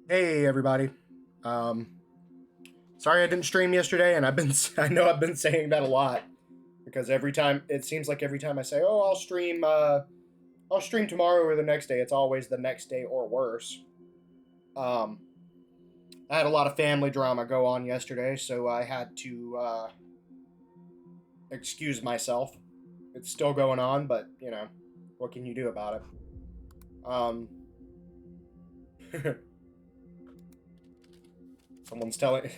Hey everybody. Um, Sorry I didn't stream yesterday, and I know I've been saying that a lot because every time it seems like every time I say, "Oh, I'll stream tomorrow or the next day," it's always the next day or worse. Um, I had a lot of family drama go on yesterday, so I had to excuse myself. It's still going on, but what can you do about it? Um, someone's telling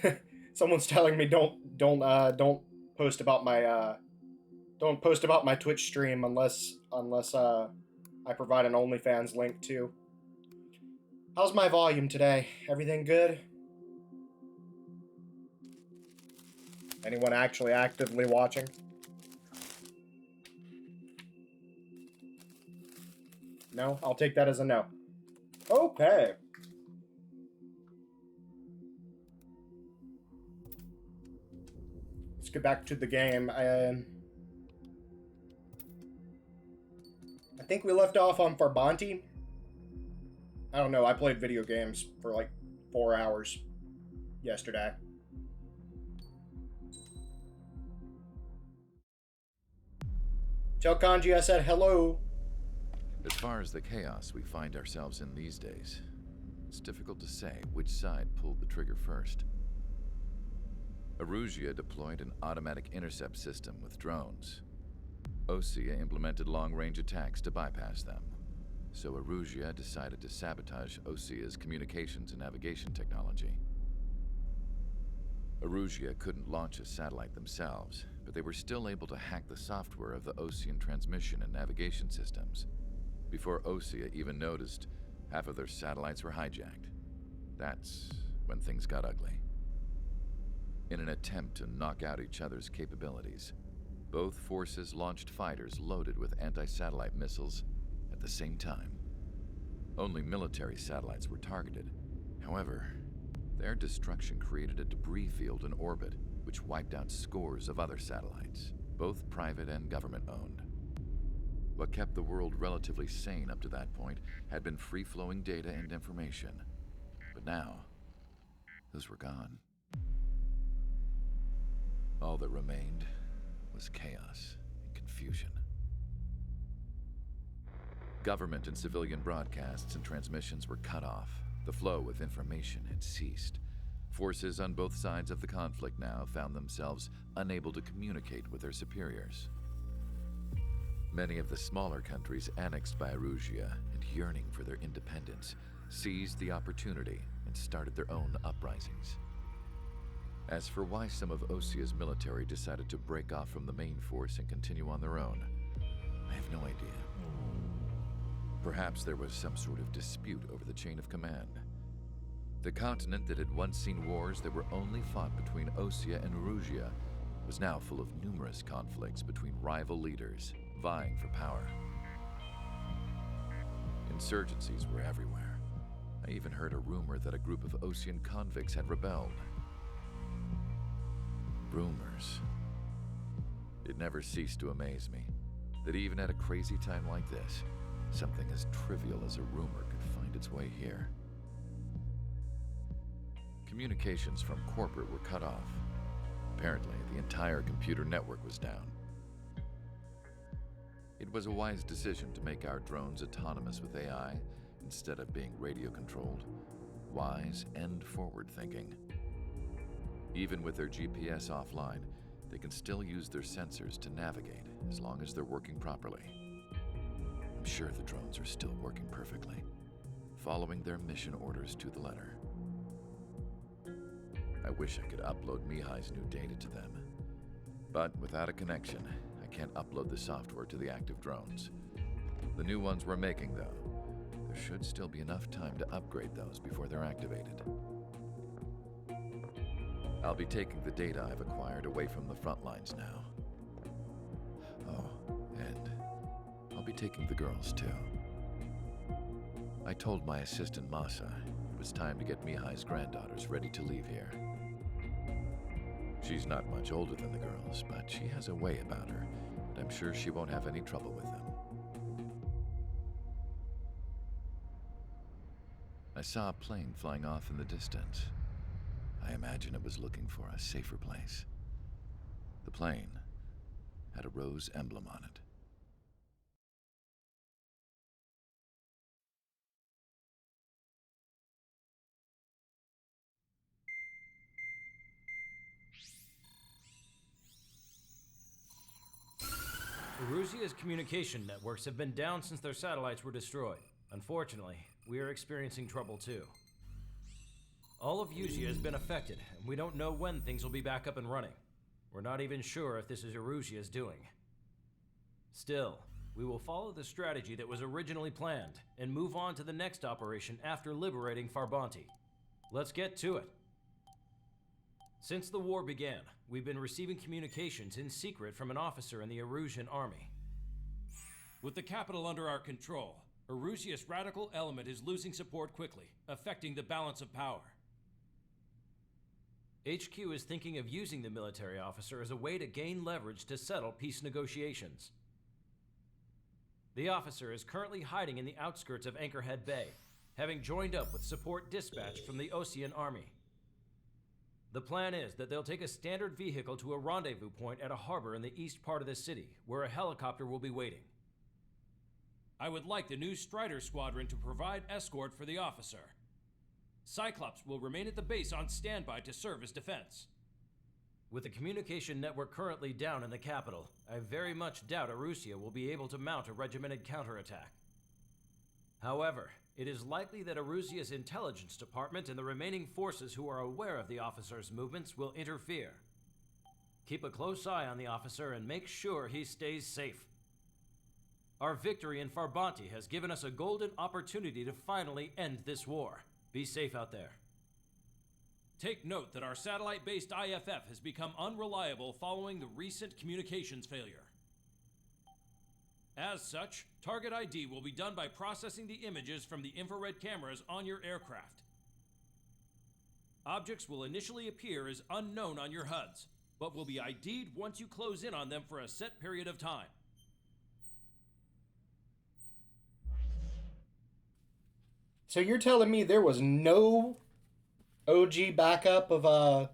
someone's telling me don't post about my don't post about my Twitch stream unless I provide an OnlyFans link too. How's my volume today? Everything good? Anyone actually actively watching? No? I'll take that as a no. Okay. Let's get back to the game. I think we left off on Farbanti. I don't know. I played video games for like 4 hours yesterday. Tell Kanji I said hello. As far as the chaos we find ourselves in these days, it's difficult to say which side pulled the trigger first. Erusia deployed an automatic intercept system with drones. Osea implemented long-range attacks to bypass them. So Erusia decided to sabotage Osea's communications and navigation technology. Erusia couldn't launch a satellite themselves, but they were still able to hack the software of the Osean transmission and navigation systems. Before Osea even noticed, half of their satellites were hijacked. That's when things got ugly. In an attempt to knock out each other's capabilities, both forces launched fighters loaded with anti-satellite missiles at the same time. Only military satellites were targeted. However, their destruction created a debris field in orbit, which wiped out scores of other satellites, both private and government-owned. What kept the world relatively sane up to that point had been free-flowing data and information. But now, those were gone. All that remained was chaos and confusion. Government and civilian broadcasts and transmissions were cut off. The flow of information had ceased. Forces on both sides of the conflict now found themselves unable to communicate with their superiors. Many of the smaller countries annexed by Erusia and yearning for their independence seized the opportunity and started their own uprisings. As for why some of Osea's military decided to break off from the main force and continue on their own, I have no idea. Perhaps there was some sort of dispute over the chain of command. The continent that had once seen wars that were only fought between Osea and Erusia was now full of numerous conflicts between rival leaders vying for power. Insurgencies were everywhere. I even heard a rumor that a group of Osean convicts had rebelled. Rumors. It never ceased to amaze me that even at a crazy time like this, something as trivial as a rumor could find its way here. Communications from corporate were cut off. Apparently, the entire computer network was down. It was a wise decision to make our drones autonomous with AI instead of being radio-controlled. Wise and forward-thinking. Even with their GPS offline, they can still use their sensors to navigate as long as they're working properly. I'm sure the drones are still working perfectly, following their mission orders to the letter. I wish I could upload Mihai's new data to them. But without a connection, I can't upload the software to the active drones. The new ones we're making, though, there should still be enough time to upgrade those before they're activated. I'll be taking the data I've acquired away from the front lines now. Oh, and I'll be taking the girls, too. I told my assistant Masa it was time to get Mihai's granddaughters ready to leave here. She's not much older than the girls, but she has a way about her, and I'm sure she won't have any trouble with them. I saw a plane flying off in the distance. I imagine it was looking for a safer place. The plane had a rose emblem on it. Erusia's communication networks have been down since their satellites were destroyed. Unfortunately, we are experiencing trouble too. All of Eusia has been affected, and we don't know when things will be back up and running. We're not even sure if this is Erusia's doing. Still, we will follow the strategy that was originally planned, and move on to the next operation after liberating Farbanti. Let's get to it. Since the war began, we've been receiving communications in secret from an officer in the Erusian army. With the capital under our control, Erusia's radical element is losing support quickly, affecting the balance of power. HQ is thinking of using the military officer as a way to gain leverage to settle peace negotiations. The officer is currently hiding in the outskirts of Anchorhead Bay, having joined up with support dispatch from the Osean army. The plan is that they'll take a standard vehicle to a rendezvous point at a harbor in the east part of the city, where a helicopter will be waiting. I would like the new Strider Squadron to provide escort for the officer. Cyclops will remain at the base on standby to serve as defense. With the communication network currently down in the capital, I very much doubt Erusia will be able to mount a regimented counterattack. However, it is likely that Erusia's intelligence department and the remaining forces who are aware of the officer's movements will interfere. Keep a close eye on the officer and make sure he stays safe. Our victory in Farbanti has given us a golden opportunity to finally end this war. Be safe out there. Take note that our satellite-based IFF has become unreliable following the recent communications failure. As such, target ID will be done by processing the images from the infrared cameras on your aircraft. Objects will initially appear as unknown on your HUDs, but will be ID'd once you close in on them for a set period of time. So you're telling me there was no OG backup of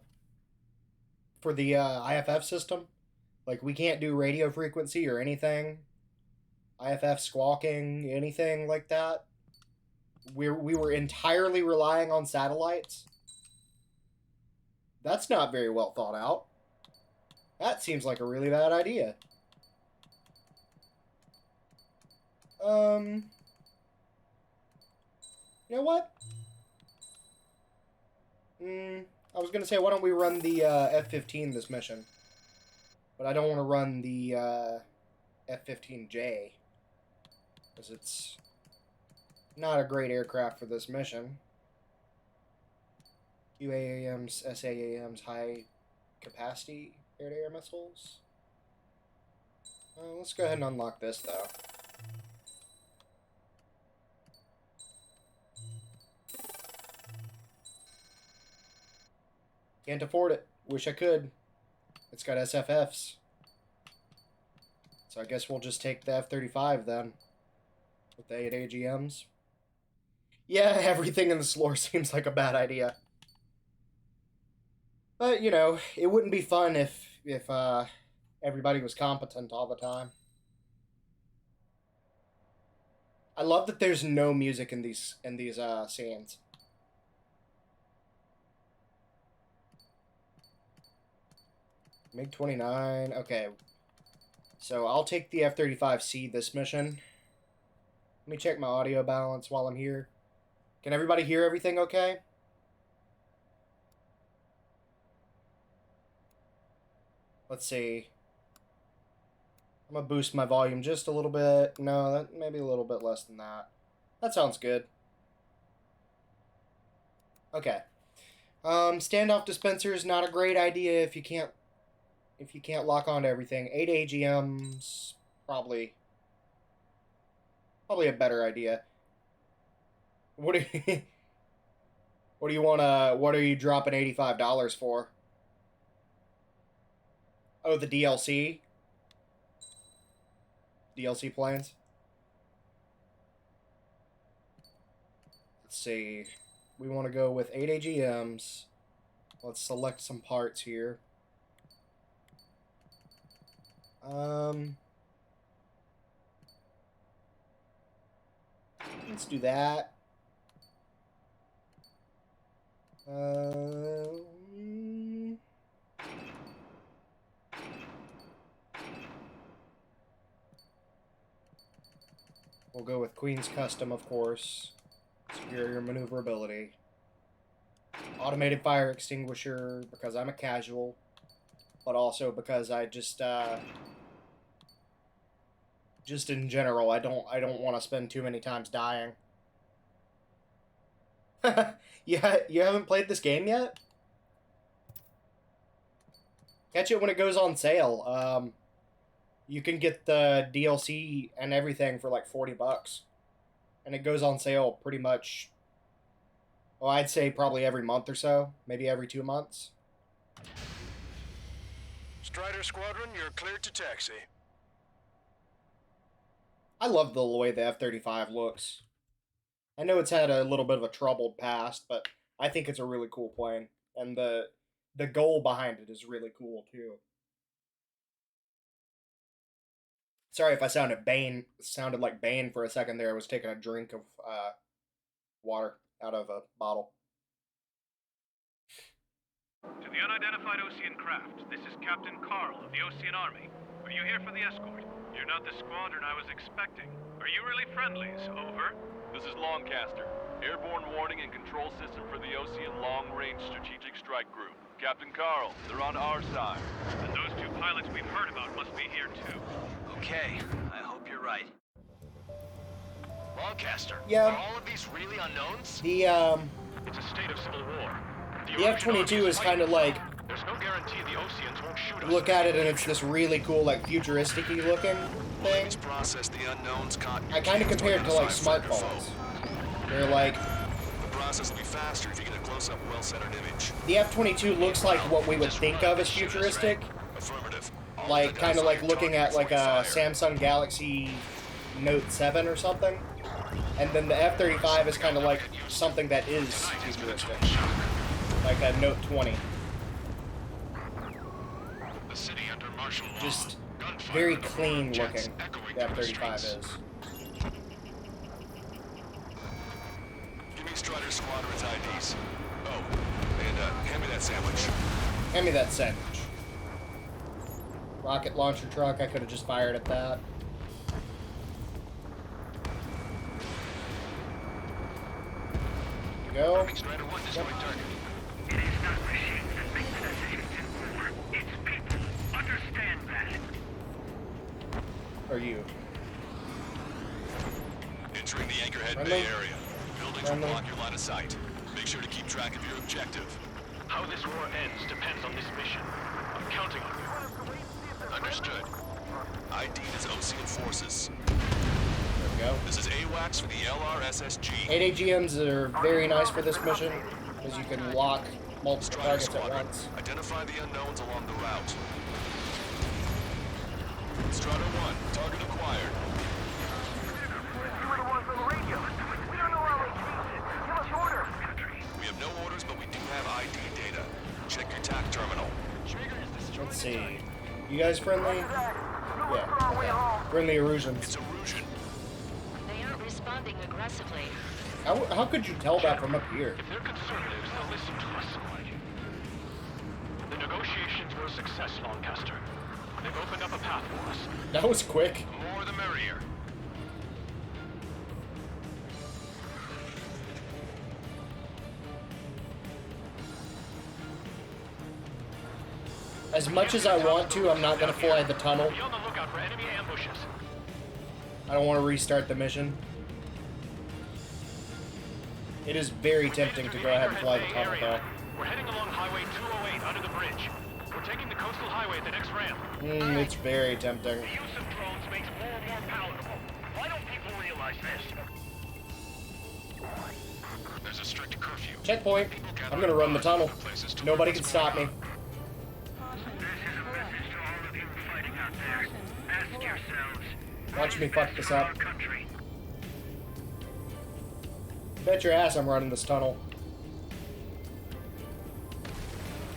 for the IFF system? Like we can't do radio frequency or anything? IFF squawking, anything like that? We were entirely relying on satellites? That's not very well thought out. That seems like a really bad idea. You know what? I was gonna say, why don't we run the F-15 this mission? But I don't want to run the F-15J, because it's not a great aircraft for this mission. UAAMs, SAAMs, high capacity air-to-air missiles. Let's go ahead and unlock this, though. Can't afford it. Wish I could. It's got SFFs. So I guess we'll just take the F-35 then. With the 8 AGMs. Yeah, everything in this lore seems like a bad idea. But, you know, it wouldn't be fun if everybody was competent all the time. I love that there's no music in these scenes. MiG-29, okay. So I'll take the F-35C this mission. Let me check my audio balance while I'm here. Can everybody hear everything okay? Let's see. I'm gonna boost my volume just a little bit. No, maybe a little bit less than that. That sounds good. Okay. Standoff dispenser is not a great idea if you can't lock onto everything. 8 AGMs probably a better idea. What do you what are you dropping $85 for? Oh, the DLC? DLC plans? Let's see. We want to go with 8 AGMs. Let's select some parts here. Let's do that. We'll go with Queen's Custom, of course. Superior maneuverability. Automated fire extinguisher, because I'm a casual. But also because I just in general, I don't want to spend too many times dying. Yeah, you haven't played this game yet? Catch it when it goes on sale. You can get the DLC and everything for like $40. And it goes on sale pretty much, well, I'd say probably every month or so. Maybe every 2 months. Strider Squadron, you're cleared to taxi. I love the way the F-35 looks. I know it's had a little bit of a troubled past, but I think it's a really cool plane. And the goal behind it is really cool, too. Sorry if I sounded like Bane for a second there. I was taking a drink of water out of a bottle. To the unidentified Osean craft, this is Captain Carl of the Osean Army. Are you here for the escort? You're not the squadron I was expecting. Are you really friendlies? Over. This is Longcaster. Airborne warning and control system for the Osean Long Range Strategic Strike Group. Captain Carl, they're on our side. And those two pilots we've heard about must be here too. Okay, I hope you're right. Lancaster, Yeah. are all of these really unknowns? The It's a state of civil war. The F-22 is kind of like, There's no guarantee the Oseans won't shoot us. look at it and it's this really cool, like, futuristic-y looking thing. Let's process the unknowns caught. I kind of compare it to, like, smartphones. They're like, The process will be faster if you get a close-up, well-centered image. the F-22 looks like what we would think of as futuristic. Affirmative. Like, kind of like looking at, like, a Samsung Galaxy Note 7 or something. And then the F-35 is kind of like something that is futuristic. Like a Note 20. The city under martial law. Just Gunfire very of the clean jets looking, echoing the through F-35 streets. is. Give me Strider Squadron's IDs. Oh, and hand me that sandwich. Hand me that sandwich. Rocket launcher truck, I could have just fired at that. Go. Strider 1 destroyed target. It is not machines that make the decisions in war. It's people. Understand that. Or you. Entering the Anchorhead Friendly? Bay area. Buildings Friendly? will block your line of sight. Make sure to keep track of your objective. How this war ends depends on this mission. I'm counting on you. Understood. ID'd as Osean forces. There we go. This is AWACS for the LRSSG. 8 AGMs are very nice for this mission, because you can lock multiple Strider targets at Squadron, once. identify the unknowns along the route. Strider 1, target acquired. You were the ones on the radio. We don't know how they changed it. Give us orders. We have no orders, but we do have ID data. Check your TAC terminal. Let's see. You guys friendly? Yeah, okay. Friendly Erusians. It's Erusian. They aren't responding aggressively. How could you tell that from up here? If they're conservatives, they'll listen to us. The negotiations were a success, Lancaster. They've opened up a path for us. That was quick. The more the merrier. As much as I want to, I'm not going to fly the tunnel. Be on the lookout for enemy ambushes. I don't want to restart the mission. It is very tempting to go ahead and fly the tunnel, though. We're heading along Highway 208 under the bridge. We're taking the coastal highway at the next ramp. It's very tempting. The use of drones makes war more palatable. Why don't people realize this? There's a strict curfew. Checkpoint. I'm going to run the tunnel. Nobody can stop me. This is a message to all of you fighting out there. Ask yourselves, Watch me fuck this up. our country. Bet your ass I'm running this tunnel.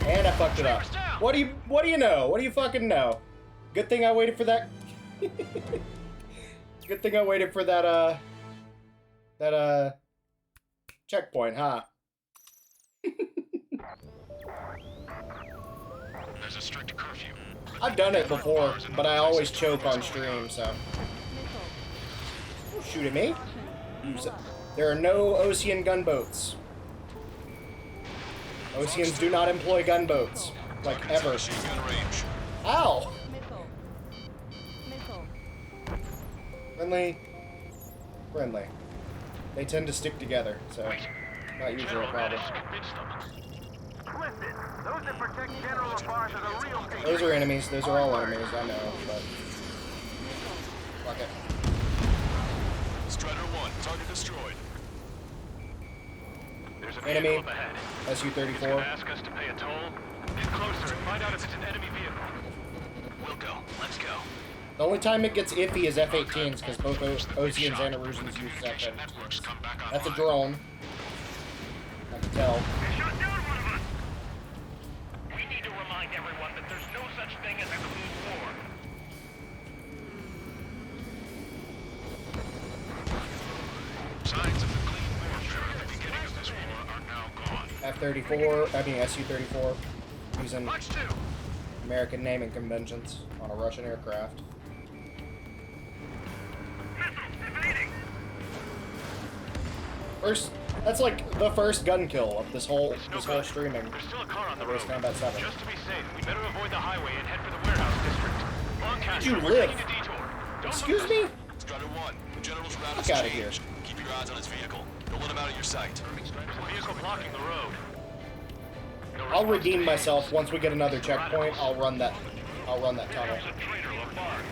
And I fucked it up. What do you know? What do you fucking know? Good thing I waited for that. Good thing I waited for that checkpoint, huh? There's a strict curfew. I've done it before, but I always choke on stream, so. Don't shoot at me. There are no Osean gunboats. Oseans do not employ gunboats. Like, ever. Machine gun range. Ow! Friendly. Friendly. They tend to stick together, so not usually a problem. Listen, those that protect General LaFarge are the real patriots. Those are enemies. Those are all enemies, I know, but... Fuck it. Strider 1, target destroyed. There's a Enemy. vehicle up ahead. He's SU-34. gonna ask us to pay a toll. Get closer and find out if it's an enemy vehicle. We'll go. Let's go. The only time it gets iffy is F-18s, because both Oseans and Erusians use F-18s. Networks come back That's a online. drone. I can tell. They shot down one of us. We need to remind everyone that there's no such thing as a clean war. Signs of the clean warfare at the beginning of this war are now gone. F-34, I mean SU-34, using March 2. American naming conventions on a Russian aircraft. First, that's like the first gun kill of this whole streaming. There's still a car on the Race road. Combat 7. Just to be safe, we better avoid the highway and head for the warehouse district. Lancaster, You we're live. taking a detour. Don't Excuse look me? Strider 1, the general's route Fuck has outta here. changed. Keep your eyes on his vehicle. Don't let him out of your sight. There's a vehicle blocking the road. No I'll response redeem to myself once we get another It's checkpoint. radicals. I'll run that tunnel. There's a traitor, LaFarge.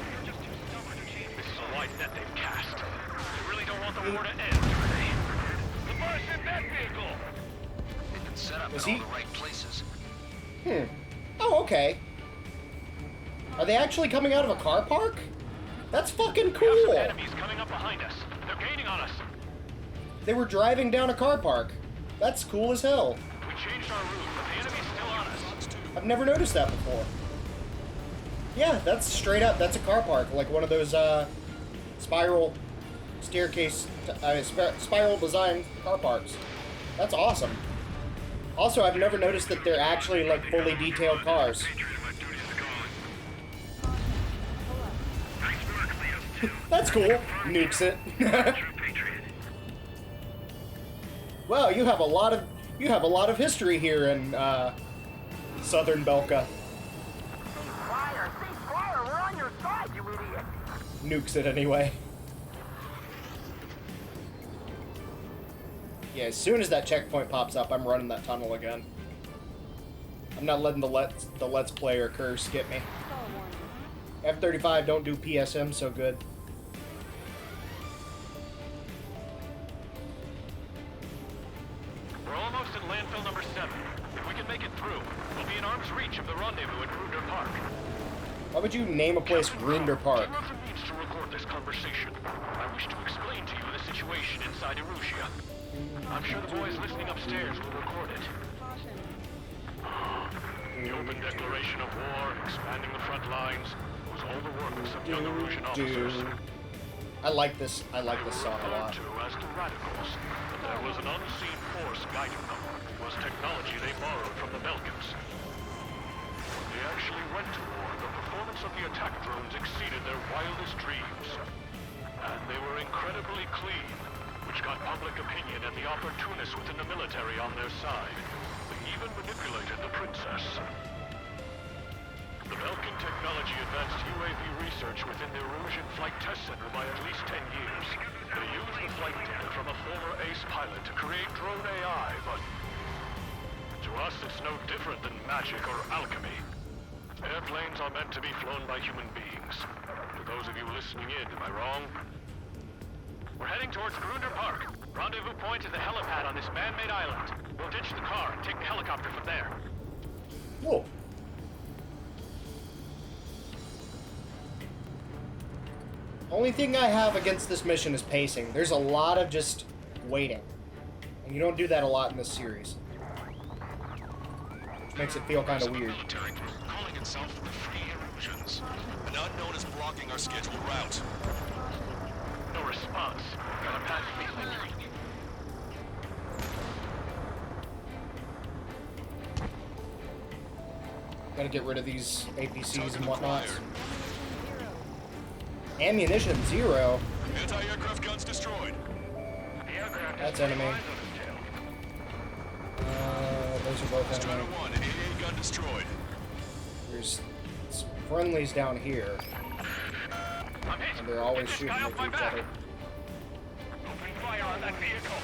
This is a wide net they've cast. They really don't want the war to end, do they? LaFarge in that vehicle! They've been set up Is in he- all the right places. Oh, okay. Are they actually coming out of a car park? That's fucking We have some cool. enemies coming up behind us. They're gaining on us. They were driving down a car park. That's cool as hell. We changed our route, but the enemy's still on us. I've never noticed that before. Yeah, that's straight up. That's a car park, like one of those spiral staircase, spiral design car parks. That's awesome. Also, I've never noticed that they're actually like fully detailed cars. That's cool. Nukes it. Wow, you have a lot of history here in Southern Belka. Squire, we're on your side, you idiot. Nukes it anyway. Yeah, as soon as that checkpoint pops up, I'm running that tunnel again. I'm not letting the Let's Player curse skip me. F-35 don't do PSM so good. We're almost at landfill number 7. If we can make it through, we'll be in arm's reach of the rendezvous at Grunder Park. Why would you name a place Grunder Park? General needs to record this conversation. I wish to explain to you the situation inside Erusia. I'm sure the boys listening upstairs will record it. The open declaration of war, expanding the front lines, was all the work of some young Erusian officers. I like this song a Referred lot. to as the radicals, but there was an unseen force guiding them. It was technology they borrowed from the Belkans. When they actually went to war, the performance of the attack drones exceeded their wildest dreams. And they were incredibly clean, which got public opinion and the opportunists within the military on their side. They even manipulated the princess. The Belkan technology advanced UAV research within the Erusian Flight Test Center by at least 10 years. They used the flight data from a former ace pilot to create drone AI, but to us it's no different than magic or alchemy. Airplanes are meant to be flown by human beings. To those of you listening in, am I wrong? We're heading towards Grunder Park. Rendezvous point is the helipad on this man-made island. We'll ditch the car and take the helicopter from there. Cool. Only thing I have against this mission is pacing. There's a lot of just waiting. And you don't do that a lot in this series. Which makes it feel kind of weird. Military group calling itself the Free Erosions. An unknown is blocking our scheduled route. No response. Got a bad feeling. Gotta get rid of these APCs and whatnot. Ammunition 0. Anti-aircraft guns destroyed. That's enemy. Those are both Strider enemy. 1, AA gun destroyed. There's some friendlies down here. And they're always shooting at each other. Open fire on that vehicle.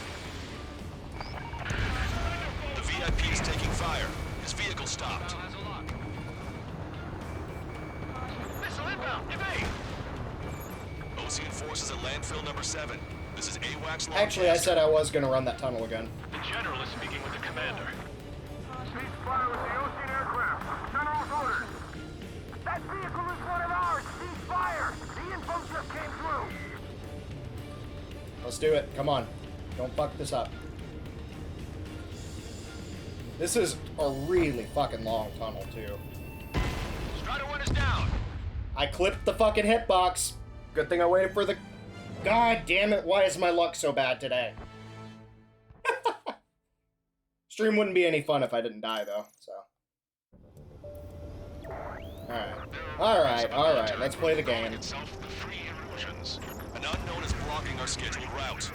The VIP is taking fire. His vehicle stopped. Missile inbound. Evade. Ocean forces at landfill number 7. This is AWACS Lancaster. Actually, I said I was gonna run that tunnel again. The general is speaking with the commander. Cease fire with the Ocean aircraft. General's orders. That vehicle is one of ours. Cease fire. The info just came through. Let's do it. Come on. Don't fuck this up. This is a really fucking long tunnel, too. Strider 1 is down. I clipped the fucking hitbox. Good thing I waited for the... God damn it, why is my luck so bad today? Stream wouldn't be any fun if I didn't die, though, so... Alright, let's play the game. Itself the Free Erosions. An unknown is blocking our scheduled route.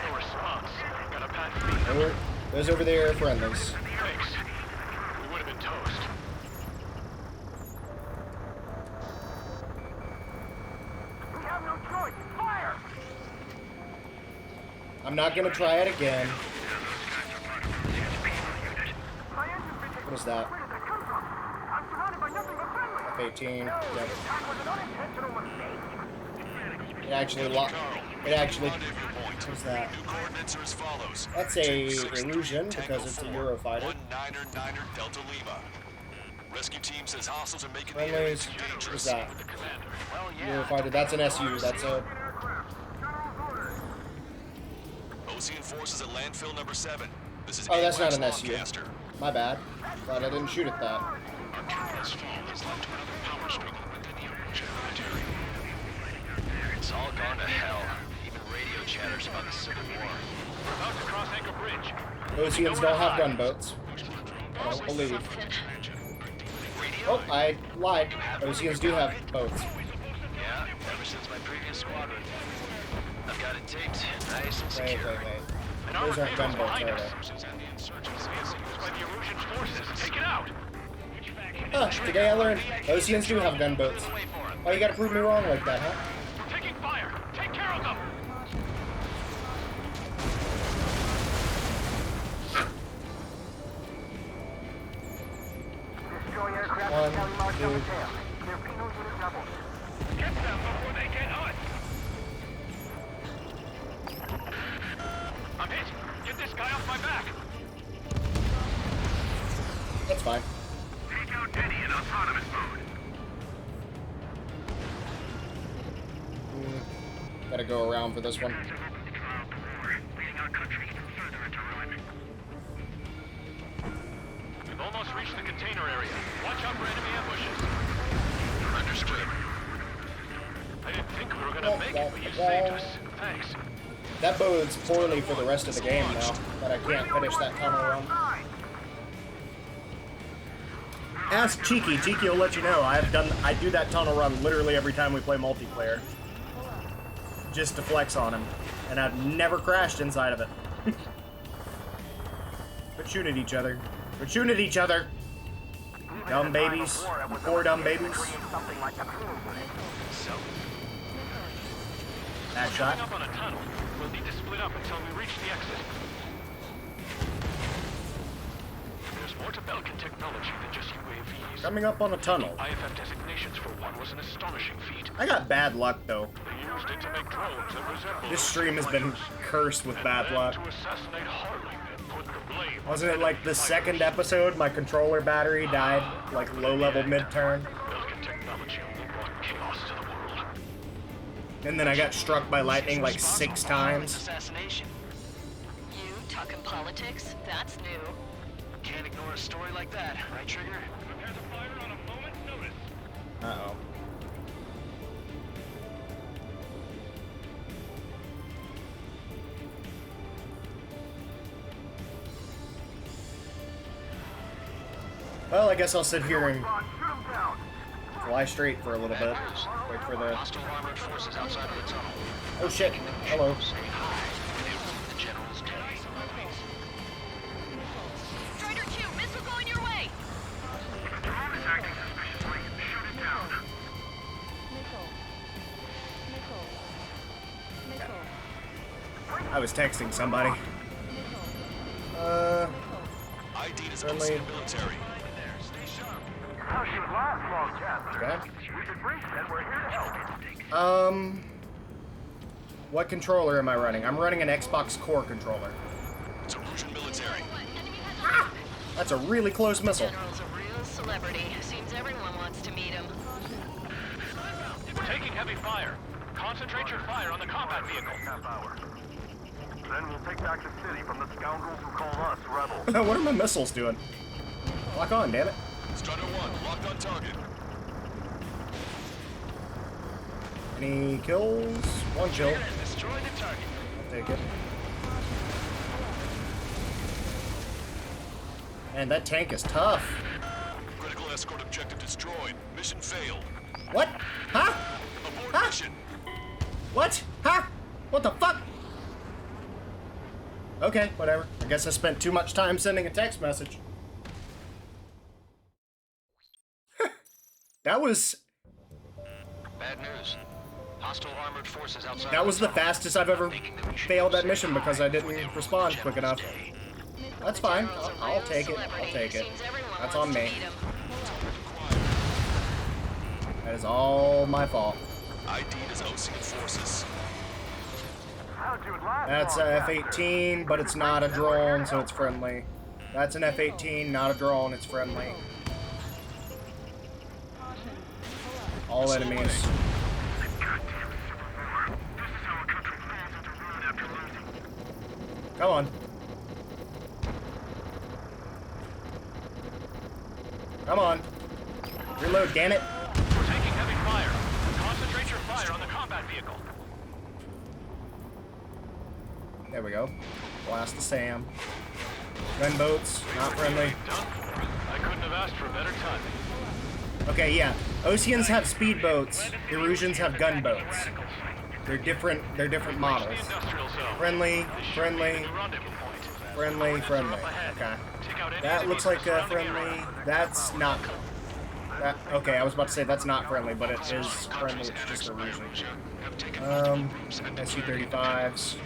No response. Got a bad feeling. Those over there are friendlies. Thanks. We would have been toast. We have no choice. Fire. I'm not gonna try it again. My engine's been What is that? Where did that come from? I'm surrounded by nothing but friendly. F-18. That Yep. was an unintentional mistake. It actually locked. It actually. Rendezvous point. What's that? New coordinates are as follows. That's a 260 illusion Tango because it's a 4, Eurofighter. 199er Delta Lima. Rescue team says hostiles are making the area Friendlies. too What's dangerous. that? The commander. Eurofighter. That's an SU. That's a. Ocean forces at landfill number 7. This is Oh, that's not AWACS an SU. Lancaster. My bad. Glad I didn't shoot at that. Our capital's fall has led to another power struggle within the Erosion military. It's all gone to hell. Even radio chatters about the Civil War. We're about to cross Anchor Bridge. Oceans don't have gunboats. I don't believe. Oh, I lied. Oceans do have boats. Yeah, ever since my previous squadron. I've got it taped, nice and Wait. secure. Those aren't gunboats, are they? Forces and the insurgents Used by the Erosion forces. Take it out. Ah, today I learned Oceans do have gunboats. Oh, you gotta prove me wrong like that, huh? We're taking fire. Take care of them. Destroy aircraft One, and tally marks on the two. tail. Their penal unit doubles. Get them before they get us. I'm hit. Get this guy off my back. That's fine. Take out Denny in autonomous mode. Gotta go around for this one. Guys have opened the trial before, leading our country even further into ruin. We've almost reached the container area. Watch out for enemy ambushes. Understood. I didn't think we were gonna make it, but you saved us. Thanks. That bodes poorly for the rest of the game now, that I can't finish that tunnel run. Ask Cheeky. Cheeky will let you know. I do that tunnel run literally every time we play multiplayer. Just to flex on him. And I've never crashed inside of it. Quit shooting at each other. Quit shooting at each other! Dumb babies. Poor dumb babies. Something like a penal unit. That shot. Up on a tunnel. We'll need to split up until we reach the exit. There's more to Belkin technology than just UAVs. Coming up on a tunnel. IFF designations for one was an astonishing feat. I got bad luck though. They used it to make drones that resemble This stream has been cursed with bad luck. to assassinate Harley and put the blame on Wasn't it like the second episode my controller battery died like low level mid-turn? Belkin technology will brought chaos to the world. And then I got struck by lightning like 6 times. Assassination. Talking politics? That's new. Can't ignore a story like that, right, Trigger? Prepare to fire on a moment's notice. Uh-oh. Well, I guess I'll sit here and Shoot him down. fly straight for a little bit. Wait for the... Hostile armored forces outside of the tunnel. Oh shit. Hello. Say hi when they root the general's dead. Strider 2, missile going your way! Drone is acting suspiciously. Shoot it down. I was texting somebody. ID is Friendly. OCN military. How should last long, Chancellor? Okay. We should brief and we're here to help. What controller am I running? I'm running an Xbox Core controller. It's Erusian military. That's a really close missile. General's a real celebrity. Seems everyone wants to meet him. We're taking heavy fire. Concentrate your fire on the combat vehicle. Half hour. Then we'll take back the city from the scoundrels who call us rebels. What are my missiles doing? Lock on, damn it. Strider 1, locked on target. Any kills? One kill. Destroy the target. I'll take it. Man, that tank is tough. Critical escort objective destroyed. Mission failed. What? Huh? Abort Huh? mission. What? Huh? What the fuck? Okay, whatever. I guess I spent too much time sending a text message. That was Bad news. Hostile armored forces outside. that of was the tunnel. fastest I've ever Thinking that we should failed go that say mission hi because I when they didn't root respond the quick general's enough. day. That's fine. General's a I'll real take it. celebrity. I'll take it. Seems everyone That's wants on to me. meet him. That is all my fault. ID is OCN forces. How'd you last That's long, a Chancellor? F-18, but it's not a drone, so it's friendly. That's an F-18, not a drone, it's friendly. All enemies. Come on. Come on. Reload, damn it. We're taking heavy fire. Concentrate your fire on the combat vehicle. There we go. Blast the SAM. Gunboats, not friendly. Done for. I couldn't have asked for better timing. Okay, yeah. Oceans have speedboats. Erusians have gunboats. They're different models. Industrial zone. Friendly, friendly, The rendezvous point. friendly, friendly. Okay. Take out any That looks like a surrounding area. friendly. That's not. That, okay, I was about to say that's not friendly, but it is friendly. It's just Erusian. SU-35s.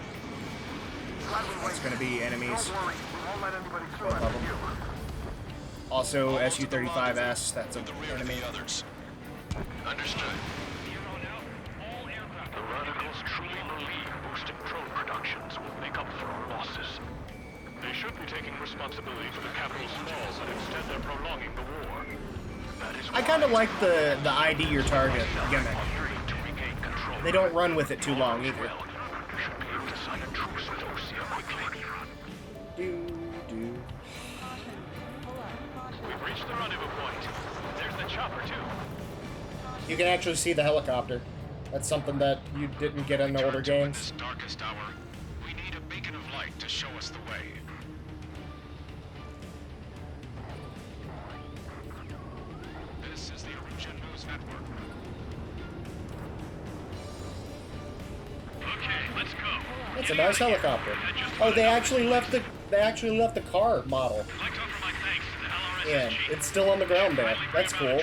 That's gonna be enemies. Don't worry, we won't let anybody through Both of after them. you. Also, SU-35S. That's In an the rear of enemy. the others. Understood. The radicals truly believe boosting drone productions will make up for our losses. They should be taking responsibility for the capital's fall, but instead they're prolonging the war. That is I kind of like the ID your target gimmick. to regain control. They don't run with it too long either. We should be able to sign a truce with Osea quickly. Do. We've reached the rendezvous point. There's the chopper, too. You can actually see the helicopter. That's something that you didn't get in the older In games. this darkest hour, we need a beacon of light to show us the way. This is the Erusian News Network. Okay, let's go. That's a nice helicopter. Oh, they actually left the car model I'd like to offer my thanks to the LRS in. chief. It's still on the ground there. That's cool.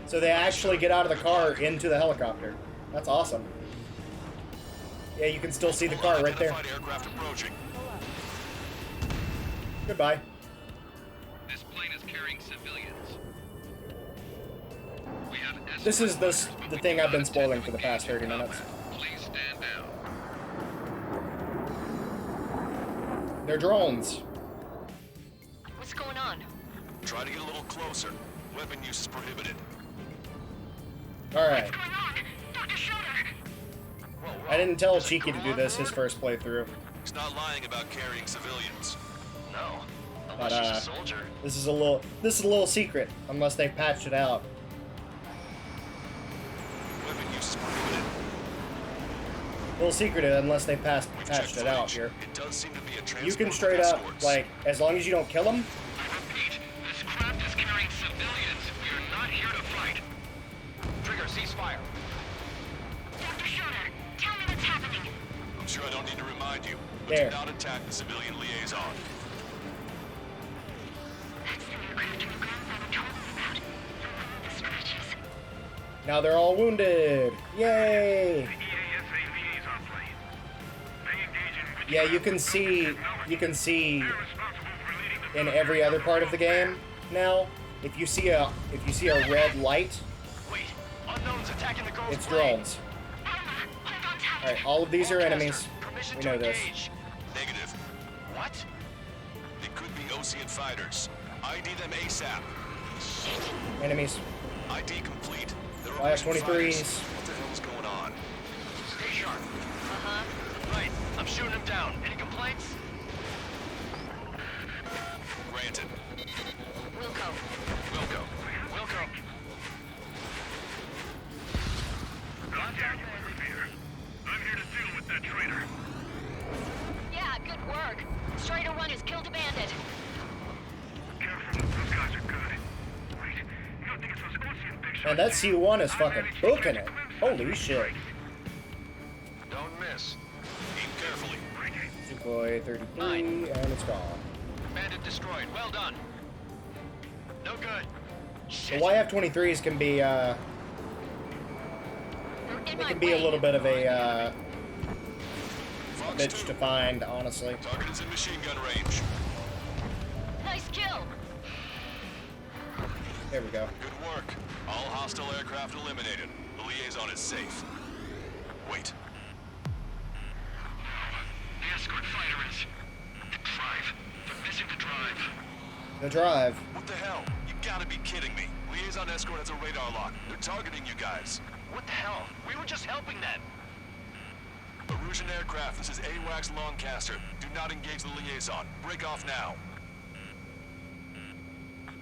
So they actually get out of the car into the helicopter. That's awesome. Yeah, you can still see the car right there. Unidentified aircraft approaching. Goodbye. This plane is carrying civilians. We have This is the thing I've been spoiling for the past 30 minutes. Please stand down. They're drones. What's going on? Try to get a little closer. Weapon use is prohibited. Alright. Going on? Dr. Schroeder! I didn't tell Cheeky to do this his first playthrough. He's not lying about carrying civilians. No. But Unless she's a soldier. this is a little secret, unless they patched it out. Weapon use is prohibited. Little secretive unless they patched Checked it out footage. here. It does seem to be a transport You can with straight up, escorts. like, as long as you don't kill them, I repeat, this craft is carrying civilians. We are not here to fight. Trigger, cease fire. Dr. Schroeder, tell me what's happening. I'm sure I don't need to remind you, but There. do not attack the civilian liaison. That's the aircraft my grandfather told us about. The scratches. now they're all wounded. Yay! The EASA liaison plane. They engage in which Yeah, you can see they're responsible for leading the in every other part of the game now. If you see a red light, Wait, unknowns attacking the girl's it's plane. drones. Hold on tight. All right, all of these are Broadcaster, enemies. permission We to know this. engage. Negative. What? They could be Osean fighters. ID them ASAP. Enemies. ID complete. They're I have Osean 23s. fighters. What the hell is going on? Stay sharp. Uh-huh. Right, I'm shooting him down. Any complaints? Granted. Wilco. Wilco. Wilco. Contact here. I'm here to deal with that traitor. Yeah, good work. Strider 1 has killed a bandit. Careful, those guys are good. Wait, you don't think it's those Ocean big shots? And that C1 is fucking booking it. Holy shit. Don't miss. Aim carefully. Sukhoi 33, and it's gone. Bandit destroyed. Well done. No good. The Shit. YF-23s can be, They're in it my can be a way. little bit of a Fox bitch 2. to find, honestly. Target is in machine gun range. Nice kill. There we go. Good work. All hostile aircraft eliminated. The liaison is safe. Wait. The escort fighter is... The drive. They're missing the drive. The drive. What the hell? You gotta be kidding me. Liaison escort has a radar lock. They're targeting you guys. What the hell? We were just helping them. Erusian aircraft, this is AWACS Longcaster. Do not engage the liaison. Break off now.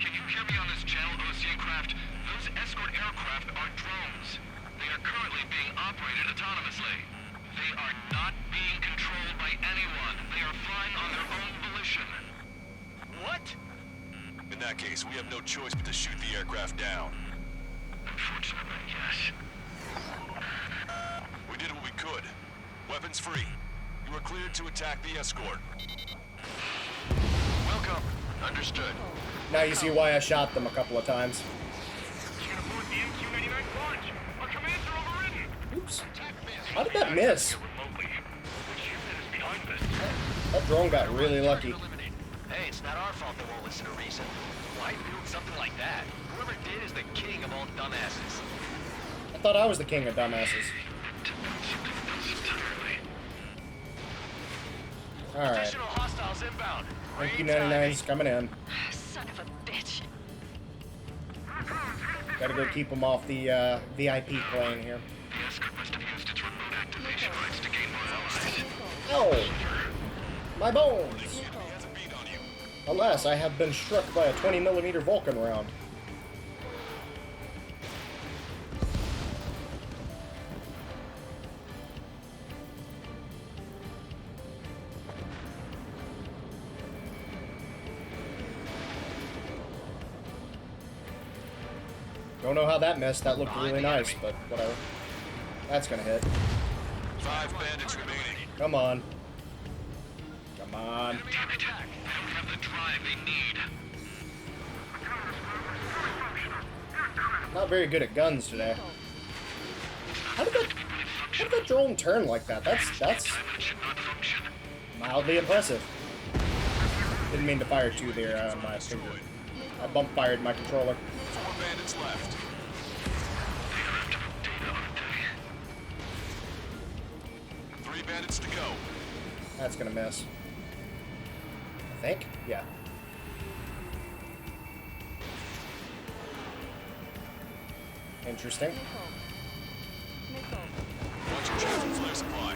Can you hear me on this channel, Ocean craft? Those escort aircraft are drones. They are currently being operated autonomously. They are not being controlled by anyone. They are flying on their own volition. What? In that case, we have no choice but to shoot the aircraft down. Unfortunately, yes. We did what we could. Weapons free. You are cleared to attack the escort. Welcome. Understood. Now you see why I shot them a couple of times. Can't afford the MQ-99 launch. Our commands are overridden. Oops. How did that miss? Remotely. Which unit is behind this? That drone got really lucky. Hey, it's not our fault they won't listen to reason. Why build something like that? Whoever did is the king of all dumbasses. I thought I was the king of dumbasses. Alright. Additional hostiles inbound. MQ-99's coming in. Son of a bitch. Gotta go keep them off the VIP plane here. The escort must have used its remote activation rights to gain more allies. Oh! My bones! He has a beat on you. Alas, I have been struck by a 20mm Vulcan round. Don't know how that missed. That looked really nice, but whatever. That's gonna hit. 5 bandits remaining. Come on. Come on. Damn it. They don't have the drive they need. Not very good at guns today. How did that drone turn like that? That's It should not function. mildly impressive. Didn't mean to fire two there, my finger. I bump fired my controller. 4 bandits left. They don't have to put data on it. 3 bandits to go. That's gonna miss. I think? Yeah. Interesting. Watch your chest and flare supply.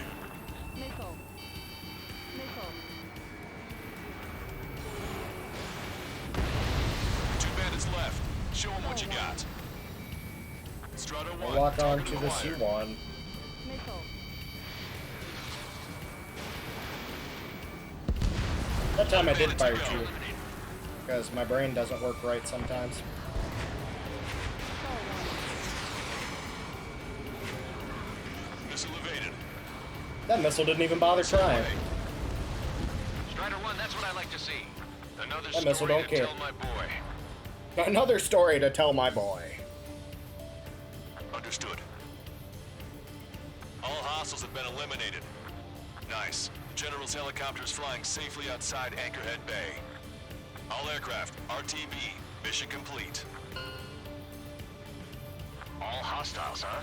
Show him what you got. Strider We'll 1, lock on target to the acquired. C1. That time I did fire two, because my brain doesn't work right sometimes. Missile evaded. That missile didn't even bother trying. Strider 1, that's what I like to see. Another That missile story don't to care. tell my boy. Another story to tell my boy. Understood. All hostiles have been eliminated. Nice. The General's helicopter is flying safely outside Anchorhead Bay. All aircraft, RTB, mission complete. All hostiles, huh?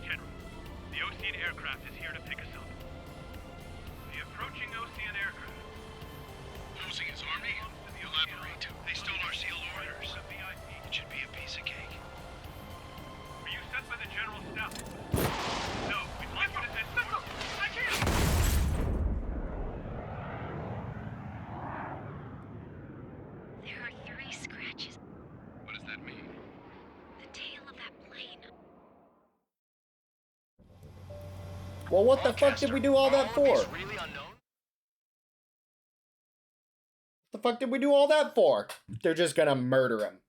General, the Osean aircraft is here to pick us up. The approaching Osean aircraft. Losing his army? Elaborate. They stole our sealed orders. It should be a piece of cake. Were you sent by the General's staff? No, we'd like you to send Missile! I can't! There are 3 scratches. What does that mean? The tail of that plane. Well, what the fuck did we do all that for? Is really unknown? The fuck did we do all that for? They're just gonna murder him.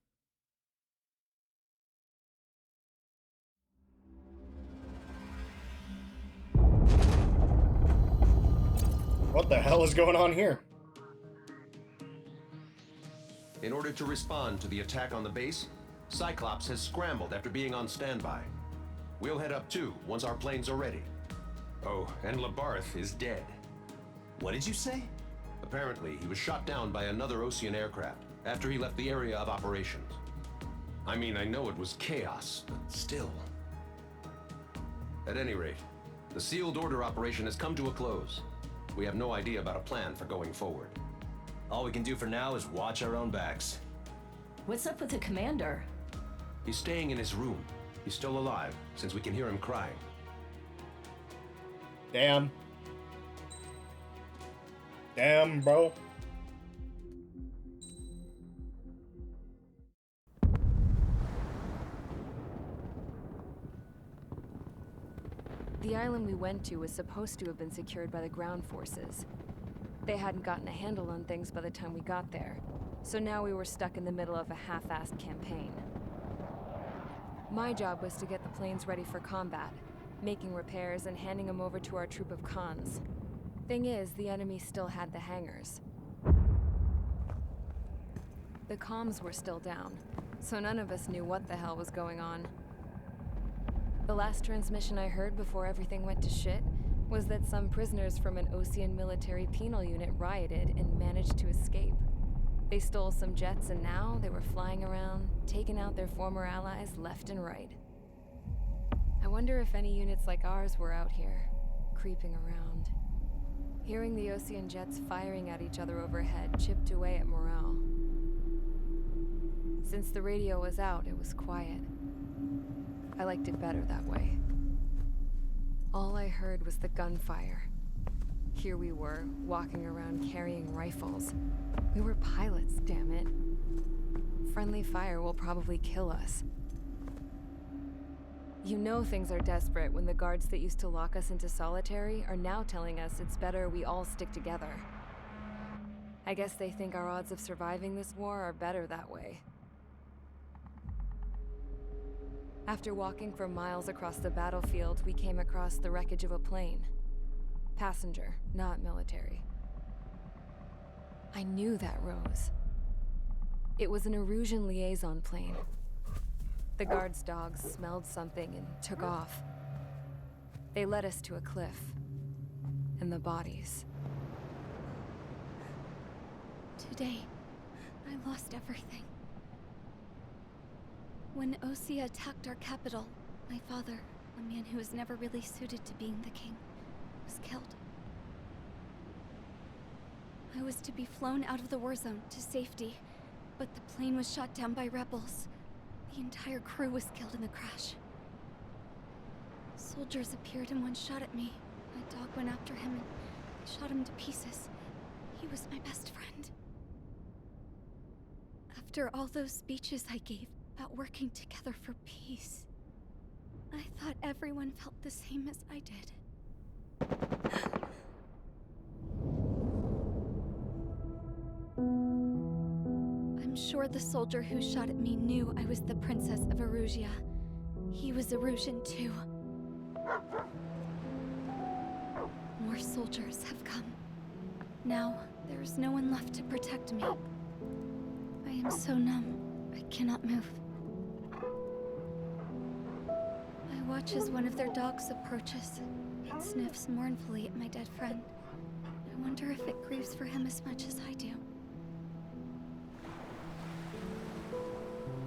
What the hell is going on here? In order to respond to the attack on the base, Cyclops has scrambled after being on standby. We'll head up too once our planes are ready. Oh, and Labarth is dead. What did you say? Apparently, he was shot down by another Osean aircraft after he left the area of operations. I mean, I know it was chaos, but still. At any rate, the sealed order operation has come to a close. We have no idea about a plan for going forward. All we can do for now is watch our own backs. What's up with the commander? He's staying in his room. He's still alive, since we can hear him crying. Damn. Damn, bro. The island we went to was supposed to have been secured by the ground forces. They hadn't gotten a handle on things by the time we got there, so now we were stuck in the middle of a half-assed campaign. My job was to get the planes ready for combat, making repairs and handing them over to our troop of cons. Thing is, the enemy still had the hangars. The comms were still down, so none of us knew what the hell was going on. The last transmission I heard before everything went to shit was that some prisoners from an Osean military penal unit rioted and managed to escape. They stole some jets and now they were flying around, taking out their former allies left and right. I wonder if any units like ours were out here, creeping around. Hearing the Osean jets firing at each other overhead chipped away at morale. Since the radio was out, it was quiet. I liked it better that way. All I heard was the gunfire. Here we were, walking around carrying rifles. We were pilots, damn it. Friendly fire will probably kill us. You know things are desperate when the guards that used to lock us into solitary are now telling us it's better we all stick together. I guess they think our odds of surviving this war are better that way. After walking for miles across the battlefield, we came across the wreckage of a plane. Passenger, not military. I knew that rose. It was an Erusian liaison plane. The guard's dogs smelled something and took off. They led us to a cliff. And the bodies. Today, I lost everything. When Osea attacked our capital, my father, a man who was never really suited to being the king, was killed. I was to be flown out of the war zone to safety, but the plane was shot down by rebels. The entire crew was killed in the crash. Soldiers appeared and one shot at me. My dog went after him and shot him to pieces. He was my best friend. After all those speeches I gave about working together for peace, I thought everyone felt the same as I did. I'm sure the soldier who shot at me knew I was the Princess of Erusia. He was Erusian too. More soldiers have come. Now, there is no one left to protect me. I am so numb, I cannot move. I watch as one of their dogs approaches. It sniffs mournfully at my dead friend. I wonder if it grieves for him as much as I do.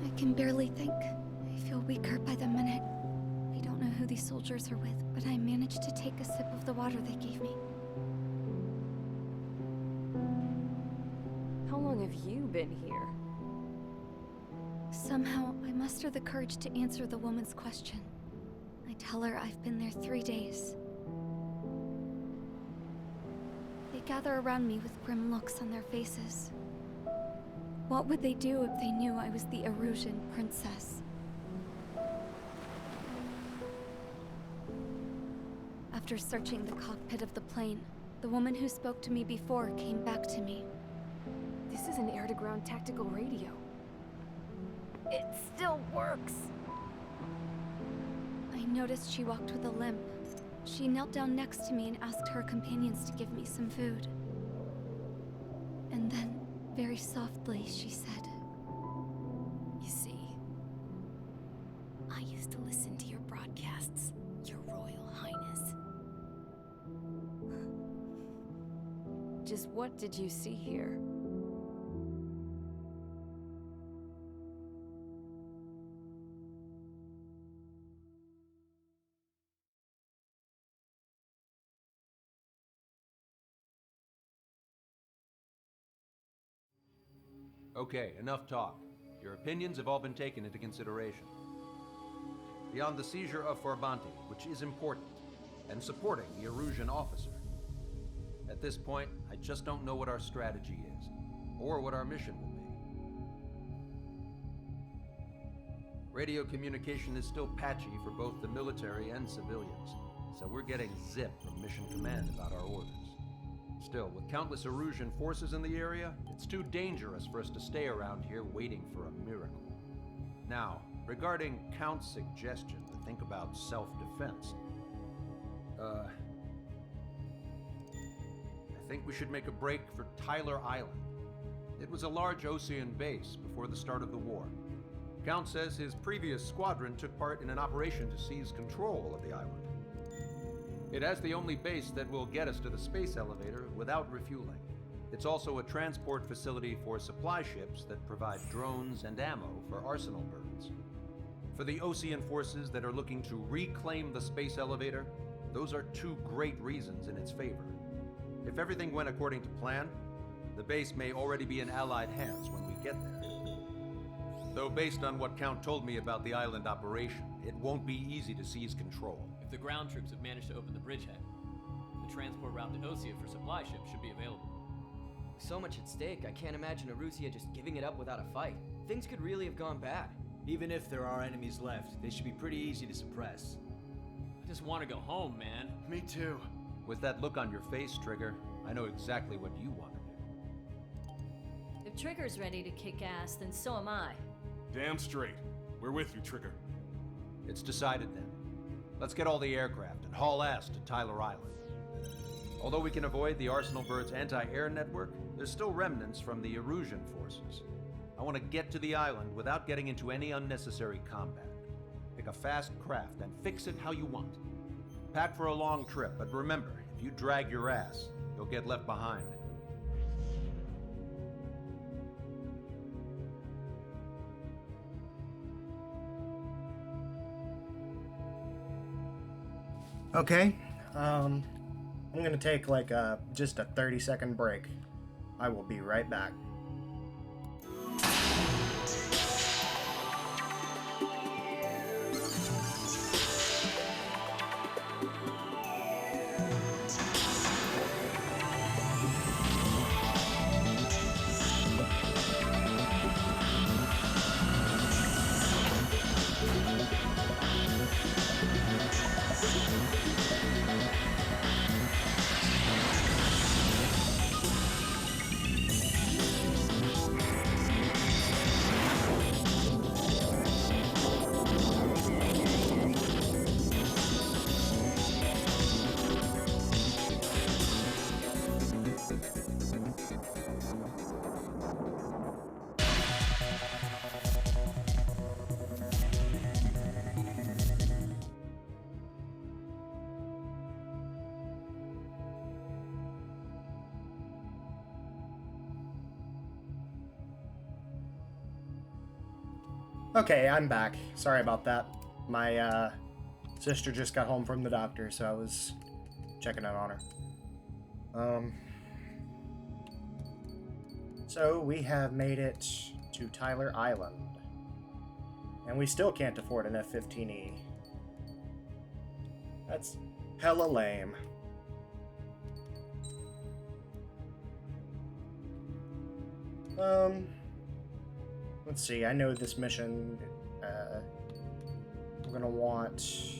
I can barely think. I feel weaker by the minute. I don't know who these soldiers are with, but I managed to take a sip of the water they gave me. How long have you been here? Somehow, I muster the courage to answer the woman's question. I tell her I've been there 3 days. They gather around me with grim looks on their faces. What would they do if they knew I was the Erusian princess? After searching the cockpit of the plane, the woman who spoke to me before came back to me. This is an air-to-ground tactical radio. It still works! I noticed she walked with a limp. She knelt down next to me and asked her companions to give me some food. And then, very softly, she said, "You see, I used to listen to your broadcasts, Your Royal Highness." Just what did you see here? Okay, enough talk. Your opinions have all been taken into consideration. Beyond the seizure of Forbanti, which is important, and supporting the Erusian officer, at this point, I just don't know what our strategy is, or what our mission will be. Radio communication is still patchy for both the military and civilians, so we're getting zip from Mission Command about our orders. Still, with countless Erusian forces in the area, it's too dangerous for us to stay around here waiting for a miracle. Now, regarding Count's suggestion to think about self-defense, I think we should make a break for Tyler Island. It was a large Osean base before the start of the war. Count says his previous squadron took part in an operation to seize control of the island. It has the only base that will get us to the space elevator without refueling. It's also a transport facility for supply ships that provide drones and ammo for arsenal birds. For the Osean forces that are looking to reclaim the space elevator, those are two great reasons in its favor. If everything went according to plan, the base may already be in Allied hands when we get there. Though based on what Count told me about the island operation, it won't be easy to seize control. If the ground troops have managed to open the bridgehead, the transport route to Osea for supply ships should be available. With so much at stake, I can't imagine Erusia just giving it up without a fight. Things could really have gone bad. Even if there are enemies left, they should be pretty easy to suppress. I just want to go home, man. Me too. With that look on your face, Trigger, I know exactly what you want to do. If Trigger's ready to kick ass, then so am I. Damn straight. We're with you, Trigger. It's decided then. Let's get all the aircraft and haul ass to Tyler Island. Although we can avoid the Arsenal Bird's anti-air network, there's still remnants from the Erusian forces. I want to get to the island without getting into any unnecessary combat. Pick a fast craft and fix it how you want. Pack for a long trip, but remember, if you drag your ass, you'll get left behind. Okay, I'm gonna take like just a 30-second break. I will be right back. Okay, I'm back. Sorry about that. My sister just got home from the doctor, so I was checking in on her. So we have made it to Tyler Island. And we still can't afford an F-15E. That's hella lame. Let's see, I know this mission, we're gonna want...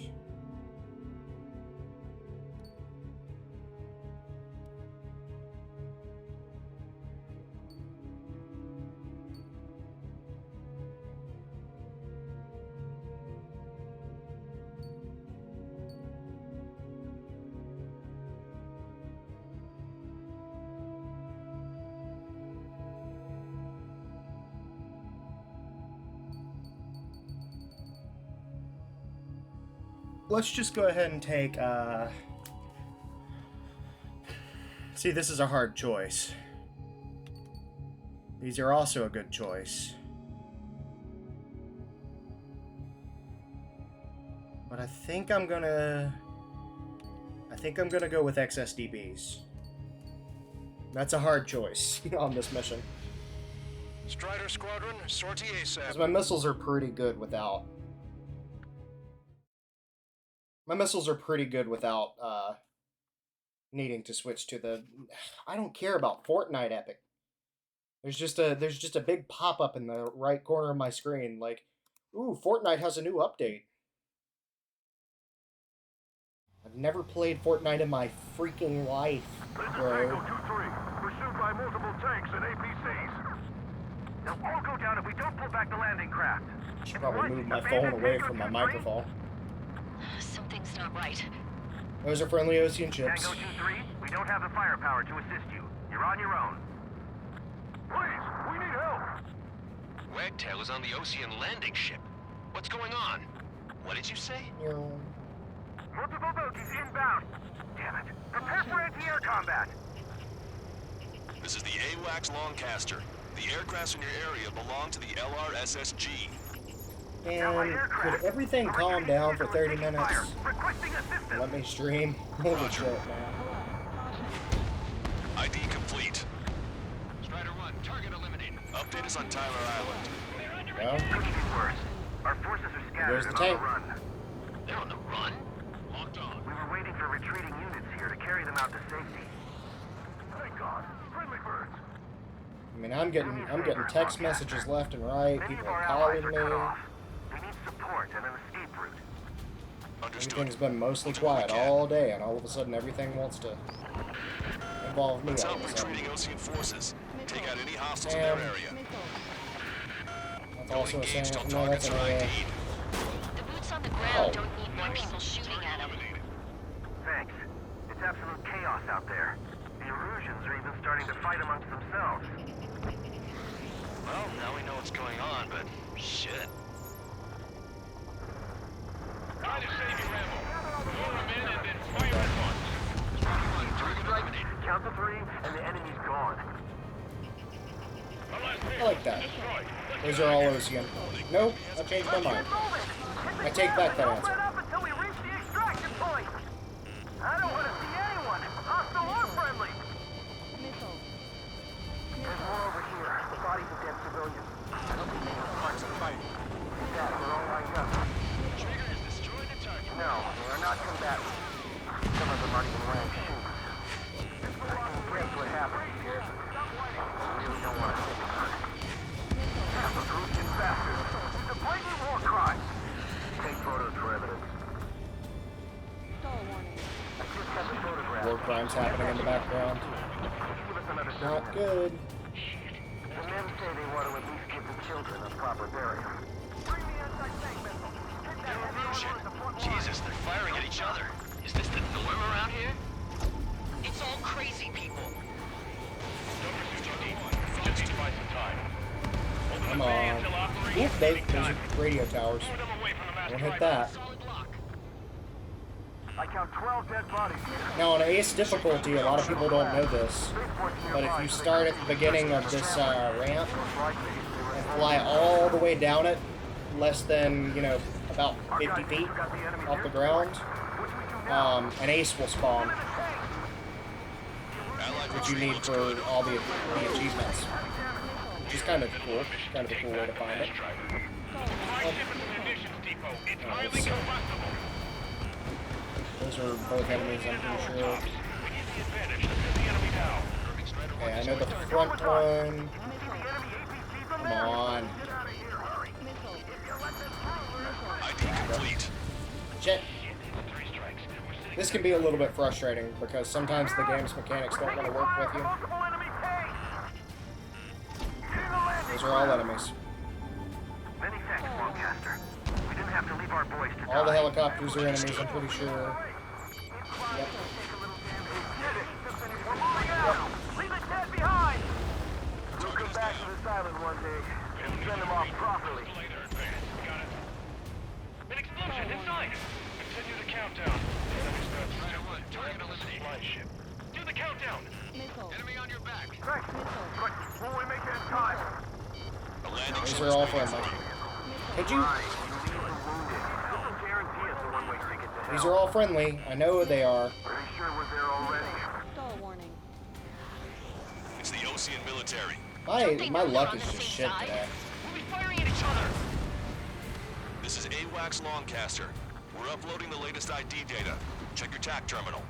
Let's just go ahead and take, See, this is a hard choice. These are also a good choice. But I think I'm gonna go with XSDBs. That's a hard choice on this mission. Strider Squadron, sortie ASAP. Because my missiles are pretty good without... needing to switch to the... I don't care about Fortnite Epic. There's just a big pop-up in the right corner of my screen, like, ooh, Fortnite has a new update. I've never played Fortnite in my freaking life, bro. Tango 2-3, pursued by multiple tanks and APCs. They'll all go down if we don't pull back the landing craft. Should probably move my phone away from my microphone. Something's not right. Those are friendly Ocean ships. Tango 2-3, we don't have the firepower to assist you. You're on your own. Please, we need help. Wagtail is on the Ocean landing ship. What's going on? What did you say? Multiple bogies inbound. Damn it. Prepare for anti-air combat. This is the AWACS Longcaster. The aircrafts in your area belong to the LRSSG. And could everything calm down for 30 minutes? Let me stream. Holy shit, man. ID complete. Strider 1, target eliminated. Update is on Tyler Island. Well, our forces are scattered there's the and on tank. the run. They're on the run? Locked on. We were waiting for retreating units here to carry them out to safety. Thank God. Friendly birds. I mean, I'm getting text messages left and right. People are calling me. They need support and an escape route. Everything's been mostly quiet all day, and all of a sudden everything wants to involve me. Stop retreating Ocean forces. Take out any hostiles in their area. That's also a saying. No, that's an AA. The boots on the ground don't need more people shooting at them. Thanks. It's absolute chaos out there. The Erusians are even starting to fight amongst themselves. Well, now we know what's going on, but shit. Try to save your ammo. Lure them in and then fire at once. Target eliminated. Count to 3 and the enemy's gone. I like that. Those are all Ocean. Nope, I changed my mind. I take back that answer. Until we reach the extraction point. I don't want to see anyone, hostile or friendly. There's more over here. The bodies of dead civilians. I don't think they have parts of fighting. Yeah, they're all lined up. Trigger has destroyed the target. No, they are not combatants. Some of them aren't even wearing shoes. I can guess what happened here. I really don't want to think about it. That's a Russian bastard. It's a blatant war crime. Take photos for evidence. I just got the photograph. War crimes happening in the background. Give us another Not good. The men say they want to at least give the children a proper burial. Bring the anti-tank missile. Jesus, they're firing at each other. Is this the norm around here? It's all crazy people. Just need to buy some time. Come on. Oop, those are radio towers. Don't hit that. I count 12 dead bodies here. Now on Ace difficulty, a lot of people don't know this, but if you start at the beginning of this ramp and fly all the way down it, less than, you know, about 50 feet off the ground, an ace will spawn, which you need for all the achievements. Which is kind of cool. Kind of a cool way to find it. Those are both enemies, I'm pretty sure. Okay, I know the front one. Come on. Shit. This can be a little bit frustrating because sometimes the game's mechanics don't want to work with you. Those are all enemies. Many thanks, Lancaster. We didn't have to leave our boys to all the helicopters are enemies, I'm pretty sure. Yep. Leave the dead behind! We'll come back to this island one day and send them off properly. An explosion inside! Continue the countdown. Target on the supply ship. Do the countdown! Enemy on your back. Thanks. But will we make it in time? These are all friendly. Could you? These are all friendly. I know they are. Pretty sure we're there already. Stall warning. It's the Osean military. My luck is just shit today. We'll be firing at each other! This is AWACS Lancaster. We're uploading the latest ID data. Check your TAC terminal.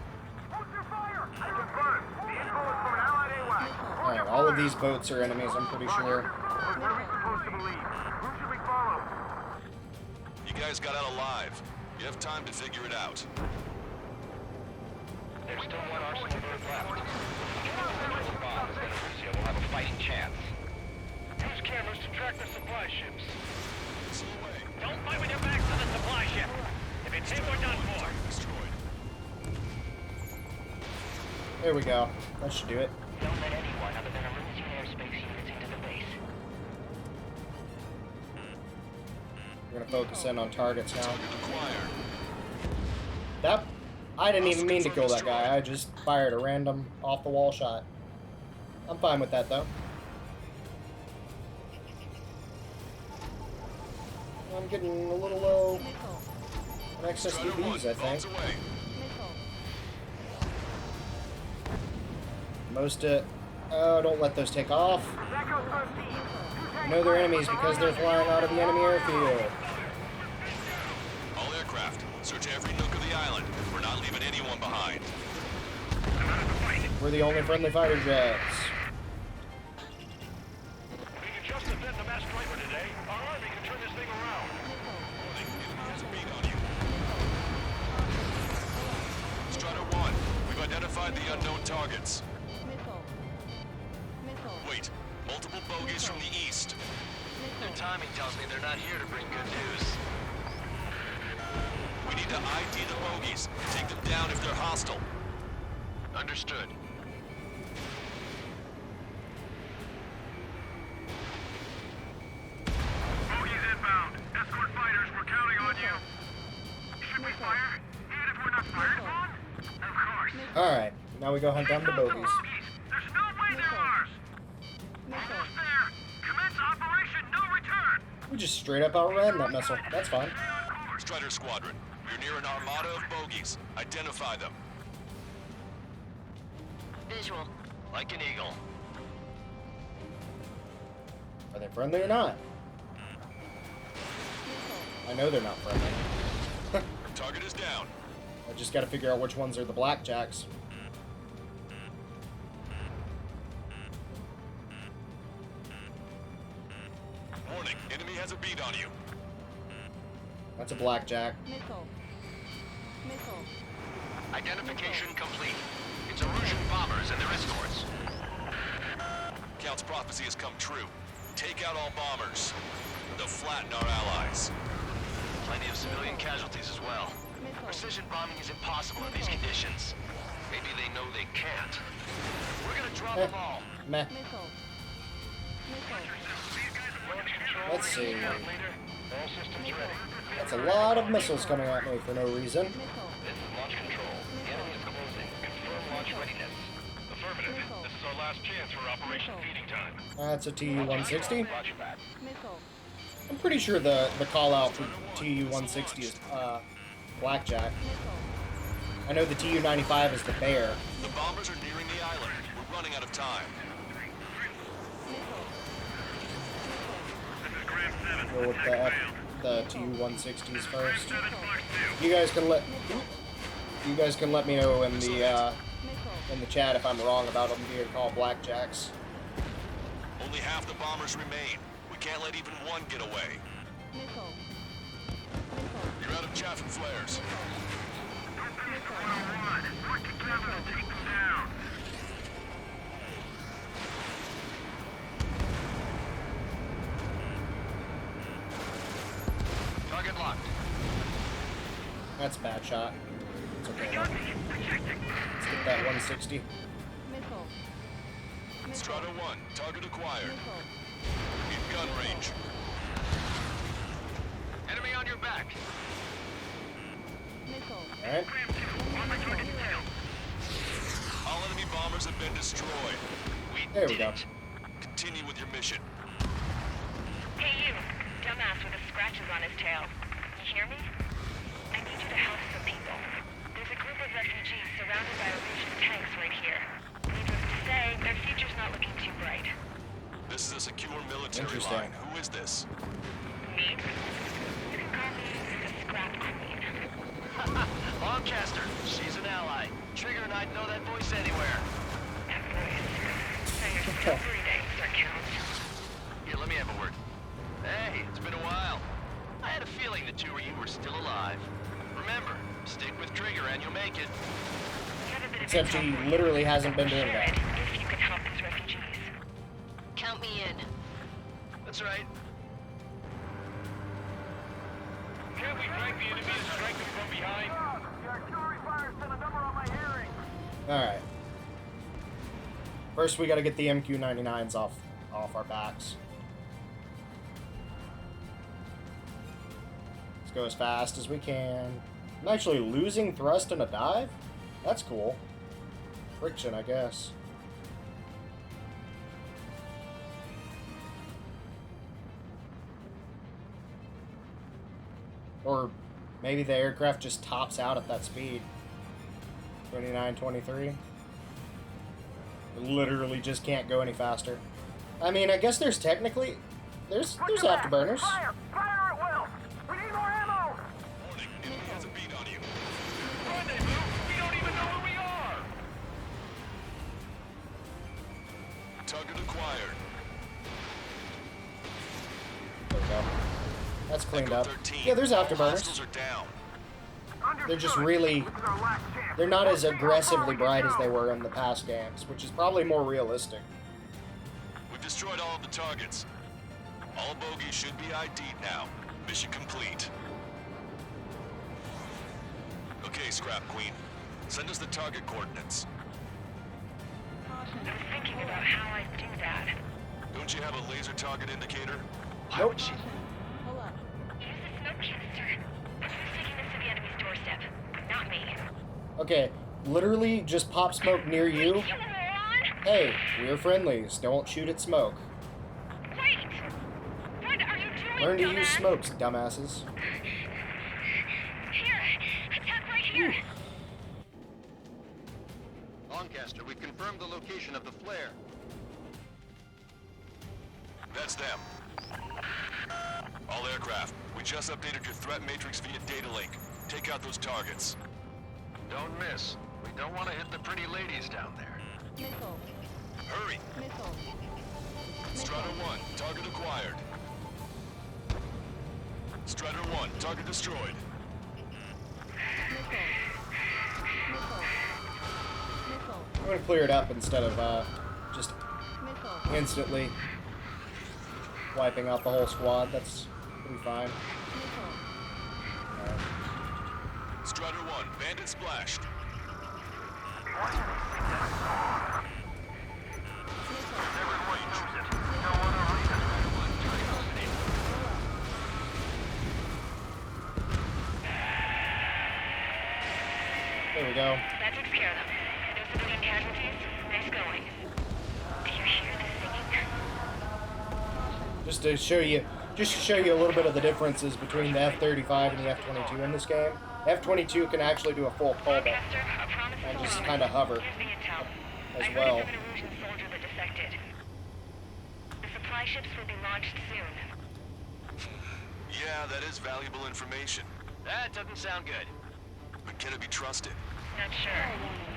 Alright, all of these boats are enemies, I'm pretty sure. What are we supposed to believe? Who should we follow? You guys got out alive. You have time to figure it out. There's still one arsenal bird left. If bombs, then Russia will have a fighting chance. Use cameras to track the supply ships. Don't fight with your backs to the supply ship. If it's hit, we're done for. There we go. That should do it. Don't let anyone other than Erusian airspace units into the base. We're gonna focus in on targets now. That I didn't even mean to kill that guy. I just fired a random off-the-wall shot. I'm fine with that though. I'm getting a little low on excess DBs, I think. Oh, don't let those take off. You know they're enemies because they're flying out of the enemy airfield. All aircraft, search every nook of the island. We're not leaving anyone behind. We're the only friendly fighter jets. We can just defend the mass striker today. Our army can turn this thing around. Strider 1, we've identified the unknown targets. Wait, multiple bogies from the east. Their timing tells me they're not here to bring good news. We need to ID the bogies. Take them down if they're hostile. Understood. Bogies inbound. Escort fighters, we're counting on you. Should we fire? Even if we're not fired upon? Of course. Alright, now we go hunt down the bogies. There's no way they're ours. Almost there. Commence operation no return. We just straight up outran that missile. That's fine. Strider Squadron, we're near an armada of bogies. Identify them. Visual. Like an eagle. Are they friendly or not? I know they're not friendly. Target is down. I just gotta figure out which ones are the blackjacks. Warning, enemy has a bead on you. That's a blackjack. Missile. Identification complete. It's Erusian bombers and their escorts. Count's prophecy has come true. Take out all bombers. They'll flatten our allies. Plenty of civilian casualties as well. Precision bombing is impossible in these conditions. Maybe they know they can't. We're gonna drop them all. Meh. Let's see. All systems ready. That's a lot of missiles coming at me for no reason. This is launch control. The enemy is closing. Confirm launch readiness. Affirmative. This is our last chance for Operation Feeding Time. That's a TU-160. Roger back. I'm pretty sure the call out for TU-160 is Blackjack. I know the TU-95 is the Bear. The bombers are nearing the island. We're running out of time. Go with the TU-160s first. You guys can let me know in the chat if I'm wrong about them being called Blackjacks. Only half the bombers remain. We can't let even one get away. You're out of chaff and flares. Target locked. That's a bad shot. It's okay though. Let's get that 160. Strata 1, target acquired. In gun range. Enemy on your back. Alright. All enemy bombers have been destroyed. There we go. Continue with your mission. Hey you, dumbass with the scratches on his tail. You hear me? I need you to help some people. There's a group of refugees surrounded by Erusian tanks right here. Needless to say, their future's not looking too bright. This is a secure military line. Who is this? Me? You can call me the Scrap Queen. Lancaster. She's an ally. Trigger and I'd know that voice anywhere. That voice. So you're still breathing, Sir Count. Here, let me have a word. Hey, it's been a while. I had a feeling the two of you were still alive. Remember, stick with Trigger and you'll make it. Except he literally hasn't been doing that. If you can help these refugees. Count me in. That's right. Can't we drag the enemy and strike them from behind? The artillery fire sent a number on my hearing. Alright. First we gotta get the MQ-99s off our backs. Let's go as fast as we can. I'm actually losing thrust in a dive? That's cool. Friction, I guess. Or maybe the aircraft just tops out at that speed. 29, 23. It literally just can't go any faster. I mean, I guess there's technically... There's afterburners. Fire! Fire at will! We need more ammo! Warning, enemy has a beat on you. Rendezvous? We don't even know where we are! Target acquired. There we go. That's cleaned Echo up. 13. Yeah, there's All afterburners. hostiles are down. They're just really... They're not as aggressively bright as they were in the past games, which is probably more realistic. We've destroyed all of the targets. All bogies should be ID'd now. Mission complete. Okay, Scrap Queen. Send us the target coordinates. I was thinking about how I'd do that. Don't you have a laser target indicator? Nope. Why would she... Use the smoke canister. Who's taking this to the enemy's doorstep? Not me. Okay, literally just pop smoke near you. You moron! Hey, we're friendlies. Don't shoot at smoke. Wait! What are you doing, Learn to dumbass? use smokes, dumbasses. Here! Attack right here! Lancaster, we've confirmed the location of the flare. That's them. All aircraft, we just updated your threat matrix via data link. Take out those targets. Don't miss. We don't want to hit the pretty ladies down there. Missile. Hurry! Missile. Strider 1, target acquired. Strider 1, target destroyed. I'm gonna clear it up instead of just instantly wiping out the whole squad. That's pretty fine. Alright. Strider 1, bandit splashed. There we go. That takes care of them. No civilian casualties? Nice going. Do you hear the singing? Just to just to show you a little bit of the differences between the F-35 and the F-22 in this game. The F-22 can actually do a full pullback and just kind of hover as well. The supply ships will be launched soon. Yeah, that is valuable information. That doesn't sound good. But can it be trusted? Not sure.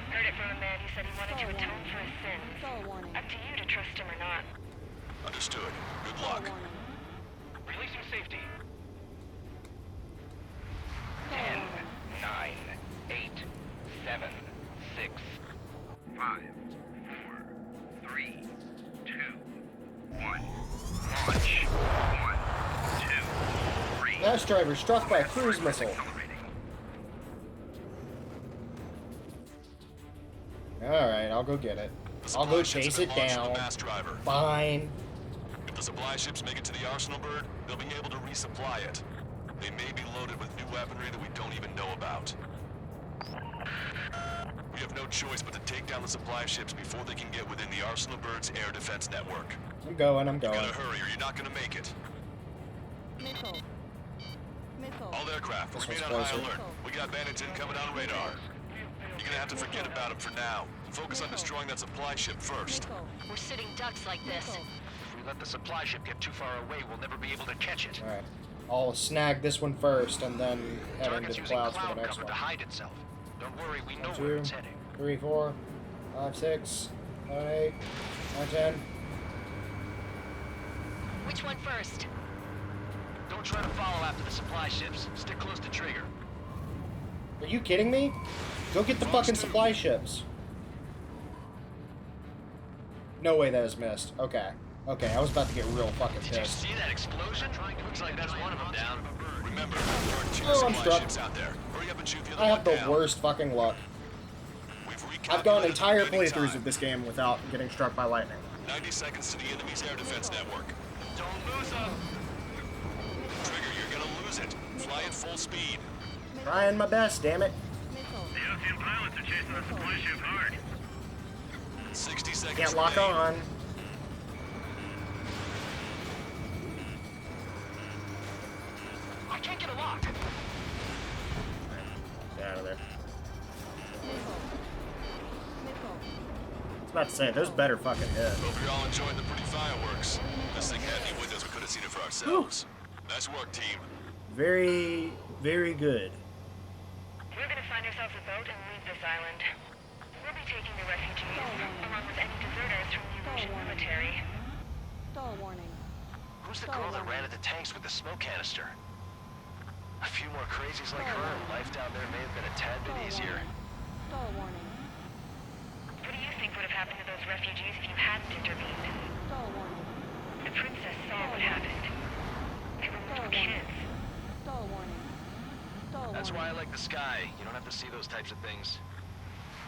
Heard it from a man who said he wanted to atone for his sins. Up to you to trust him or not. Understood. Good luck. Releasing safety. 10, 9, 8, 7, 6, 5, 4, 3, 2, 1. Launch. 1, 2, 3. Mass driver struck by a cruise missile. Alright, I'll go get it. I'll go chase it down. Fine. If the supply ships make it to the Arsenal bird, they'll be able to resupply it. They may be loaded with new weaponry that we don't even know about. We have no choice but to take down the supply ships before they can get within the Arsenal bird's air defense network. I'm going. You gotta hurry or you're not gonna make it. Missile. All aircraft, remain on high alert. We got bandits incoming on radar. You're gonna have to forget about them for now. Focus on destroying that supply ship first. We're sitting ducks like this. If we let the supply ship get too far away, we'll never be able to catch it. Alright. I'll snag this one first and then head into Target's the using clouds for cloud the next cover one. to hide itself. Don't worry, we know 1, where 2, it's heading. 3, 4, 5, 6, 7, 8, 9, 10. Which one first? Don't try to follow after the supply ships. Stick close to trigger. Are you kidding me? Go get the fucking supply ships. No way that was missed. Okay. Okay, I was about to get real fucking Did you pissed. see that explosion? Looks like that's one of them down. Remember, there are 2 Oh, I'm supply struck. ships out there. Hurry up and shoot the other I one have the down. worst fucking luck. I've gone entire playthroughs of this game without getting struck by lightning. 90 seconds to the enemy's air defense network. Don't lose them. Trigger, you're gonna lose it. Fly at full speed. Trying my best, damn it. The Ocean pilots are chasing the supply ship hard. 60 seconds. Can't lock remain. on. I can't get a lock. Get out of there. I was about to say, those better fucking hit. Hope you're all enjoying the pretty fireworks. This thing had any windows, we could have seen it for ourselves. Nice work, team. Very, very good. We're gonna find ourselves a boat and leave this island. We'll be taking the refugees, along with any deserters from the Erusian military. Stall warning. Who's the girl that ran at the tanks with the smoke canister? A few more crazies like her, and life down there may have been a tad bit easier. Stall warning. What do you think would have happened to those refugees if you hadn't intervened? Stall warning. The princess saw what happened. They were little kids. Stall warning. Stall warning. That's why I like the sky. You don't have to see those types of things.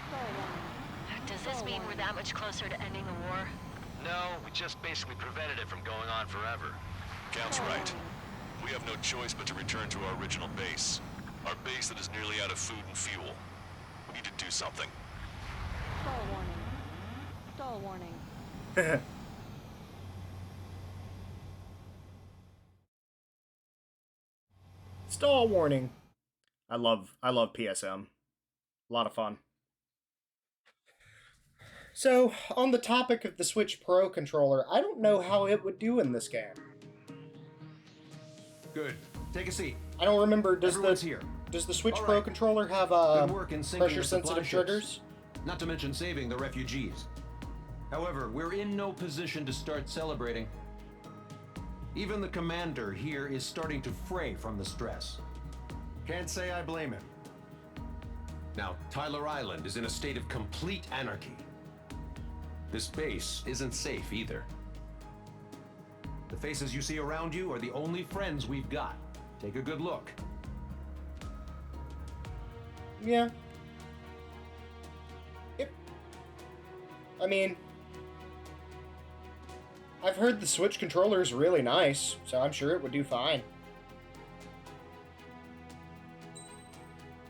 Stall warning. Does this mean we're that much closer to ending the war? No, we just basically prevented it from going on forever. Count's right. We have no choice but to return to our original base. Our base that is nearly out of food and fuel. We need to do something. Stall warning. Stall warning. Stall warning. I love PSM. A lot of fun. So, on the topic of the Switch Pro controller, I don't know how it would do in this game. Good. Take a seat. I don't remember, does the Switch Pro right. controller have Good work in sinking the supply pressure-sensitive ships. triggers? Not to mention saving the refugees. However, we're in no position to start celebrating. Even the commander here is starting to fray from the stress. Can't say I blame him. Now, Tyler Island is in a state of complete anarchy. This base isn't safe either. The faces you see around you are the only friends we've got. Take a good look. Yeah. Yep. I mean, I've heard the Switch controller is really nice, so I'm sure it would do fine.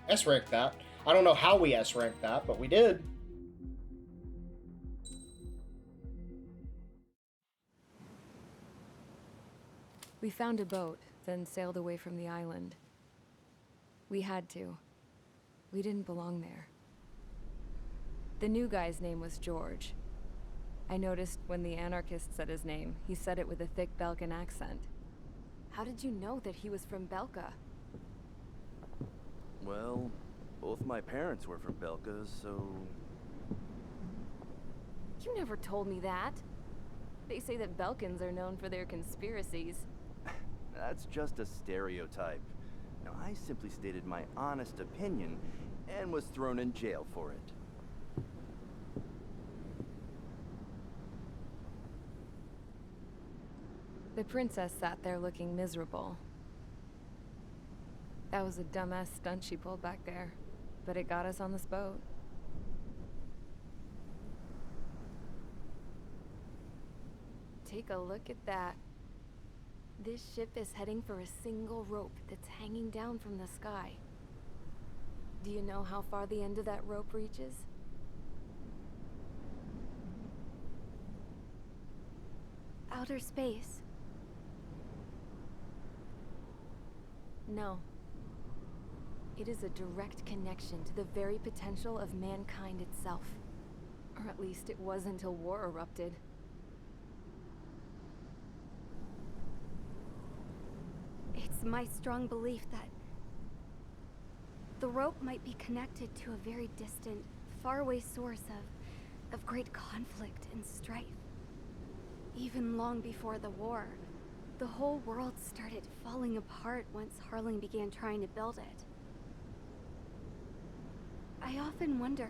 S-ranked that. I don't know how we S-ranked that, but we did. We found a boat, then sailed away from the island. We had to. We didn't belong there. The new guy's name was George. I noticed when the anarchist said his name, he said it with a thick Belkan accent. How did you know that he was from Belka? Well, both my parents were from Belka, so... You never told me that. They say that Belkans are known for their conspiracies. That's just a stereotype. Now, I simply stated my honest opinion and was thrown in jail for it. The princess sat there looking miserable. That was a dumbass stunt she pulled back there, but it got us on this boat. Take a look at that. This ship is heading for a single rope that's hanging down from the sky. Do you know how far the end of that rope reaches? Outer space. No. It is a direct connection to the very potential of mankind itself. Or at least it was until war erupted. It's my strong belief that the rope might be connected to a very distant, faraway source of great conflict and strife. Even long before the war, the whole world started falling apart once Harling began trying to build it. I often wonder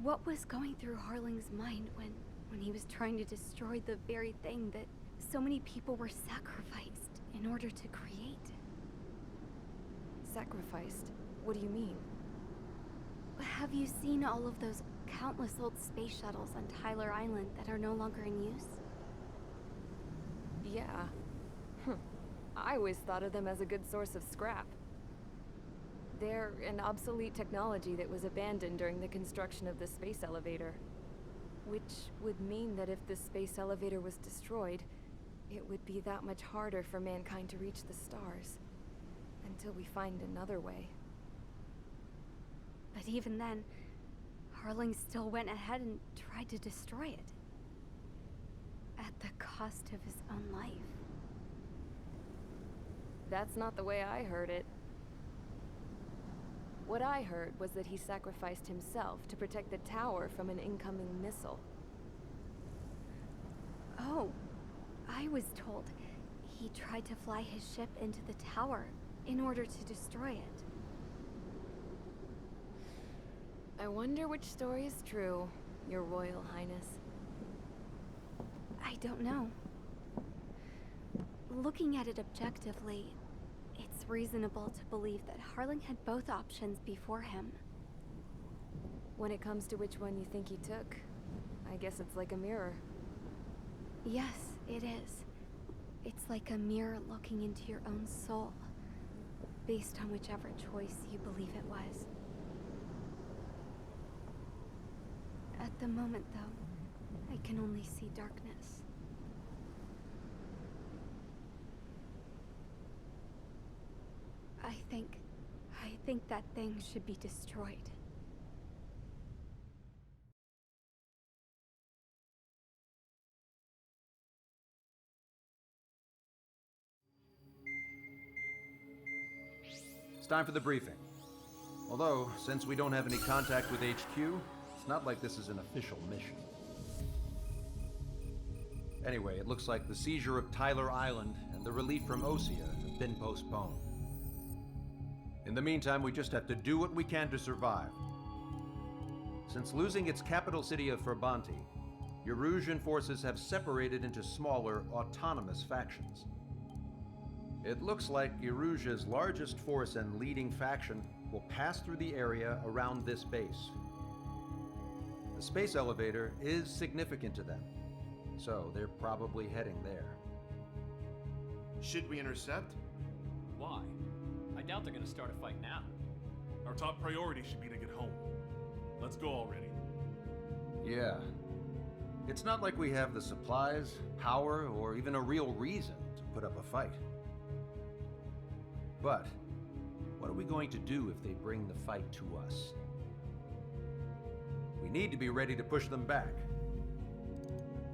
what was going through Harling's mind when he was trying to destroy the very thing that so many people were sacrificed in order to create. Sacrificed? What do you mean? Have you seen all of those countless old space shuttles on Tyler Island that are no longer in use? Yeah. I always thought of them as a good source of scrap. They're an obsolete technology that was abandoned during the construction of the space elevator. Which would mean that if the space elevator was destroyed, it would be that much harder for mankind to reach the stars. Until we find another way. But even then, Harling still went ahead and tried to destroy it. At the cost of his own life. That's not the way I heard it. What I heard was that he sacrificed himself to protect the tower from an incoming missile. Oh, I was told he tried to fly his ship into the tower in order to destroy it. I wonder which story is true, Your Royal Highness. I don't know. Looking at it objectively, it's reasonable to believe that Harling had both options before him. When it comes to which one you think he took, I guess it's like a mirror. Yes, it is. It's like a mirror looking into your own soul, based on whichever choice you believe it was. At the moment, though, I can only see darkness. I think that thing should be destroyed. It's time for the briefing. Although, since we don't have any contact with HQ, it's not like this is an official mission. Anyway, it looks like the seizure of Tyler Island and the relief from Osea have been postponed. In the meantime, we just have to do what we can to survive. Since losing its capital city of Ferbanti, Erusian forces have separated into smaller, autonomous factions. It looks like Erusia's largest force and leading faction will pass through the area around this base. The space elevator is significant to them, so they're probably heading there. Should we intercept? Why? I doubt they're gonna start a fight now. Our top priority should be to get home. Let's go already. Yeah. It's not like we have the supplies, power, or even a real reason to put up a fight. But what are we going to do if they bring the fight to us? We need to be ready to push them back.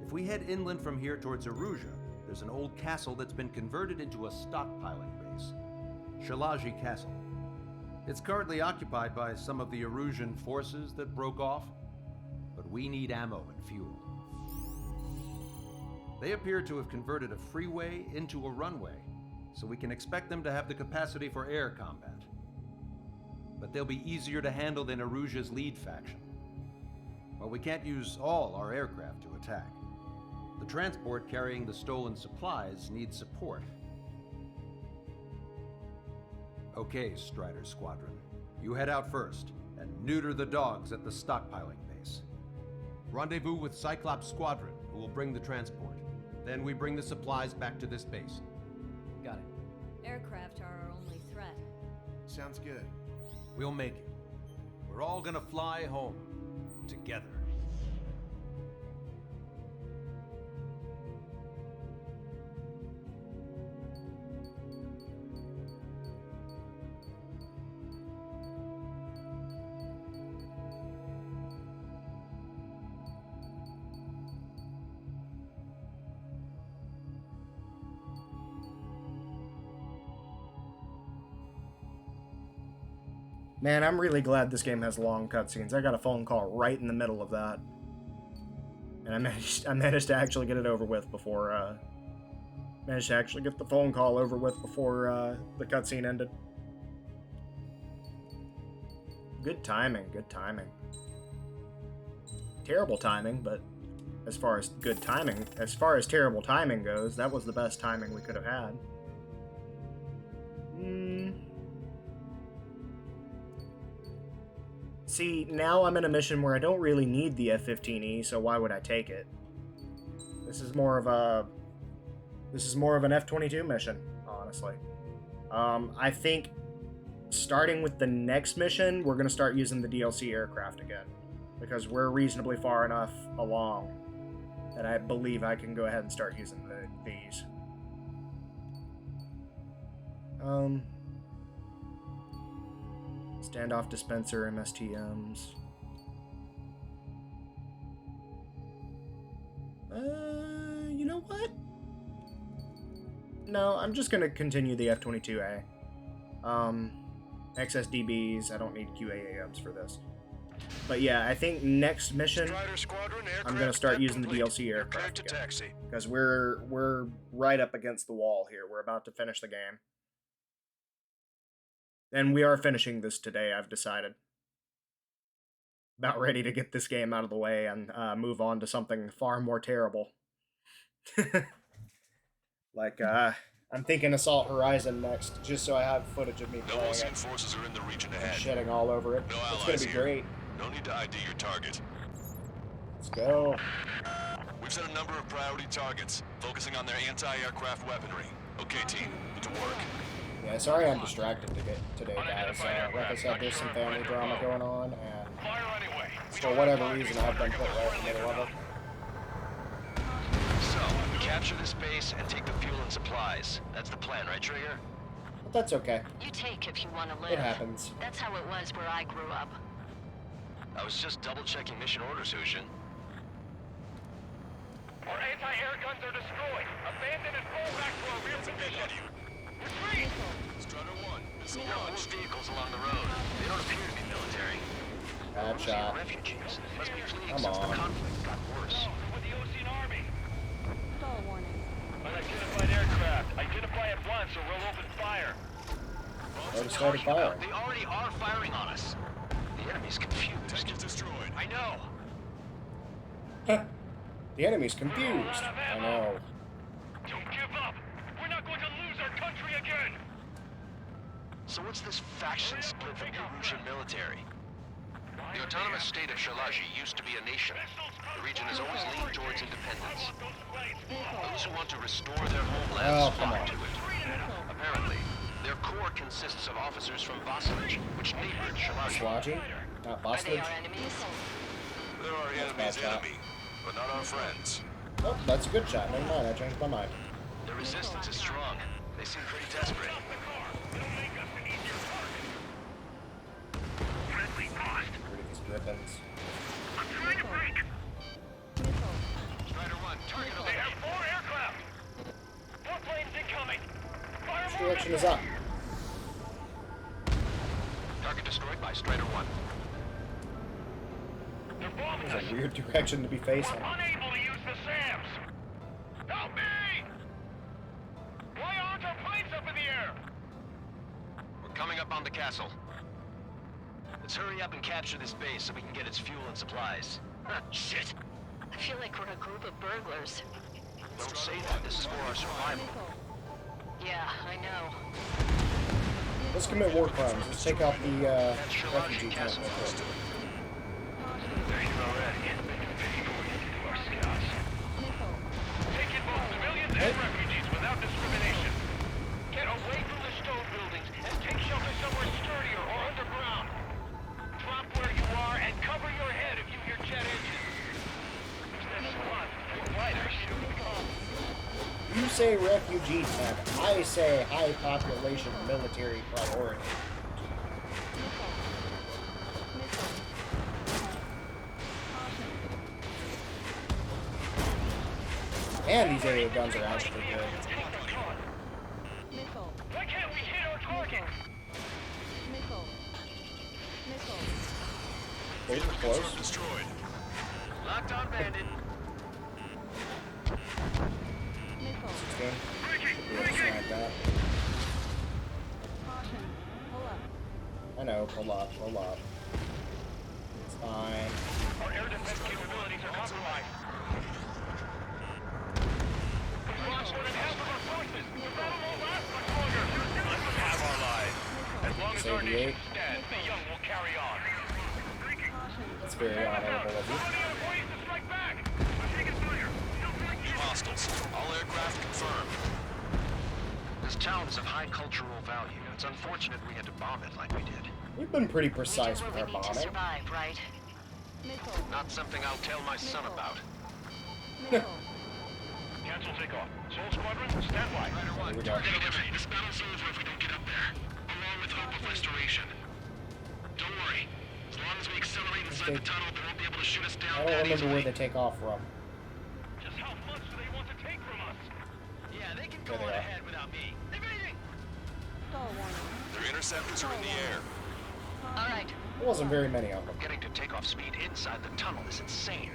If we head inland from here towards Erusia, there's an old castle that's been converted into a stockpiling base. Shalaji Castle. It's currently occupied by some of the Erusian forces that broke off, but we need ammo and fuel. They appear to have converted a freeway into a runway, so we can expect them to have the capacity for air combat. But they'll be easier to handle than Erusia's lead faction. Well, we can't use all our aircraft to attack. The transport carrying the stolen supplies needs support. Okay, Strider Squadron. You head out first, and neuter the dogs at the stockpiling base. Rendezvous with Cyclops Squadron, who will bring the transport. Then we bring the supplies back to this base. Got it. Aircraft are our only threat. Sounds good. We'll make it. We're all gonna fly home. Together. Man, I'm really glad this game has long cutscenes. I got a phone call right in the middle of that. And I managed to actually get it over with before, managed to actually get the phone call over with before, the cutscene ended. Good timing, good timing. Terrible timing, but as far as good timing, as far as terrible timing goes, that was the best timing we could have had. See, now I'm in a mission where I don't really need the F-15E, so why would I take it? This is more of an F-22 mission, honestly. I think starting with the next mission, we're going to start using the DLC aircraft again, because we're reasonably far enough along that I believe I can go ahead and start using these. Standoff dispenser, MSTMs. You know what? No, I'm just gonna continue the F-22A. XSDBs, I don't need QAAMs for this. But yeah, I think next mission, I'm gonna start using the DLC aircraft again. Because we're right up against the wall here. We're about to finish the game. And we are finishing this today, I've decided. About ready to get this game out of the way and move on to something far more terrible. Like, I'm thinking Assault Horizon next, just so I have footage of me playing it. Forces are in the region ahead. Shitting all over it. No It's gonna be great. No need to ID your target. Let's go. We've set a number of priority targets, focusing on their anti-aircraft weaponry. Okay, team, get to work. Yeah, sorry I'm distracted today, guys. Like I said, there's some family drama going on, and for whatever reason, I've been put right in the middle of it. So, capture this base and take the fuel and supplies. That's the plan, right, Trigger? But that's okay. You take if you want to live. It happens. That's how it was where I grew up. I was just double-checking mission orders, Hushin. Our anti-air guns are destroyed. Abandon and fall back to our real position. Retreat! Strutter 1, missile No, launched. there's vehicles along the road. They don't appear to be military. Bad shot. Refugees must be fleeing Come since the on. conflict got worse. With the Ocean Army. Stall warning. Unidentified aircraft. Identify at once or we'll open fire. Already started firing. They already are firing on us. The enemy's confused. Tank is destroyed. I know. The enemy's confused. I know. Don't give up. We're not going to lose our country again. So what's this faction split from the Erusian military? The autonomous state of Shalaji used to be a nation. The region has always leaned towards independence. Those who want to restore their homelands flock to it. Apparently, their core consists of officers from Vasilij, which neighbored Shalaji. Slaji? Not Bostage? They're our enemy's enemy. but not our friends. Oh, that's a good shot. Never mind, I changed my mind. The resistance is strong. They seem pretty desperate. Friendly lost. Rid of these ribbons. I'm trying to break. Strider 1, target They have 4 aircraft. 4 planes incoming. Fire Which more direction is missiles. up? Target destroyed by Strider 1. They're bombing us. That's a weird direction to be facing. We're unable to use the SAMs. Help me! Why aren't our planes up in the air? We're coming up on the castle. Let's hurry up and capture this base so we can get its fuel and supplies. Shit! I feel like we're a group of burglars. Don't say that. This is for our survival. Yeah, I know. Let's commit war crimes. Let's take out the refugee camp. They're here already. Our scouts. Taking both civilians and refugees without discrimination. Get away from the stone buildings and take shelter somewhere sturdier or underground. Drop where you are and cover your head if you hear jet engines. That squad, they're right, I shoot. You say refugee camp. I say high population military priority. And these AA guns are actually good. Why can't we hit our target? Those are close. Destroyed. Locked on bandit. 16. Yeah, just like that. I know, pull up, pull up. It's fine. Our air defense capabilities are compromised. We've lost more than half of our forces. The battle won't last much longer. Let them have our lives. As long as our nation stands, the young will carry on. That's very honorable of you. Hostiles. All aircraft confirmed. This town is of high cultural value. It's unfortunate we had to bomb it like we did. We've been pretty precise with our To bombing. survive, right? Not something I'll tell my son about. Cancel takeoff. Soul Squadron, stand by. Here we go. This battle's over if we don't get up there. Along with hope of restoration. Don't worry. As long as we accelerate inside the tunnel, they won't be able to shoot us down. I don't remember where they take off from. Just how much do they want to take from us? Yeah, they can go on ahead without me. Evading! Their interceptors are in the air. All right. There wasn't very many of them. Getting to takeoff speed inside the tunnel is insane.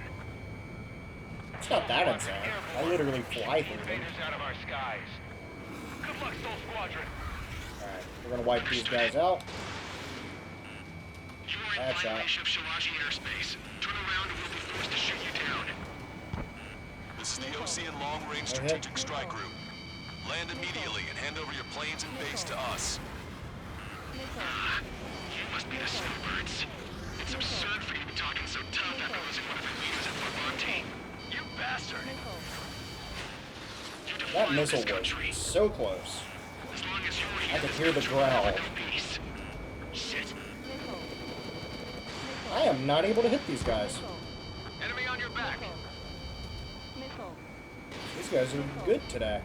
It's not that insane. I literally fly through them. Invaders out of our skies. Good luck, Soul Squadron. Alright, we're gonna wipe these guys out. You're in violation of Shiraji airspace. Turn around and we'll be forced to shoot you down. This is the Ocean Long Range Strategic Strike Group. Land immediately and hand over your planes and base to us. You must be the snowbirds. It's absurd for you to be talking so tough after losing one of your leaders at Fort Monte. You bastard! That missile was so close. As long as you're I here, could hear the growl. peace. Shit. I am not able to hit these guys. Enemy on your back. These guys are good today.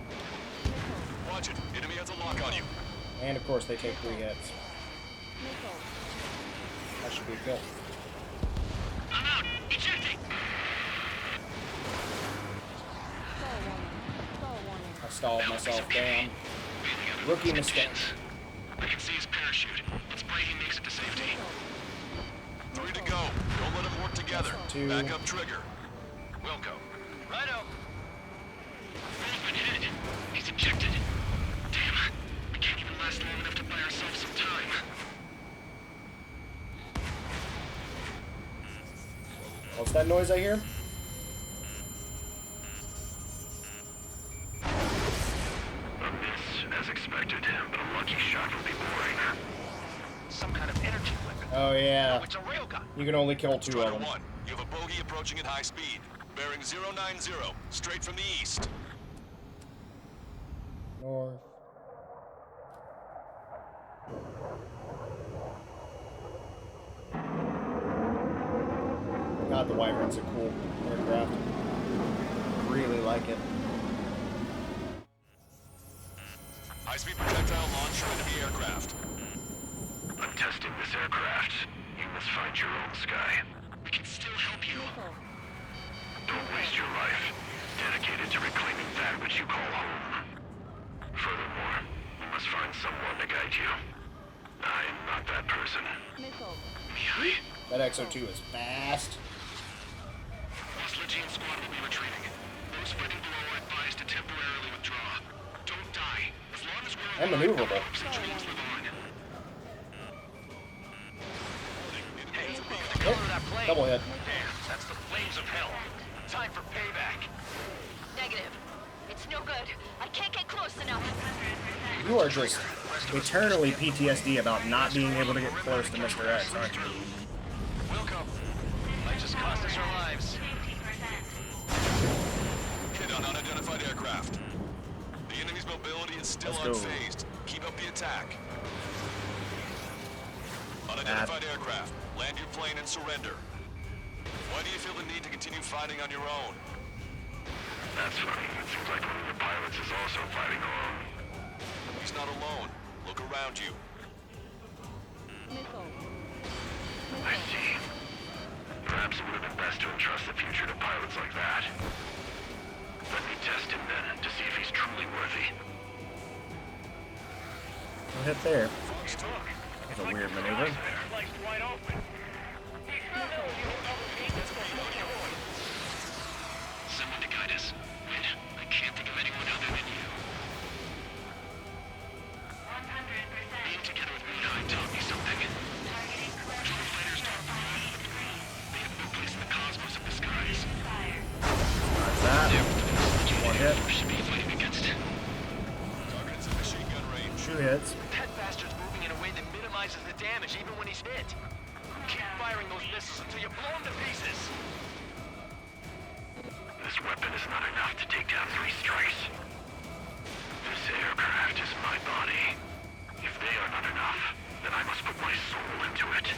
Watch it. Enemy has a lock on you. And of course they take 3 hits. That should be a kill. I'm out. Ejecting. I stalled myself, damn. Rookie mistake. I can see his parachute. Let's pray he makes it to safety. 3 to go. Don't let them work together. 2. Back up trigger. Wilco. Righto. Roseman hit. He's ejected. Damn. We can't even last long enough to buy ourselves some time. What's that noise I hear? A miss, as expected, but a lucky shot will be boring. Some kind of energy weapon. Oh yeah. No, it's a railgun. You can only kill 2 of Strider them. 1, you have a bogey approaching at high speed. Bearing 090, straight from the east. North. God, the Wyvern's a cool aircraft. really like it. High-speed projectile launch for enemy aircraft. I'm testing this aircraft. You must find your own sky. We can still help you. Don't waste your life. Dedicated to reclaiming that which you call home. Furthermore, you must find someone to guide you. I am not that person. That XO2 is fast. Lost Legion squad will be retreating. Those fighting below are advised to temporarily withdraw. Don't die. As long as we're And maneuverable. dreams live on. Hey, look at the color of that plane. Double hit. Damn, that's the flames of hell. Time for payback. Negative. It's no good. I can't get close enough. You are just eternally PTSD about not being able to get close to Mr. X, aren't you? Welcome. Might just cost us our lives. Hit on unidentified aircraft. The enemy's mobility is still Let's go. unfazed. Keep up the attack. Unidentified aircraft. Land your plane and surrender. Why do you feel the need to continue fighting on your own? That's funny. It seems like one of the pilots is also fighting alone. He's not alone. Look around you. I see. Perhaps it would have been best to entrust the future to pilots like that. Let me test him then, to see if he's truly worthy. No hit there. That's a weird maneuver. Someone to guide us. Wait, I can't think of anyone other than you. Being together with Mooneye taught me something. Drone fighters don't breathe. They have no place in the cosmos of the skies. That's that. One hit. Should be fighting against it. Target's at machine gun range. 2 hits. That bastard's moving in a way that minimizes the damage even when he's hit. Keep firing those missiles until you blow him to pieces. This weapon is not enough to take down 3 strikes. This aircraft is my body. If they are not enough, then I must put my soul into it.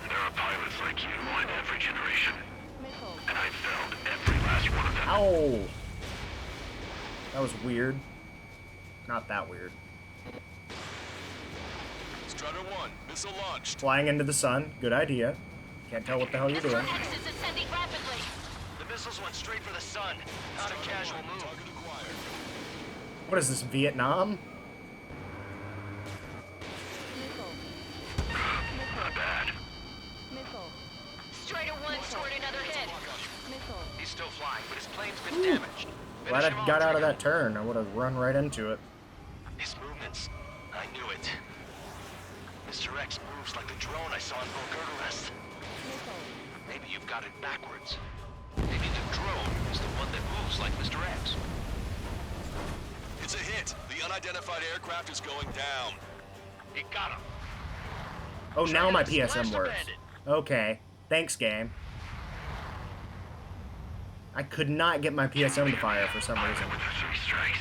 There are pilots like you in every generation. And I've felled every last one of them. Ow! That was weird. Not that weird. Strider 1, missile launched. Flying into the sun. Good idea. Can't tell what the hell you're doing. X is ascending rapidly. The missiles went straight for the sun. Not a casual move. Target acquired. What is this, Vietnam? Not bad. Strider 1 scored another hit. He's still flying, but his plane's been damaged. Glad I got out of that turn. I would have run right into it. His movements. I knew it. Mr. X moves like the drone I saw in Volgurgarest. Maybe you've got it backwards. Maybe the drone is the one that moves like Mr. X. It's a hit. The unidentified aircraft is going down. He got him. Oh, now my PSM works. Okay. Thanks, game. I could not get my PSM to fire for some reason. With the 3 strikes.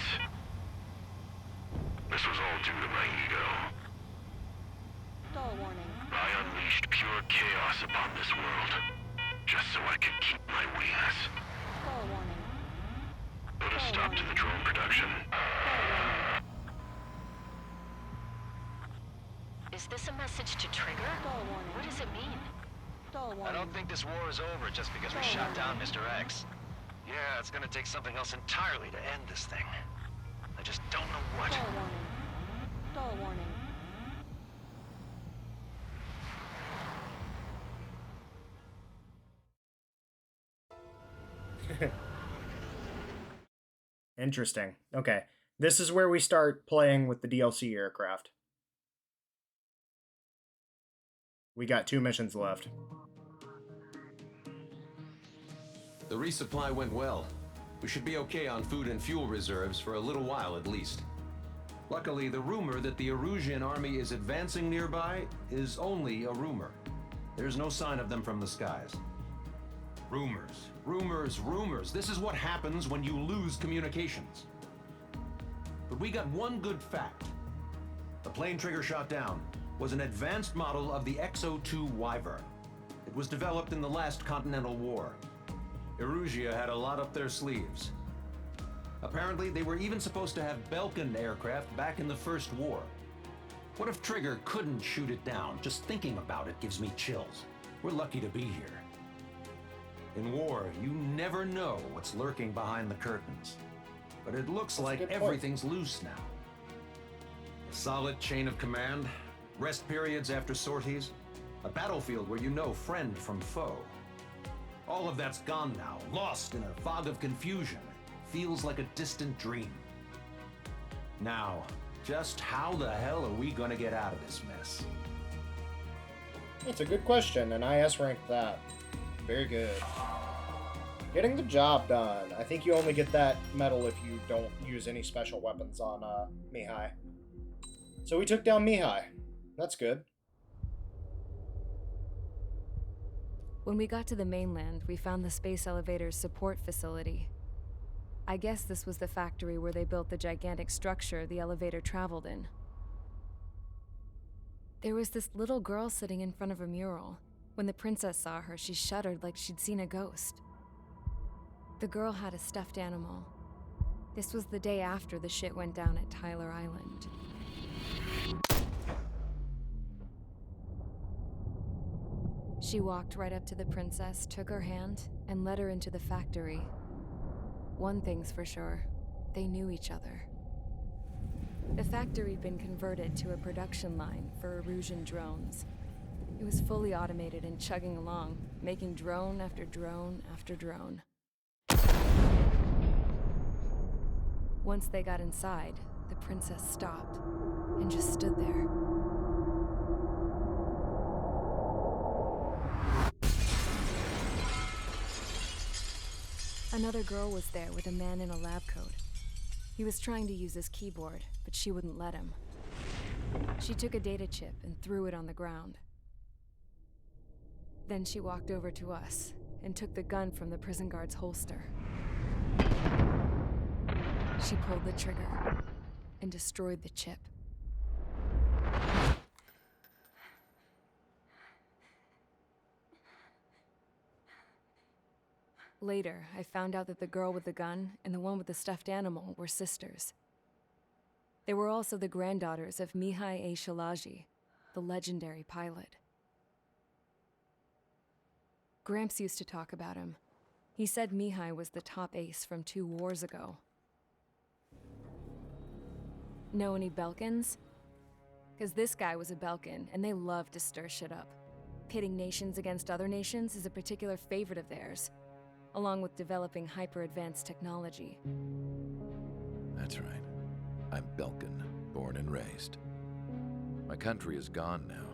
This was all due to my ego. Stall warning. I unleashed pure chaos upon this world, just so I could keep my wings. Stall warning. Put a stop to the drone production. Is this a message to Trigger? Stall warning. What does it mean? Stall I warning. don't think this war is over just because we shot down Mr. X. Yeah, it's gonna take something else entirely to end this thing. I just don't know what. Stall warning. Stall warning. Interesting. Okay. This is where we start playing with the DLC aircraft. We got 2 missions left. The resupply went well. We should be okay on food and fuel reserves for a little while at least. Luckily, the rumor that the Erusian army is advancing nearby is only a rumor. There's no sign of them from the skies. Rumors, rumors, rumors. This is what happens when you lose communications. But we got one good fact. The plane Trigger shot down was an advanced model of the XO2 Wyvern. It was developed in the last Continental War. Erusia had a lot up their sleeves. Apparently, they were even supposed to have Belkin aircraft back in the First War. What if Trigger couldn't shoot it down? Just thinking about it gives me chills. We're lucky to be here. In war, you never know what's lurking behind the curtains. But it looks like everything's loose now. A solid chain of command, rest periods after sorties, a battlefield where you know friend from foe. All of that's gone now, lost in a fog of confusion. Feels like a distant dream. Now, just how the hell are we gonna get out of this mess? That's a good question, and IS ranked that. Very good. Getting the job done. I think you only get that medal if you don't use any special weapons on Mihai. So we took down Mihai. That's good. When we got to the mainland, we found the space elevator's support facility. I guess this was the factory where they built the gigantic structure the elevator traveled in. There was this little girl sitting in front of a mural. When the princess saw her, she shuddered like she'd seen a ghost. The girl had a stuffed animal. This was the day after the shit went down at Tyler Island. She walked right up to the princess, took her hand, and led her into the factory. One thing's for sure, they knew each other. The factory had been converted to a production line for Erusian drones. It was fully automated and chugging along, making drone after drone after drone. Once they got inside, the princess stopped and just stood there. Another girl was there with a man in a lab coat. He was trying to use his keyboard, but she wouldn't let him. She took a data chip and threw it on the ground. Then she walked over to us and took the gun from the prison guard's holster. She pulled the trigger and destroyed the chip. Later, I found out that the girl with the gun and the one with the stuffed animal were sisters. They were also the granddaughters of Mihai A. Shalaji, the legendary pilot. Gramps used to talk about him. He said Mihai was the top ace from 2 wars ago. Know any Belkins? Because this guy was a Belkin, and they love to stir shit up. Pitting nations against other nations is a particular favorite of theirs, along with developing hyper-advanced technology. That's right. I'm Belkin, born and raised. My country is gone now.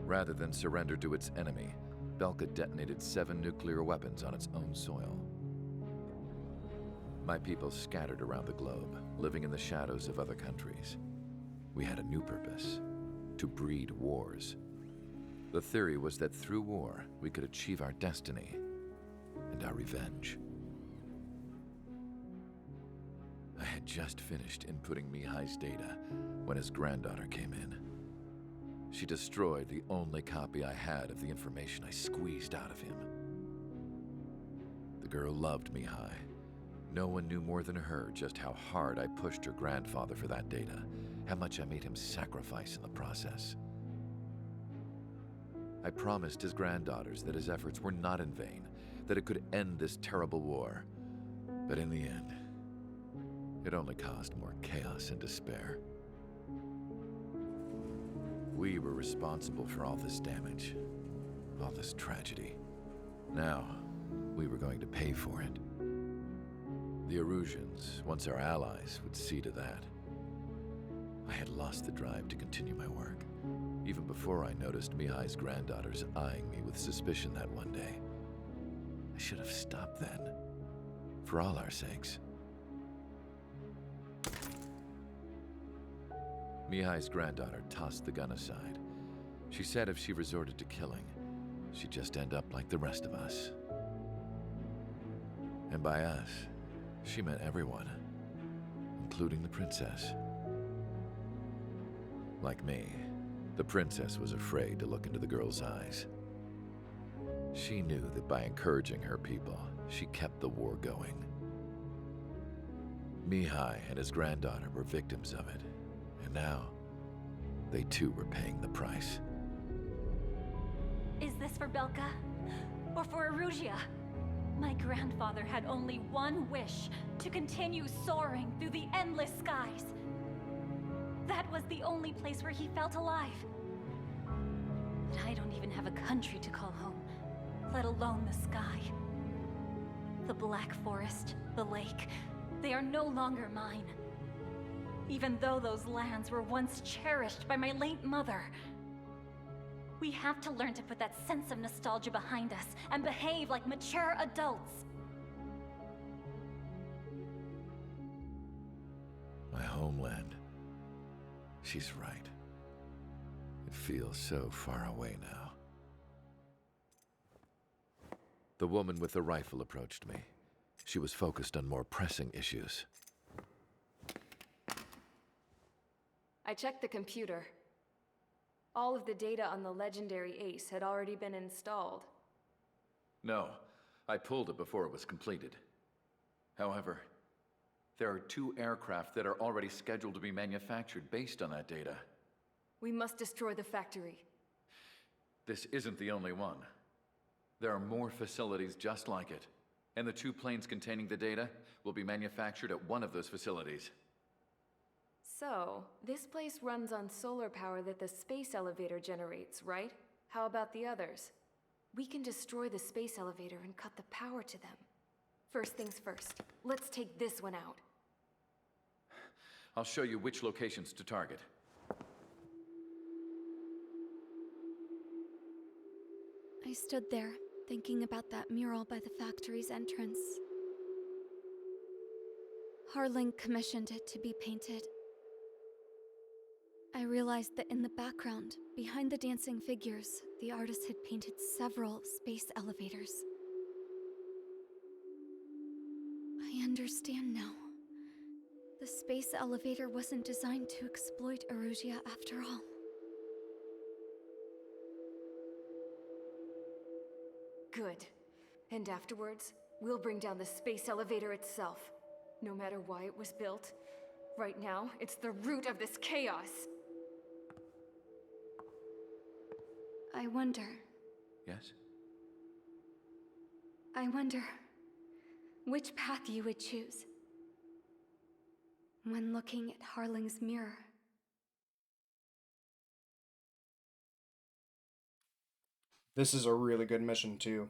Rather than surrender to its enemy, Belka detonated 7 nuclear weapons on its own soil. My people scattered around the globe, living in the shadows of other countries. We had a new purpose: to breed wars. The theory was that through war, we could achieve our destiny and our revenge. I had just finished inputting Mihai's data when his granddaughter came in. She destroyed the only copy I had of the information I squeezed out of him. The girl loved Mihai. No one knew more than her just how hard I pushed her grandfather for that data, how much I made him sacrifice in the process. I promised his granddaughters that his efforts were not in vain, that it could end this terrible war. But in the end, it only caused more chaos and despair. We were responsible for all this damage, all this tragedy. Now, we were going to pay for it. The Erusians, once our allies, would see to that. I had lost the drive to continue my work, even before I noticed Mihai's granddaughters eyeing me with suspicion that one day. I should have stopped then, for all our sakes. Mihai's granddaughter tossed the gun aside. She said if she resorted to killing, she'd just end up like the rest of us. And by us, she meant everyone, including the princess. Like me, the princess was afraid to look into the girl's eyes. She knew that by encouraging her people, she kept the war going. Mihai and his granddaughter were victims of it, and now they too were paying the price. Is this for Belka? Or for Erusea? My grandfather had only one wish, to continue soaring through the endless skies. That was the only place where he felt alive. But I don't even have a country to call home, let alone the sky. The Black Forest, the lake, they are no longer mine. Even though those lands were once cherished by my late mother. We have to learn to put that sense of nostalgia behind us and behave like mature adults. My homeland. She's right. It feels so far away now. The woman with the rifle approached me. She was focused on more pressing issues. I checked the computer. All of the data on the legendary Ace had already been installed. No, I pulled it before it was completed. However, there are 2 aircraft that are already scheduled to be manufactured based on that data. We must destroy the factory. This isn't the only one. There are more facilities just like it, and the 2 planes containing the data will be manufactured at one of those facilities. So, this place runs on solar power that the space elevator generates, right? How about the others? We can destroy the space elevator and cut the power to them. First things first, let's take this one out. I'll show you which locations to target. I stood there, thinking about that mural by the factory's entrance. Harling commissioned it to be painted. I realized that in the background, behind the dancing figures, the artist had painted several space elevators. I understand now. The space elevator wasn't designed to exploit Erusea after all. Good. And afterwards, we'll bring down the space elevator itself. No matter why it was built, right now, it's the root of this chaos. I wonder. Yes? I wonder which path you would choose when looking at Harling's mirror. This is a really good mission too.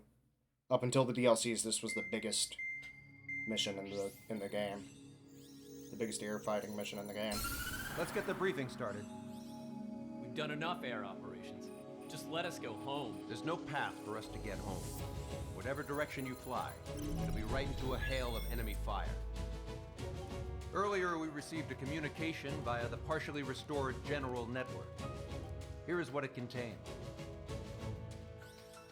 Up until the DLCs, this was the biggest mission in the game. The biggest air fighting mission in the game. Let's get the briefing started. We've done enough air operations. Just let us go home. There's no path for us to get home. Whatever direction you fly, it'll be right into a hail of enemy fire. Earlier, we received a communication via the partially restored General Network. Here is what it contained.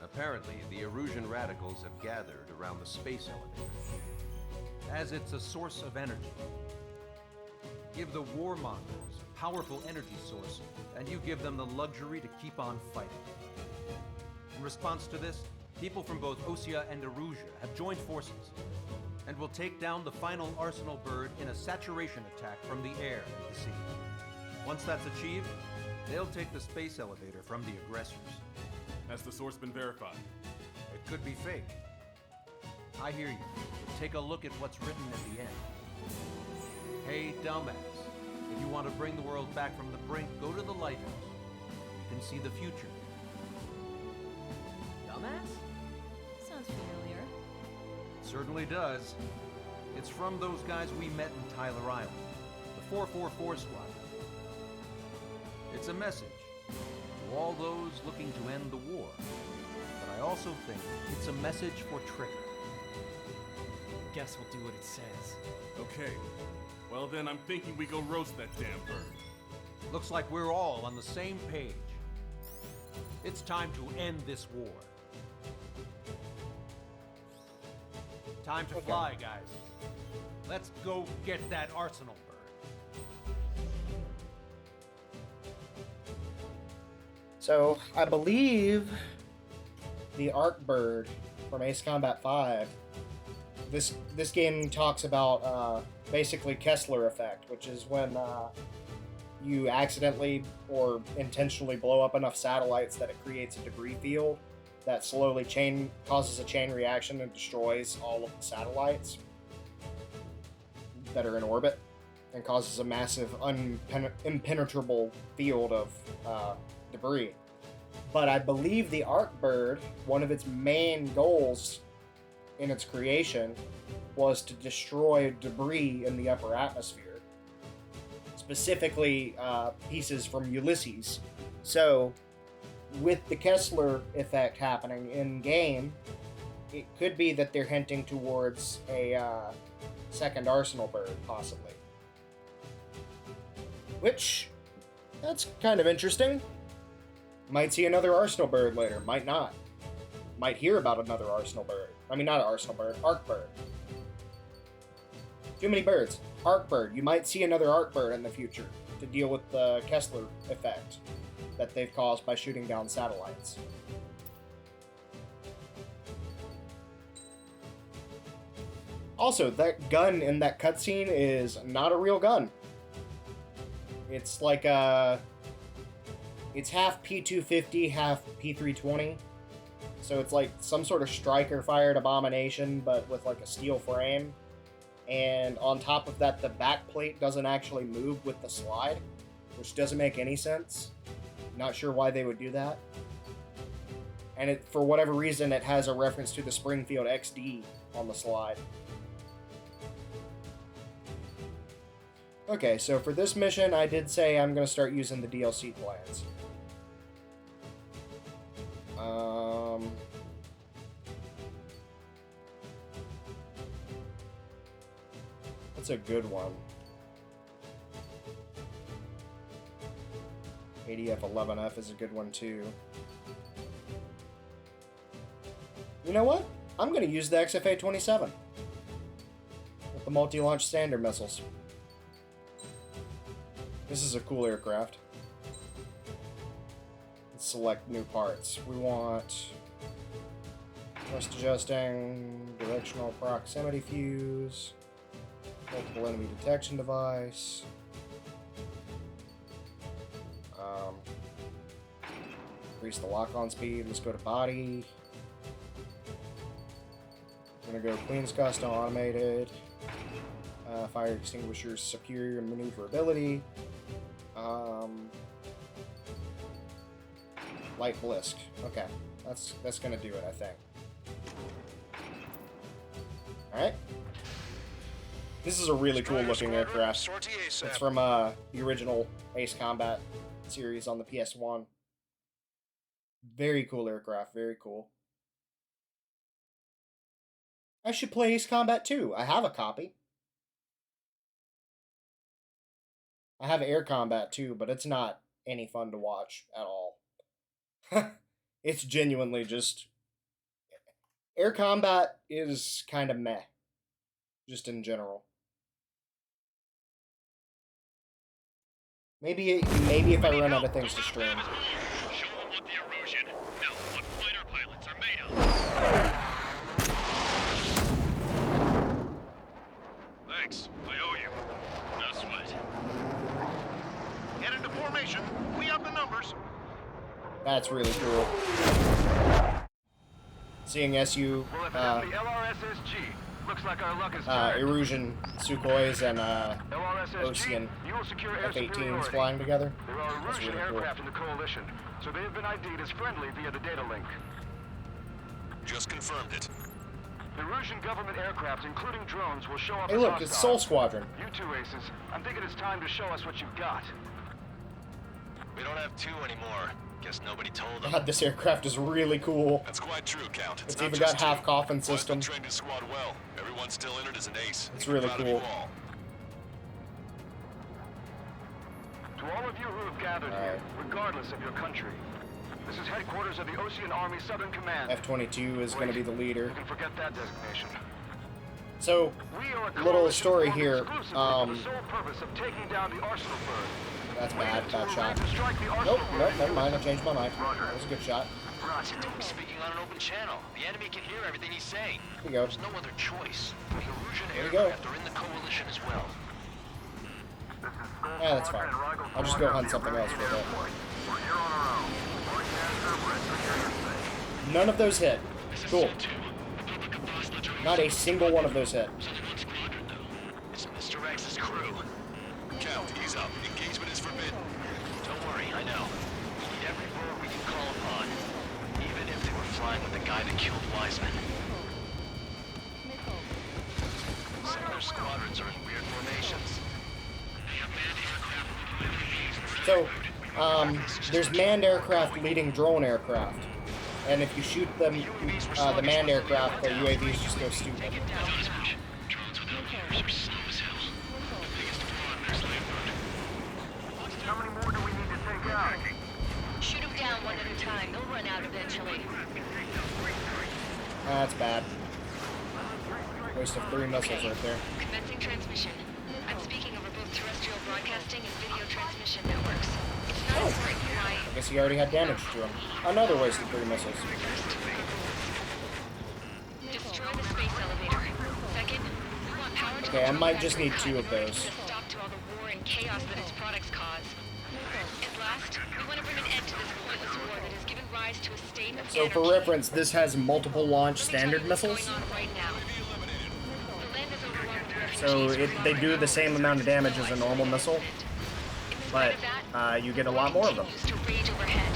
Apparently, the Erusian radicals have gathered around the space elevator, as it's a source of energy. Give the warmongers a powerful energy source, and you give them the luxury to keep on fighting. In response to this, people from both Osea and Erusea have joined forces, and will take down the final Arsenal bird in a saturation attack from the air and the sea. Once that's achieved, they'll take the space elevator from the aggressors. Has the source been verified? It could be fake. I hear you, but take a look at what's written at the end. Hey, dumbass. If you want to bring the world back from the brink, go to the lighthouse. You can see the future. Dumbass? Sounds familiar. Certainly does. It's from those guys we met in Tyler Island, the 444 Squad. It's a message to all those looking to end the war. But I also think it's a message for Trigger. Guess we'll do what it says. Okay. Well then, I'm thinking we go roast that damn bird. Looks like we're all on the same page. It's time to end this war. Time to fly, guys. Let's go get that Arsenal bird. So, I believe the Arc Bird from Ace Combat 5 this game talks about basically Kessler effect, which is when you accidentally or intentionally blow up enough satellites that it creates a debris field that slowly causes a chain reaction and destroys all of the satellites that are in orbit, and causes a massive impenetrable field of debris. But I believe the Arcbird, one of its main goals in its creation, was to destroy debris in the upper atmosphere. Specifically, pieces from Ulysses. So, with the Kessler effect happening in-game, it could be that they're hinting towards a second Arsenal bird, possibly. Which, that's kind of interesting. Might see another Arsenal bird later, might not. Might hear about another Arsenal bird. I mean, not an Arsenal bird, Arcbird. Too many birds. Arcbird. You might see another Arcbird in the future to deal with the Kessler effect that they've caused by shooting down satellites. Also, that gun in that cutscene is not a real gun. It's like it's half P250, half P320. So it's like some sort of striker-fired abomination, but with like a steel frame. And on top of that, the back plate doesn't actually move with the slide, which doesn't make any sense. Not sure why they would do that. And it, for whatever reason, it has a reference to the Springfield XD on the slide. Okay, so for this mission, I did say I'm going to start using the DLC plans. That's a good one. ADF 11F is a good one too. You know what? I'm going to use the XFA-27 with the multi-launch Standard missiles. This is a cool aircraft. Let's select new parts. We want thrust adjusting, directional proximity fuse, multiple enemy detection device, increase the lock-on speed. Let's go to body. I'm gonna go Queen's Custom Automated. Fire extinguisher's superior maneuverability. Light Blisk. Okay, that's gonna do it, I think. Alright. This is a really cool looking aircraft. It's from the original Ace Combat series on the PS1. Very cool aircraft, very cool. I should play Ace Combat 2. I have a copy. I have Air Combat 2, but it's not any fun to watch at all. It's genuinely just... Air Combat is kind of meh. Just in general. Maybe if I run out of things to stream. Show them what the Erusian, no, what fighter pilots are made of. Thanks. I owe you. No sweat. Get into formation. We have the numbers. That's really cool. Seeing SU, the LRSSG. Looks like our luck is turned. Erusian Sukhois and Ocean you will secure air F-18s superiority. flying together. There are That's Erusian really cool. aircraft in the coalition, so they have been ID'd as friendly via the data link. Just confirmed it. The Erusian government aircraft, including drones, will show up Hey as look, it's hostile. Soul Squadron. You two aces, I'm thinking it's time to show us what you've got. We don't have two anymore. Guess nobody told them. God, this aircraft is really cool. That's quite true, Count. It's not even just got half two. coffin I've system. been trained his squad well. Everyone still in it as an ace. It's really Proud of cool. you all. To all of you who have gathered here, regardless of your country, this is headquarters of the Ocean Army Southern Command. F-22 is going to be the leader. You can forget that designation. So, We are a little coalition story formed here. exclusively for the sole purpose of taking down the Arsenal bird. That's bad. Bad shot. Nope, nope, never mind. I changed my mind. That was a good shot. Roger, don't be speaking on an open channel. The enemy can hear everything he's saying. Here you go. There's no other choice. The Erusian There you go. aircraft are in the coalition as well. Yeah, that's fine. I'll just go hunt something else for a bit. None of those hit. Cool. Not a single one of those hit. It's Mr. X's crew. Count, ease up. Engagement is forbidden. Don't worry, I know. We need every bird we can call upon. Even if they were flying with the guy that killed Wiseman. Some of their squadrons are in weird formations. So, there's manned aircraft leading drone aircraft. And if you shoot them, the manned aircraft, the UAVs just go stupid. How many more do we need to take out? Shoot them down one at a time. They'll run out eventually. That's bad. Waste of 3 missiles right there. Commencing transmission. I'm speaking over both terrestrial broadcasting and video transmission networks. It's not important why. I guess he already had damage to him. Another waste of 3 missiles. Destroy the space elevator. Second, we want power to Okay, I might just need 2 of those. stop to all the war and chaos that its products cause. And last, we want to bring an end to this pointless war that has given rise to a state of So for reference, this has multiple launch standard missiles. right now. The land is overrun with So refugees. they do the same amount of damage as a normal missile, but you get a lot more of them. To rage overhead.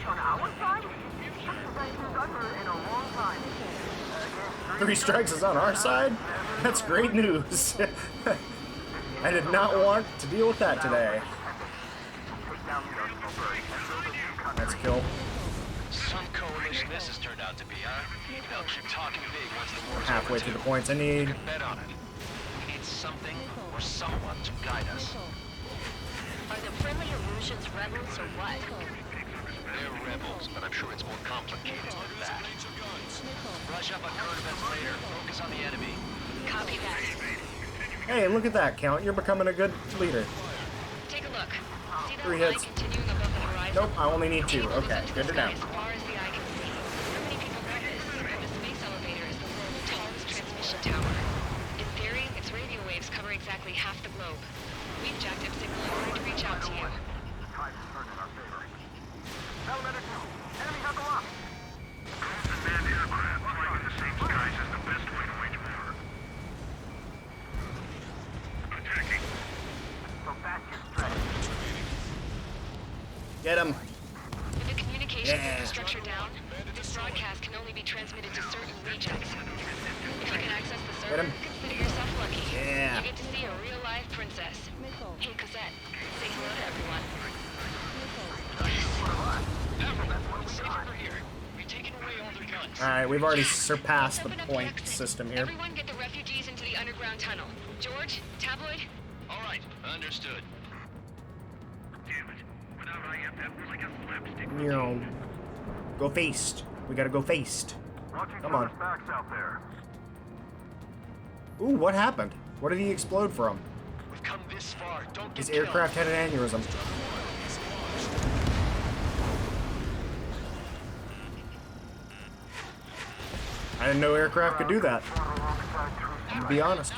On our side? In a long time. 3 strikes is on our side? That's great news. I did not want to deal with that today. Let's kill. Some coalition this has turned out to be, huh? They'll keep talking big once the war's Halfway over, to the too. points I need. Bet on it. We need something or someone to guide us. Are the friendly Erusians rebels or what? They're rebels, but I'm sure it's more complicated than that. Brush up on current events later. Focus on the enemy. Copy that. Hey, look at that, Count. You're becoming a good leader. Take a look. See that 3 line hits. continuing above the horizon? Nope, I only need 2. Okay, good to know. As far as the eye can see. Not many people know this, but the space elevator is the world's tallest transmission tower. In theory, its radio waves cover exactly half the globe. We've jacked up signal in order to reach out to you. Elevator 2. Enemy knuckle up. Manned aircraft flying in the same skies is the best way to wage war. Attacking. So that's your strategy. Get him. With the communications infrastructure down, this broadcast can only be transmitted to certain regions. If you can access the Get server, him. consider yourself lucky. Yeah. You get to see a real live princess. Hey, Cosette, say hello to everyone. Alright, we've already surpassed the point system here. Everyone get the refugees into the underground tunnel. George, Tabloid? All right, understood. Damn it. Without IF, that was like a slapstick. You know, go faced. We gotta go faced. Come on. Backs out there. Ooh, what happened? What did he explode from? We've come this far. Don't His get killed. aircraft had an aneurysm. I didn't know aircraft could do that. I'm gonna be honest.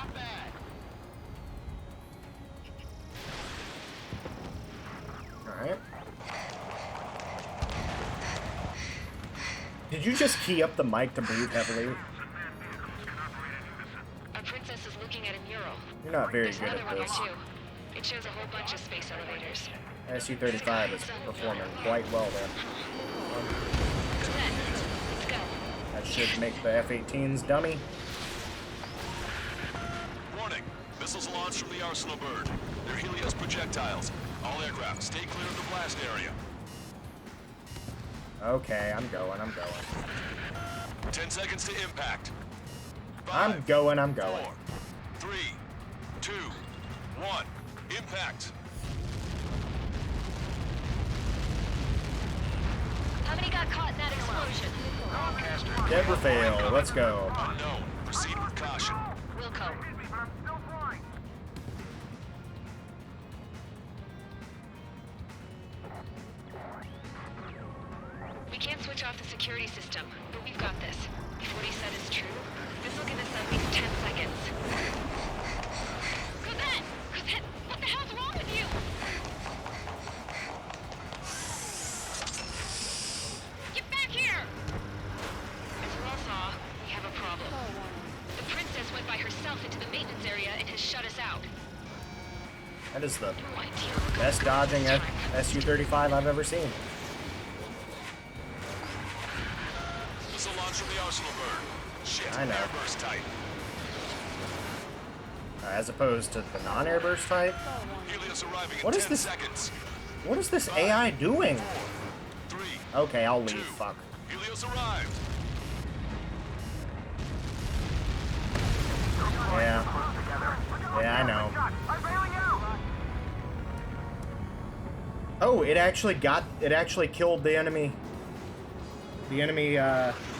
Alright. Did you just key up the mic to breathe heavily? Our princess is looking at a mural. You're not very There's good another at one here this. too. It shows a whole bunch of space elevators. SU-35 is performing quite well there. Cosette, let's go. That should make the F-18s dummy. Warning. Missiles launched from the Arsenal bird. They're Helios projectiles. All aircraft, stay clear of the blast area. Okay, I'm going. 10 seconds to impact. I'm going. 4, 3, 2, 1. Impact. How many got caught in that explosion? Dead or fail. Let's go. Unknown. caution. Wilco. I'm still flying. We can't switch off the security system, but we've got this. If what he said is true, this will give us at least 10 seconds. Cosette! Cosette! What the hell's wrong with you? Get back here! As we all saw, we have a problem. The princess went by herself into the maintenance area and has shut us out. That is the best dodging SU-35 I've ever seen. Missile launch from the Arsenal bird. Shit, I know. airburst type. As opposed to the non-airburst type. Helios arriving in What is 10 this? seconds. What is this AI doing? 3. Okay, I'll leave. Fuck. Helios arrived. Yeah. Yeah, I know. Oh, it actually killed the enemy. The enemy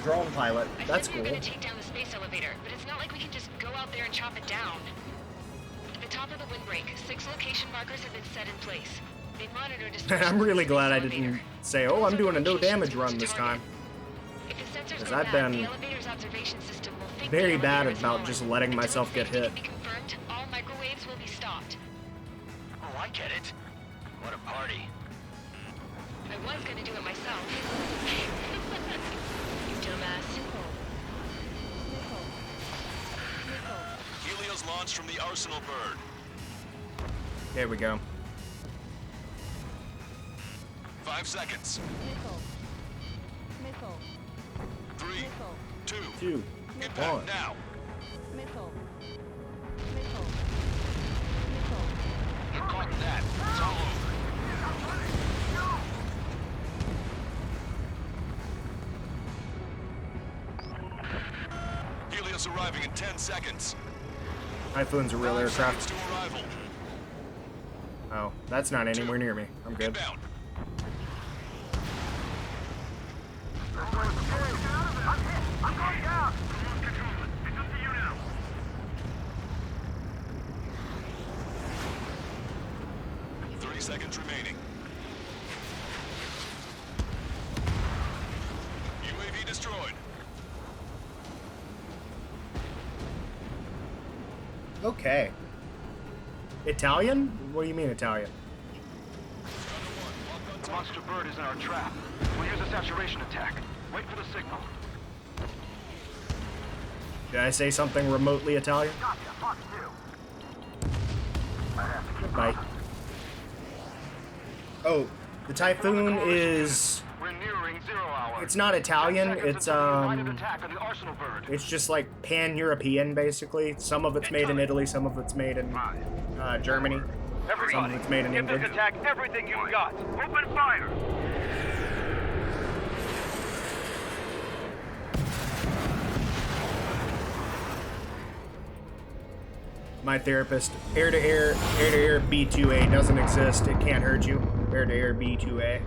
drone pilot. That's We cool. were gonna take down the space elevator, but it's not like we can just go out there and chop it down. At the top of the windbreak, 6 location markers have been set in place. They monitor distortions I'm really of the glad I space didn't elevator. say, oh, I'm doing a no damage run this time. If the sensors Because go I've bad, been the elevator's observation system will think very the bad elevator is about falling. just letting myself get hit. Be confirmed, all microwaves will be stopped. Oh, I get it. What a party. I was gonna do it myself. You dumbass. Helios launched from the Arsenal bird. There we go. 5 seconds. 3, 2, 2, impact 1. now. Get caught in that. It's all over. Helios arriving in 10 seconds. Typhoon's a real 5 aircraft. seconds to arrival. Oh, that's not anywhere near me. I'm good. Inbound. I'm going down. It's up to you now. Seconds remaining. UAV destroyed. Okay. Italian? What do you mean Italian? The monster bird is in our trap. We'll use a saturation attack. Wait for the signal. Did I say something remotely Italian? Gotcha. Fox 2. Bye. Oh, the Typhoon is... We're nearing 0 hour. It's not Italian, it's attack on the Arsenal bird. it's just like pan-European basically. Some of it's made in Italy, some of it's made in Germany. Some of Everybody, it's made in give this England. attack everything you've got. Open fire. My therapist, air-to-air B2A doesn't exist. It can't hurt you. Air-to-air B2A.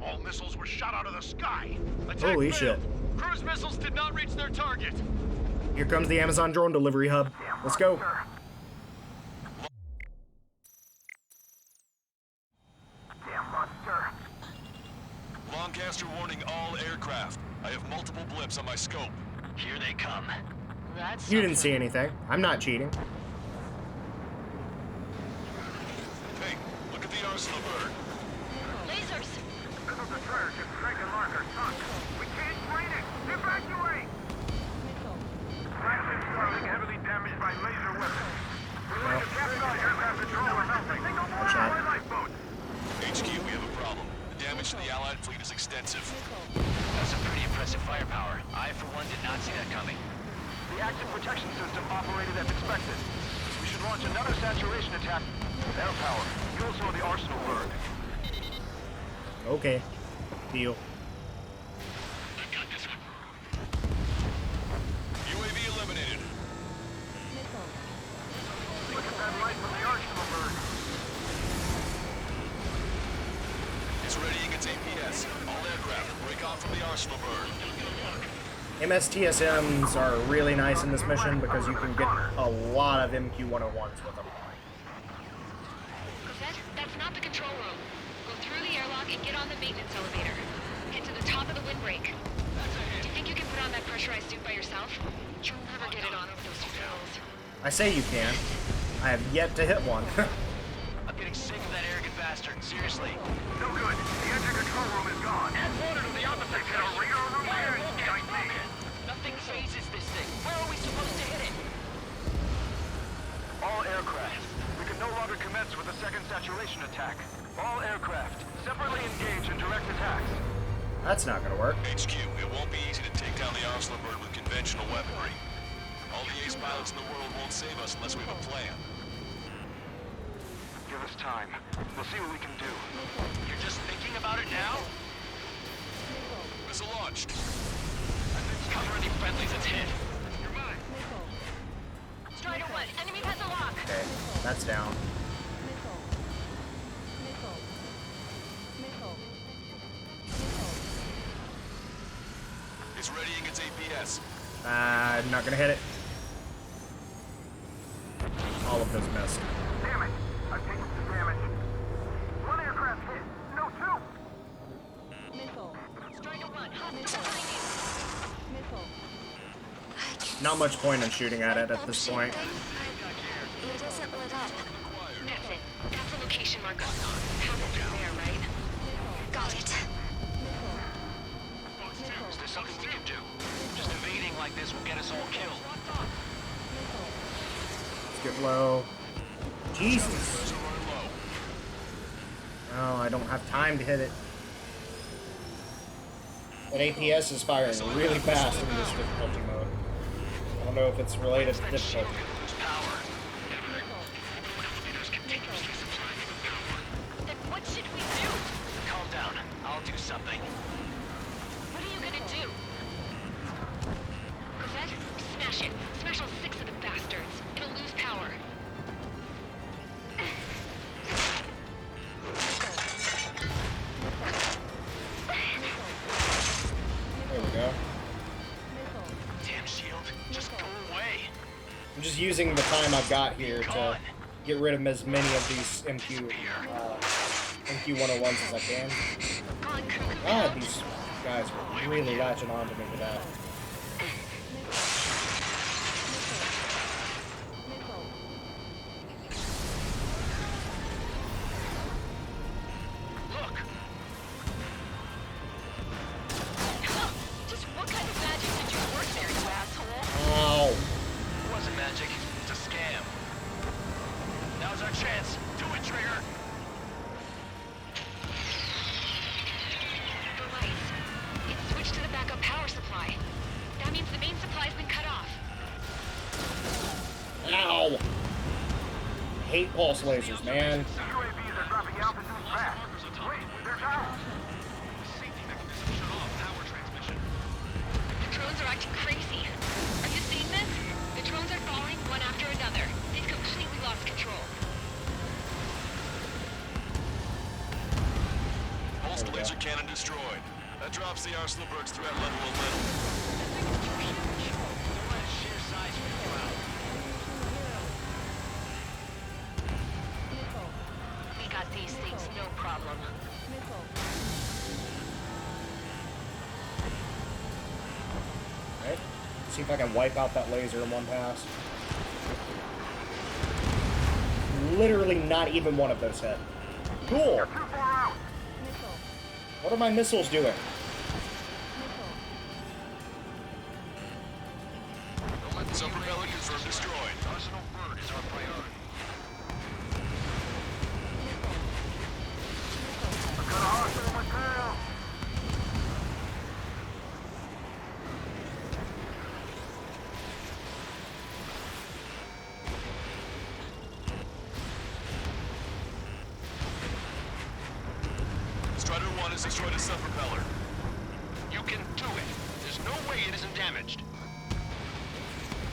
All missiles were shot out of the sky. Holy shit. Cruise missiles did not reach their target. Here comes the Amazon drone delivery hub. Let's go. Lancaster warning all aircraft. I have multiple blips on my scope. Here they come. That's You didn't see anything. I'm not cheating. Hey, look at the Arsenal bird. lasers. Missile destroyer just striking marker. Sunk. We can't drain it. Evacuate. Flagship Starling heavily damaged by laser weapons. We need to capture aircraft control or nothing. Good shot. Lifeboat. HQ, we have a problem. The damage to the Allied fleet is extensive. That's some pretty impressive firepower. I, for one, did not see that coming. The active protection system operated as expected. We should launch another saturation attack with air power. You also the Arsenal bird. Okay. Deal. UAV eliminated. Look at that light from the Arsenal bird. It's readying its APS. All aircraft break off from the Arsenal bird. MSTSMs are really nice in this mission because you can get a lot of MQ-101s with them. Cosette, that's not the control room. Go through the airlock and get on the maintenance elevator. Head to the top of the windbreak. Do you think you can put on that pressurized suit by yourself? You'll never get it on over those controls. I say you can. I have yet to hit one. I'm getting sick of that arrogant bastard. Seriously. No good. The engine control room is gone. Add water to the opposite Radar room here is broken. Nothing phases this thing. Where are we supposed to hit it? All aircraft. We can no longer commence with a second saturation attack. All aircraft, separately engage in direct attacks. That's not gonna work. HQ, it won't be easy to take down the Oslo bird with conventional weaponry. All the ace pilots in the world won't save us unless we have a plan. Give us time. We'll see what we can do. You're just thinking about it now? Missile launched. Cover any friendlies it's hit. You're mine. Strider 1, enemy has a lock. Okay, that's down. It's readying its APS. I'm not gonna hit it. All of those missed. Damn it. I've taken some damage. One aircraft hit. No, two. Strider 1, hostile behind you. Not much point in shooting at it at this point. It isn't lit up. That's it. That's the location marker. Half of them there, right? Got it. Is there something we can do? Just evading like this will get us all killed. Let's get low. Jesus. No, I don't have time to hit it. That APS is firing really fast in this difficulty mode. I don't know if it's related to difficulty. Then what should we do? Calm down. I'll do something. What are you gonna do? Cosette, smash it. Smash all 6 of the bastards. It'll lose power. There we go. Damn shield. Just go away. I'm just using the time I've got here to get rid of as many of these MQ-101s as I can. God, these guys are really latching on to me with that. Just what kind of magic did you work there, you asshole? Ow. It wasn't magic. It's a scam. Now's our chance. Do it, Trigger. The lights. It's switched to the backup power supply. That means the main supply's been cut off. Ow. I hate pulse lasers, man. UAVs are dropping altitude fast. Wait, they're down. The drones are acting crazy. Are you seeing this? The drones are falling one after another. They've completely lost control. Pulse laser cannon destroyed. That drops the Arsenalberg's threat level a little. We got these things, no problem. Right. See if I can wipe out that laser in one pass. Literally not even one of those hit. Cool. What are my missiles doing? Some propeller confirmed destroyed. Arsenal bird is our priority. Strider 1 has destroyed a sub-propeller. You can do it. There's no way it isn't damaged.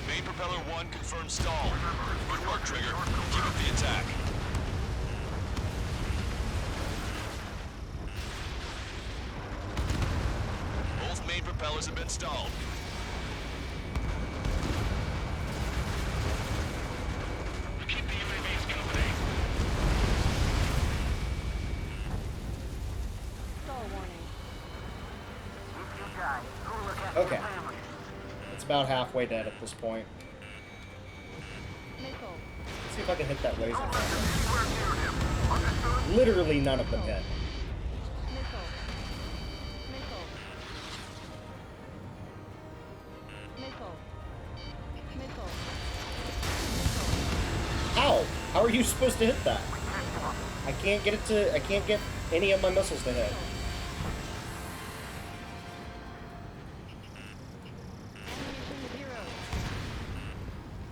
Main propeller 1 confirmed stalled. Good work, Trigger. Keep up the attack. Both main propellers have been stalled. about halfway dead at this point. Missile. Let's see if I can hit that laser cannon. Literally none of them hit. Missile. Missile. Missile. Missile. How? How are you supposed to hit that? I can't get it to. I can't get any of my missiles to hit. Ammunition 0.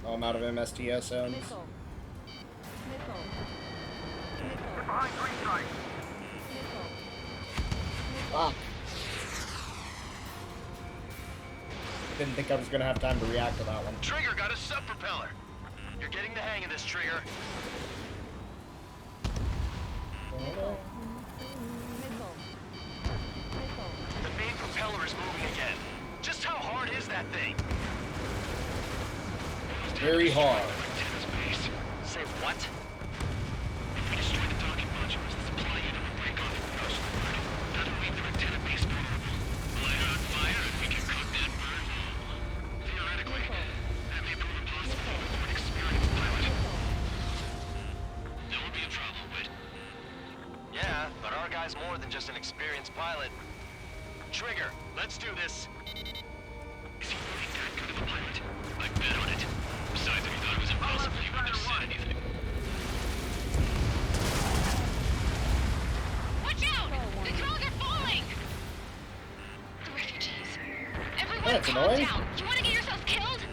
Oh, I'm out of MSTS zones. Missile. Missile. Get behind green light. Ah. Didn't think I was gonna have time to react to that one. Trigger got a sub-propeller. You're getting the hang of this, Trigger. Missile. The main propeller is moving again. Just how hard is that thing? Very hard. Say what? If we destroy the docking modules, the supply unit will break off from the ocean. That'll leave the antenna base vulnerable. Light it on fire and we can cook that bird. Theoretically, that may prove impossible for an experienced pilot. That would be a problem, Whit. Yeah, but our guy's more than just an experienced pilot. Trigger, let's do this. Is he really that good of a pilot? I bet on it. Besides, if he thought it was impossible, he wouldn't have said anything. Watch out! The drones are falling! The refugees. Everyone That's calm annoying. down. You want to get yourselves killed?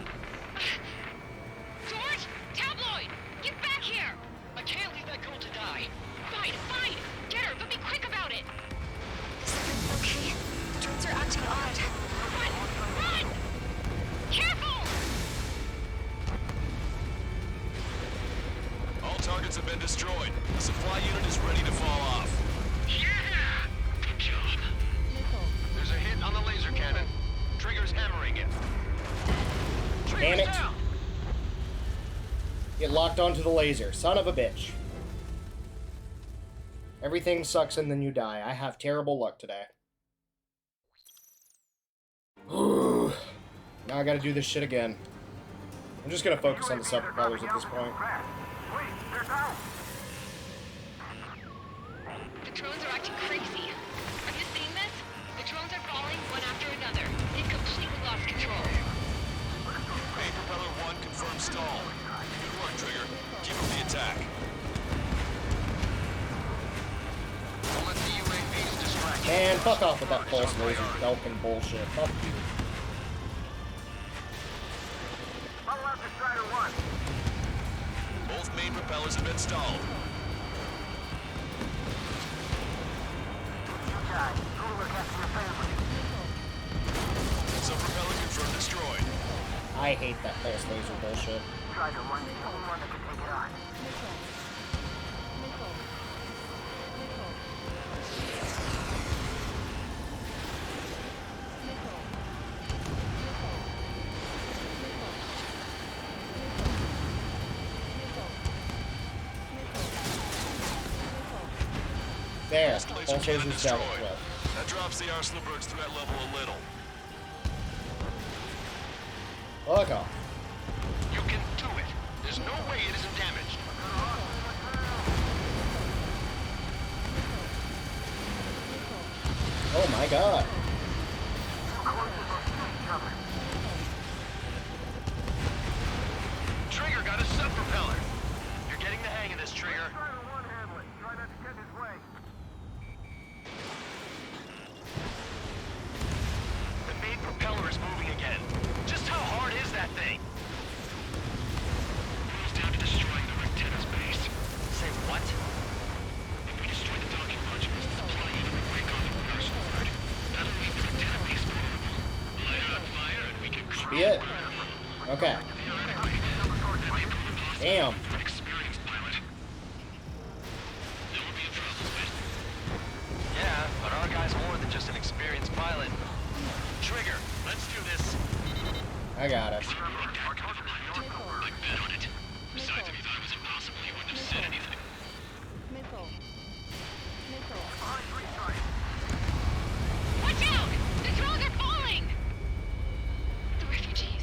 George! Tabloid! Get back here! I can't leave that girl to die. Fine, fine. Get her, but be quick about it. Is everything okay? The drones are acting odd. Run! Run! Careful! All targets have been destroyed. The supply unit is ready to fall off. Yeah! Good job. There's a hit on the laser cannon. Trigger's hammering it. Damn Trigger's it. down! Get locked onto the laser. Son of a bitch. Everything sucks and then you die. I have terrible luck today. Now I gotta do this shit again. I'm just gonna focus on the sub-propellers at this point. Wait, they're down. The drones are acting crazy. Are you seeing this? The drones are falling one after another. They've completely lost control. Main propeller 1 confirmed stall. Good work, Trigger. Keep up the attack. Don't let the UAVs distract you. Man, fuck off with that pulse laser Belkin bullshit. Fuck you. Follow out to Strider 1. Both main propellers have been stalled. You guys, go look after your family. Sub-propeller confirmed destroyed. I hate that pulse laser bullshit. Strider 1's the only one that can take it on. There. Laser Pulse cannon laser's dealt destroyed. with. That drops the Arsenalberg's threat level a little. Fuck off. You can do it. There's no way it isn't damaged. Oh my god. Trigger got a sub-propeller. You're getting the hang of this, Trigger. Strider 1 handle it. Try not to get in his way. The main propeller is moving again. Just how hard is that thing? Boils down to destroying the antenna's base. Say what? If we destroy the docking modules, the supply unit will break off from Arsenalberg. That'll leave the antenna base vulnerable. Light it on fire and we can cruise. Be it. Okay. Damn. An experienced pilot. That would be a problem, but... Yeah, but our guy's more than just an experienced pilot. Trigger, let's do this. I got it. I bet on it. Besides, if he thought it was impossible, he wouldn't have said anything. Missile. Missile. Watch out! The drones are falling! The refugees.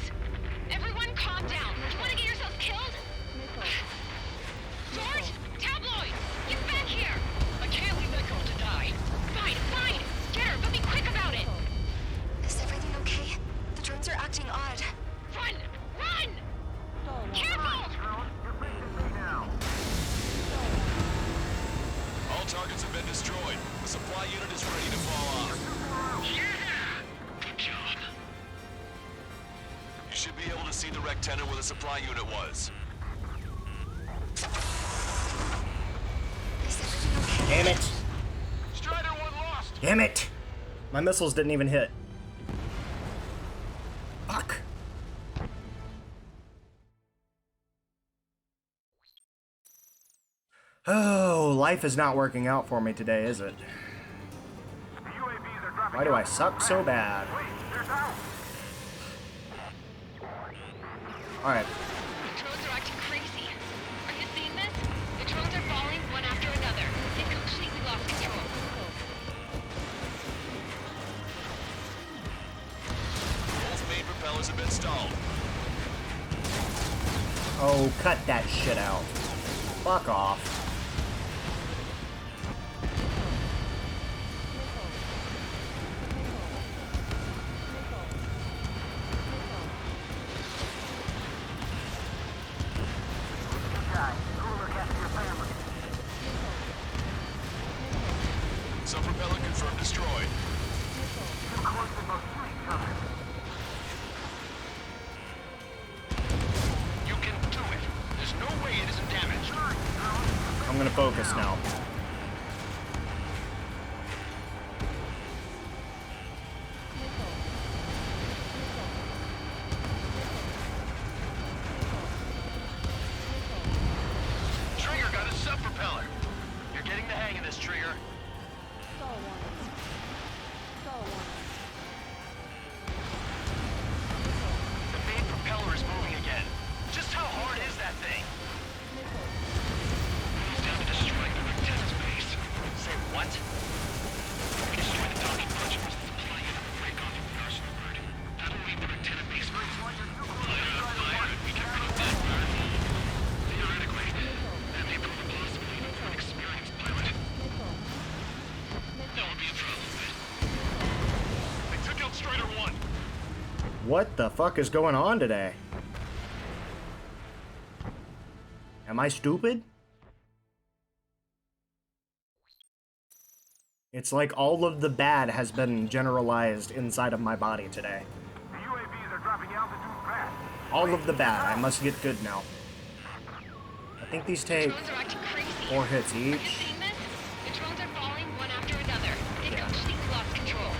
The supply unit is ready to fall off. Yeah! Good job. You should be able to see the rectenna where the supply unit was. Damn it! Strider 1 lost! Damn it! My missiles didn't even hit. Fuck. Oh, life is not working out for me today, is it? Why do I suck so bad? Alright. The drones are acting crazy. Are you seeing this? The drones are falling one after another. They've completely lost control. Both main propellers have been stalled. Oh, cut that shit out. Fuck off. Some propeller confirmed destroyed. You can do it. There's no way it isn't damaged. I'm gonna focus now. Trigger got a sub-propeller. You're getting the hang of this, Trigger. The main propeller is moving again. Just how hard is that thing? He's down to destroying the rectenna's base. Say what? We destroy the docking bunch of the supply unit and break onto the arsenal grid. That'll leave the rectenna base free. Light up fire and we get rid of that bird. Theoretically, that may prove impossible even for an experienced pilot. That would be a problem, but... They took out Strider 1. What the fuck is going on today? Am I stupid? It's like all of the bad has been generalized inside of my body today. The UAVs are dropping altitude fast. All of the bad. I must get good now. I think these take 4 hits each. The drones are falling one after another. They've completely lost control.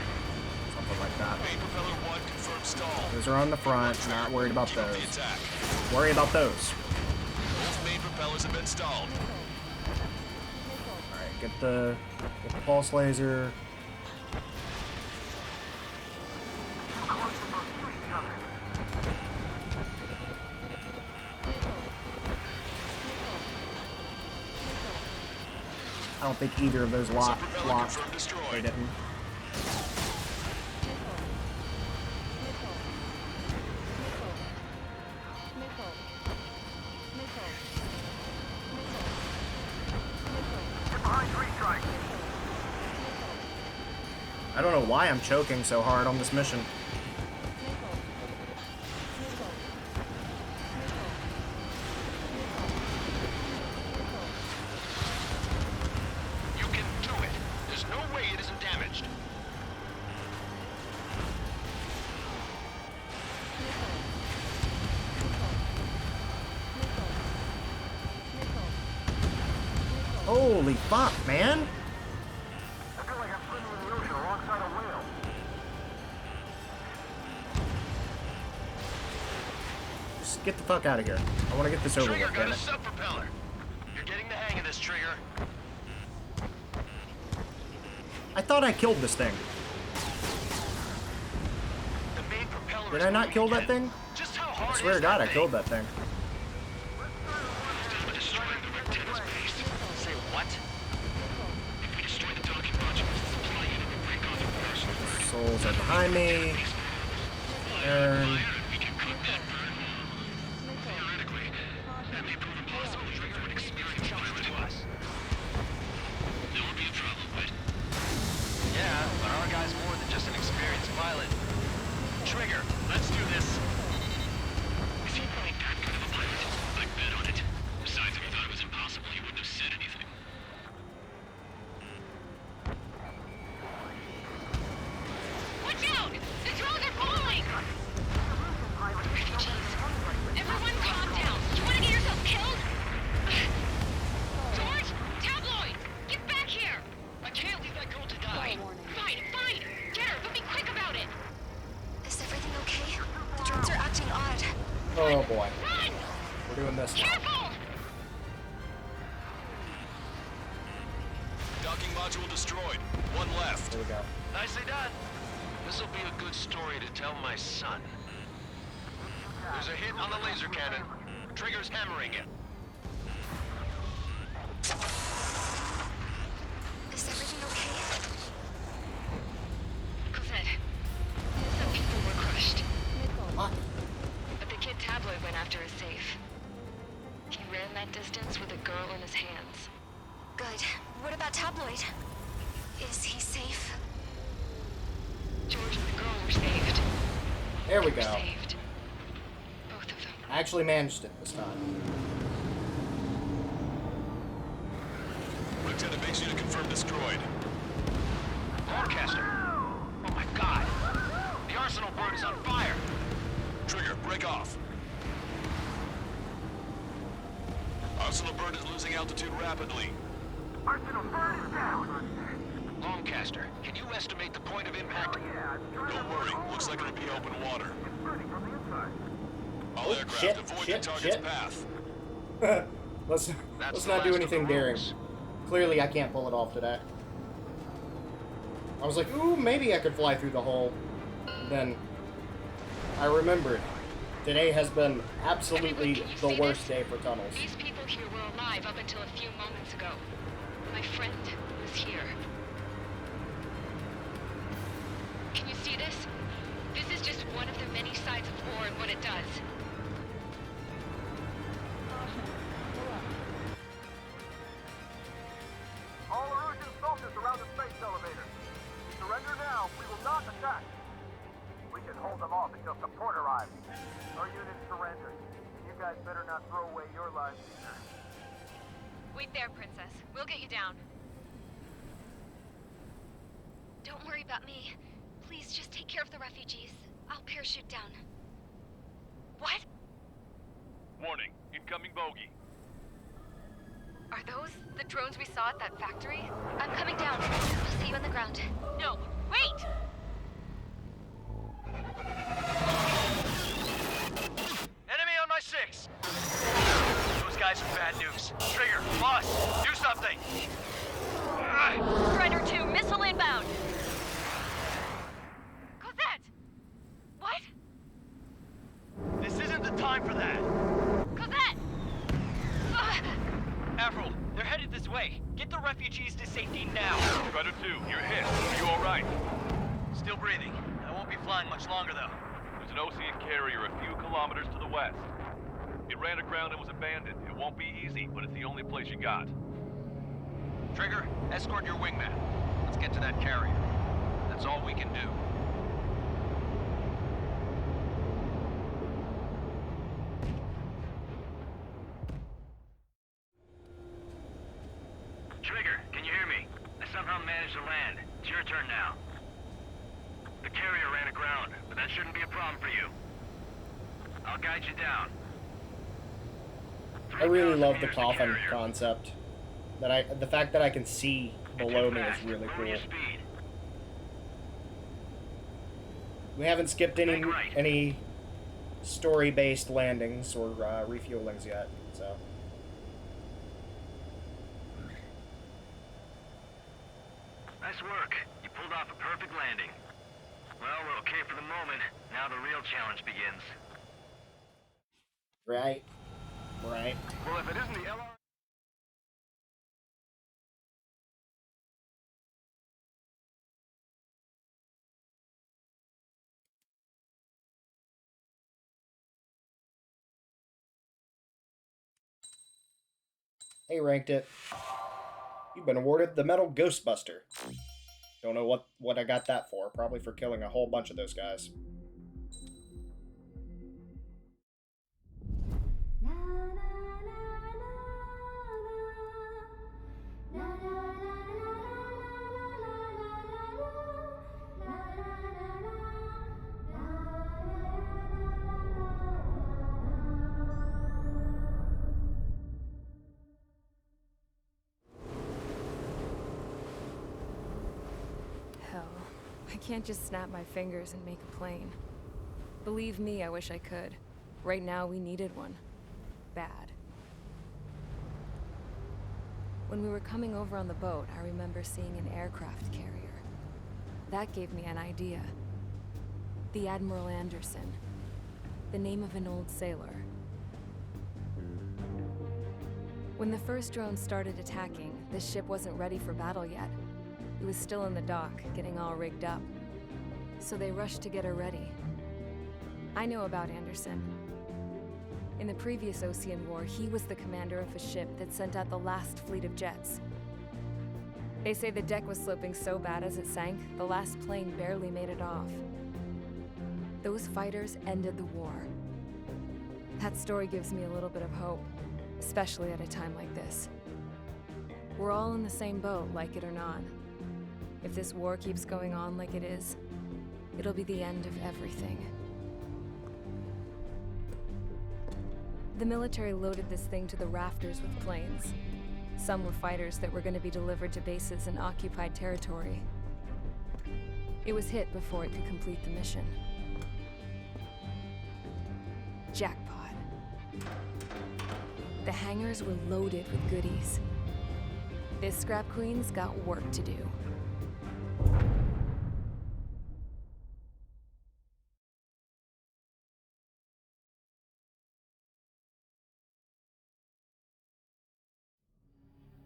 Something like that. Main propeller 1 confirmed stall. Those are on the front. Not worried about Keep up those. the attack. Worry about those. Both main propellers have been stalled. Alright, get the pulse laser. I don't think either of those locked. They didn't. I don't know why I'm choking so hard on this mission. You can do it. There's no way it isn't damaged. Holy fuck, man! I feel like I'm swimming in the ocean alongside a whale. Just get the fuck out of here. I want to get this over Trigger with, got damn a it. sub-propeller. You're getting the hang of this, Trigger. I thought I killed this thing. The main propeller Did is I not moving kill that again. thing? Just how I hard swear to is God, that I killed that thing. Stop destroying the rectenna's base. Say what? If we destroy the docking module, the supply unit will break onto the arsenal grid. Souls are behind me. Turn. We can cook that bird. Theoretically, that may prove impossible even for an experienced pilot to us. That would be a problem, but... Yeah, but our guy's more than just an experienced pilot. Trigger, let's do this. Is he really that good of a pilot? I'd bet on it. Besides, if he thought it was impossible, he wouldn't have said anything. We're doing this now. Docking module destroyed. One left. There we go. Nicely done. This'll be a good story to tell my son. There's a hit on the laser cannon. Trigger's hammering it. Is everything okay? Cosette, some people were crushed. What? But the kid Tabloid went after his safe. He ran that distance with a girl in his hands. Good. What about Tabloid? Is he safe? George and the girl were saved. There we They were go. saved. Both of them. I actually managed it this time. Lieutenant makes you to confirm destroyed. Lancaster! Oh my god! The arsenal bird is on fire! Trigger, break off. Arsenal bird is losing altitude rapidly. Arsenal bird is down. Lancaster, can you estimate the point of impact? Don't worry, looks like it'll be open water. It's burning from the inside. All aircraft shit, avoid shit, the target's shit. path. let's That's the not do last of anything the daring. rogues. Clearly, I can't pull it off today. I was like, ooh, maybe I could fly through the hole. Then I remembered. Today has been absolutely the worst day for tunnels. These people here were alive up until a few moments ago. My friend was here. Can you see this? This is just one of the many sides of war and what it does. All Erusian soldiers around the space elevator. Surrender now. We will not attack. We can hold them off until support arrives. Our units surrender. You guys better not throw away your lives either. Wait there, Princess. We'll get you down. Don't worry about me. Please just take care of the refugees. I'll parachute down. What? Warning, incoming bogey. Are those the drones we saw at that factory? I'm coming down. I'll see you on the ground. No, wait! Enemy on my 6! Those guys are bad news. Trigger, boss, do something! Strider 2, missile inbound! Cosette! What? This isn't the time for that! Cosette! Avril, they're headed this way. Get the refugees to safety now. Strider 2, you're hit. Are you alright? Still breathing. I won't be flying much longer, though. There's an Osean carrier a few kilometers to the west. It ran aground and was abandoned. It won't be easy, but it's the only place you got. Trigger, escort your wingman. Let's get to that carrier. That's all we can do. Trigger, can you hear me? I somehow managed to land. It's your turn now. The carrier ran aground, but that shouldn't be a problem for you. I'll guide you down. I really love the coffin concept. The fact that I can see below me is really cool. We haven't skipped any story-based landings or refuelings yet, so. Nice work. You pulled off a perfect landing. Well, we're okay for the moment. Now the real challenge begins. Right. Right. Well, if it isn't the LR... Hey, Ranked It. You've been awarded the Metal Ghostbuster. Don't know what I got that for. Probably for killing a whole bunch of those guys. Hell, I can't just snap my fingers and make a plane. Believe me, I wish I could. Right now, we needed one. bad. When we were coming over on the boat, I remember seeing an aircraft carrier. That gave me an idea. The Admiral Anderson. The name of an old sailor. When the first drone started attacking, the ship wasn't ready for battle yet. It was still in the dock, getting all rigged up. So they rushed to get her ready. I know about Anderson. In the previous Osean War, he was the commander of a ship that sent out the last fleet of jets. They say the deck was sloping so bad as it sank, the last plane barely made it off. Those fighters ended the war. That story gives me a little bit of hope, especially at a time like this. We're all in the same boat, like it or not. If this war keeps going on like it is, it'll be the end of everything. The military loaded this thing to the rafters with planes. Some were fighters that were going to be delivered to bases in occupied territory. It was hit before it could complete the mission. Jackpot. The hangars were loaded with goodies. This Scrap Queen's got work to do.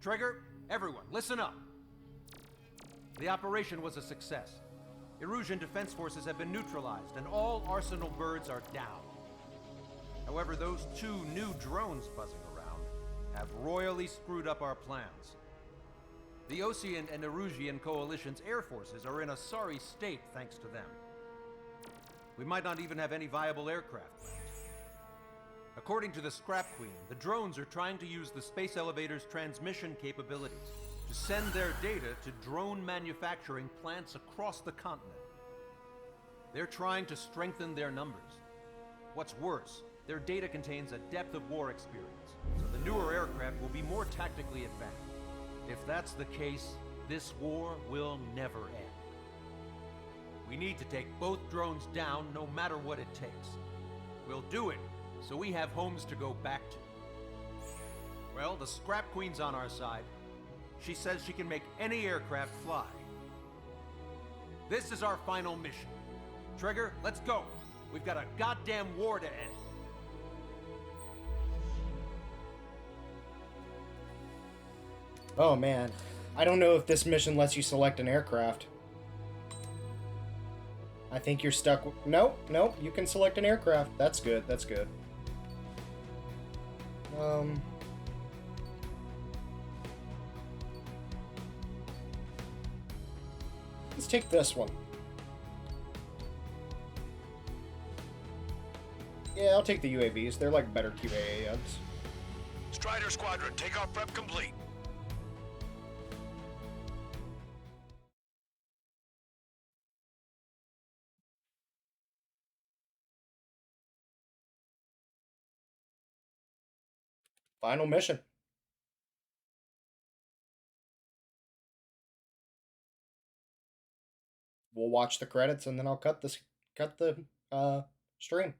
Trigger, everyone, listen up. The operation was a success. Erusian defense forces have been neutralized, and all Arsenal birds are down. However, those 2 new drones buzzing around have royally screwed up our plans. The Osean and Erusian coalition's air forces are in a sorry state thanks to them. We might not even have any viable aircraft left. According to the Scrap Queen, the drones are trying to use the space elevator's transmission capabilities to send their data to drone manufacturing plants across the continent. They're trying to strengthen their numbers. What's worse, their data contains a depth of war experience, so the newer aircraft will be more tactically advanced. If that's the case, this war will never end. We need to take both drones down no matter what it takes. We'll do it so we have homes to go back to. Well, the Scrap Queen's on our side. She says she can make any aircraft fly. This is our final mission. Trigger, let's go. We've got a goddamn war to end. Oh man, I don't know if this mission lets you select an aircraft. I think you're stuck with... Nope, you can select an aircraft. That's good, that's good. Let's take this one. Yeah, I'll take the UAVs. They're like better QAAs. Strider Squadron, takeoff prep complete. Final mission. We'll watch the credits and then I'll cut the stream.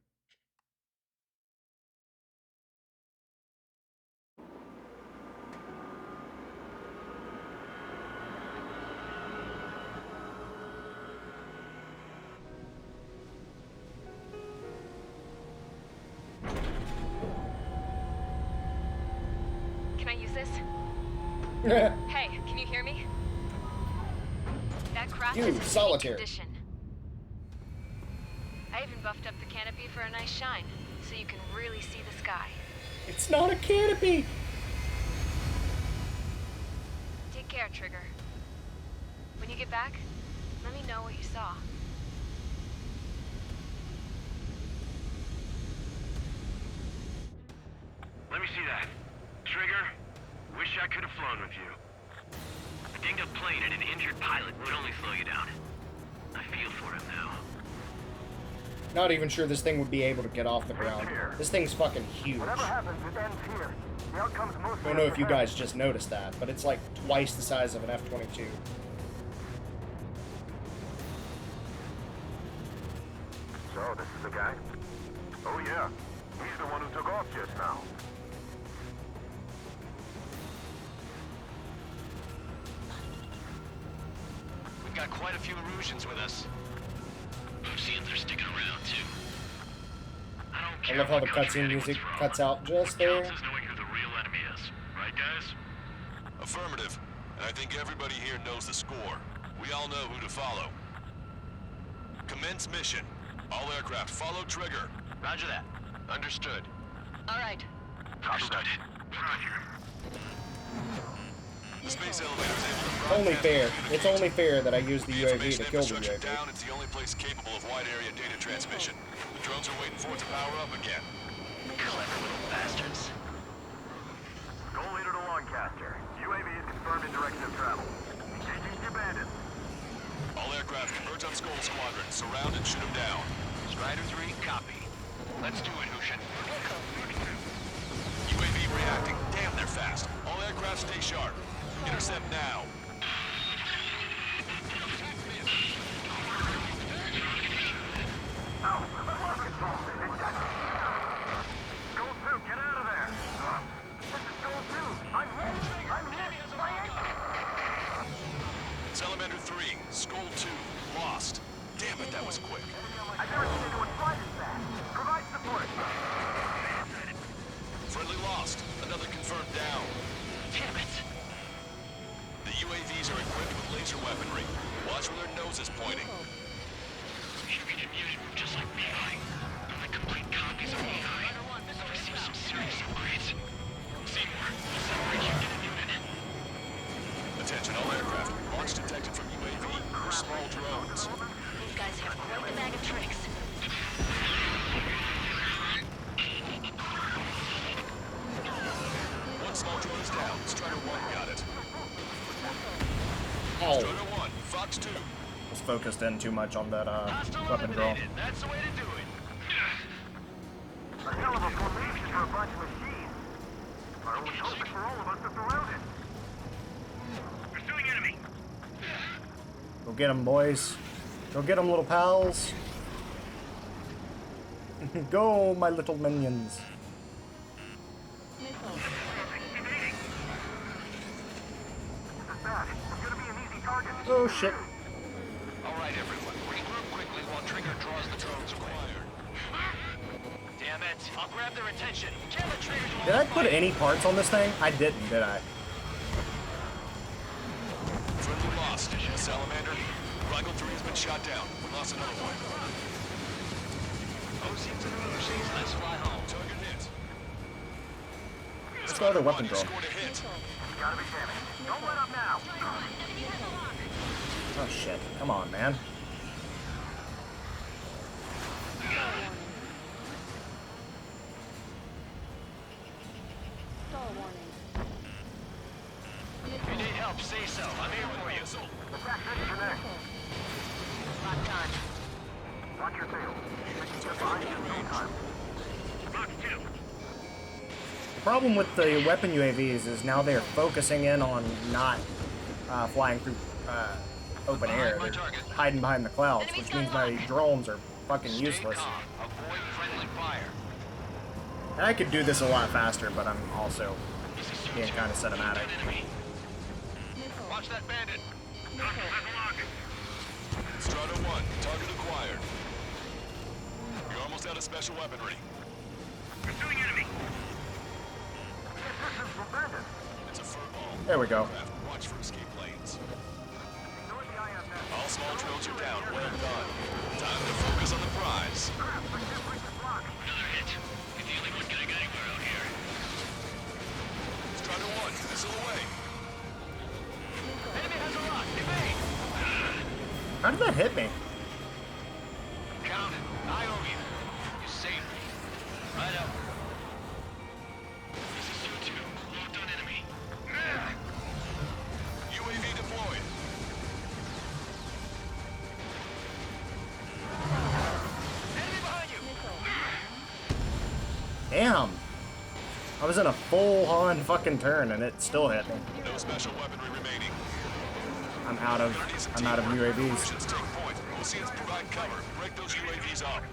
Can I use this? Hey, can you hear me? That craft You, is in solitary. condition. I even buffed up the canopy for a nice shine, so you can really see the sky. It's not a canopy! Take care, Trigger. When you get back, let me know what you saw. Let me see that. Trigger, wish I could have flown with you. A dinged-up plane and an injured pilot would only slow you down. I feel for him now. Not even sure this thing would be able to get off the ground. This thing's fucking huge. Whatever happens, it ends here. The outcome's mostly I don't know if you guys just noticed that, but it's like twice the size of an F-22. So, this is the guy? Oh yeah. He's the one who took off just now. We've got quite a few Erusians with us. Oseans are sticking around, too. I love how the cutscene music cuts out just there. Right, guys? Affirmative. And I think everybody here knows the score. We all know who to follow. Commence mission. All aircraft follow trigger. Roger that. Understood. All right. Understood. The space elevator is able to Only broadcast fair. communications. It's only fair that I use the The UAV information to kill the infrastructure UAV. down, it's the only place capable of wide area data transmission. The drones are waiting for it to power up again. Clever little bastards. Goal leader to Lancaster. UAV is confirmed in direction of travel. Engaging the bandits. All aircraft converge on Skull Squadron. Surround and shoot them down. Strider 3, copy. Let's do it, Hushin. UAV reacting. Damn, they're fast. All aircraft stay sharp. Intercept now. Goal 2, get out of there! This is Goal 2! I'm hit! I'm hit! My ankle! Salamander 3, Skull 2, lost. Damn it, that was quick. I've never seen anyone fly this fast. Provide support! Friendly lost. Another confirmed down. Damn it! The UAVs are equipped with laser weaponry. Watch where their nose is pointing. Human immune just like BI. Only complete copies of BI. I've received some serious upgrades. Seymour, we'll separate you to the unit. Attention all aircraft. Launch detected from UAV or small drones. These guys have quite the bag of tricks. One small drone is down. Strider 1 got it. Oh. Strider 1, Fox 2. Was focused in too much on that weapon draw. That's the way to do it. A hell of a formation for a bunch of machines. I was hoping for all of us to surround it. Pursuing enemy. Go get them, boys. Go get them, little pals. Go, my little minions. Oh shit. All right, everyone. Regroup quickly while Trigger draws the drones away. Damn it. I'll grab their attention. Jam the triggers while Did I put any parts on this thing? I didn't, did I? Friendly lost. Salamander. Rigel 3 has been shot down. We lost another one. Oseans and Erusians, let's fly home. Target hit. Let's go to the weapon draw. Scored a hit. Gotta be damaged. Don't let up now. Oh shit. Come on, man. Stall warning. If you need help, say so. I'm here for you. Attack disconnect. Locked on. Watch your tail. Get behind you in no time. Lock 2. The problem with the weapon UAVs is now they're focusing in on not flying through open air. They're hiding behind the clouds, which means my drones are fucking useless. Avoid friendly fire. And I could do this a lot faster, but I'm also being kind of cinematic. Watch that bandit. Strider 1, target acquired. You're almost out of special weaponry. Pursuing enemy. Assistance from bandits. It's a furball. There we go. Watch for escape lanes. All small drones are down. Well done. Time to focus on the prize. Another hit. You're the only one getting anywhere out here. Strider 1, missile away. Enemy has a lock. Evade. How did that hit me? Count it. I owe you. You saved me. Right up. This is you 2. Locked on enemy. UAV deployed. Enemy behind you. Damn. I was in a full-on fucking turn and it still hit me. No special weaponry remaining. I'm out of UAVs. Erusians take point. Oseans provide cover. Break those UAVs up.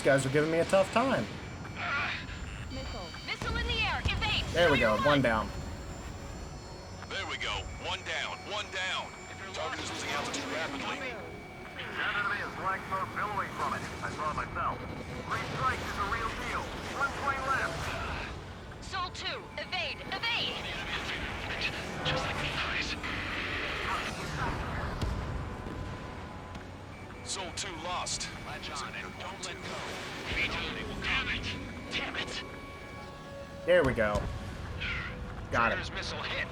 these guys are giving me a tough time. Missile in the air. Evade. There we go. One down. There we go. One down. One down. Target is losing altitude rapidly. That enemy is black smoke billowing from it. I saw it myself. Green strike is a real deal. One plane left. Soul 2. Evade. Evade. Just like the eyes. Soul 2 lost. Latch on and don't let go. Damn it. Damn it. There we go. Got it. Trigger's missile hit.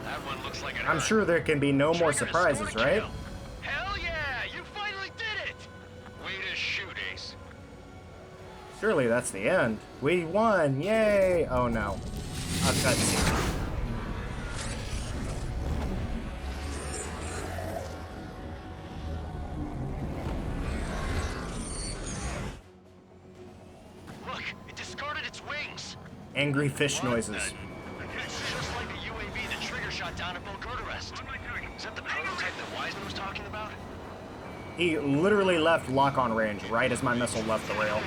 That one looks like it I'm hurt. sure there can be no more Trigger surprises, scored a right? kill. Hell yeah! You finally did it! Way to shoot, Ace. Surely that's the end. We won! Yay! Oh no. A cutscene. Look, it discarded its wings. Angry fish noises. It's just like the UAV that Trigger shot down at Belgorod. Is that the prototype that Wiseman was talking about? He literally left lock-on range right as my missile left the rail.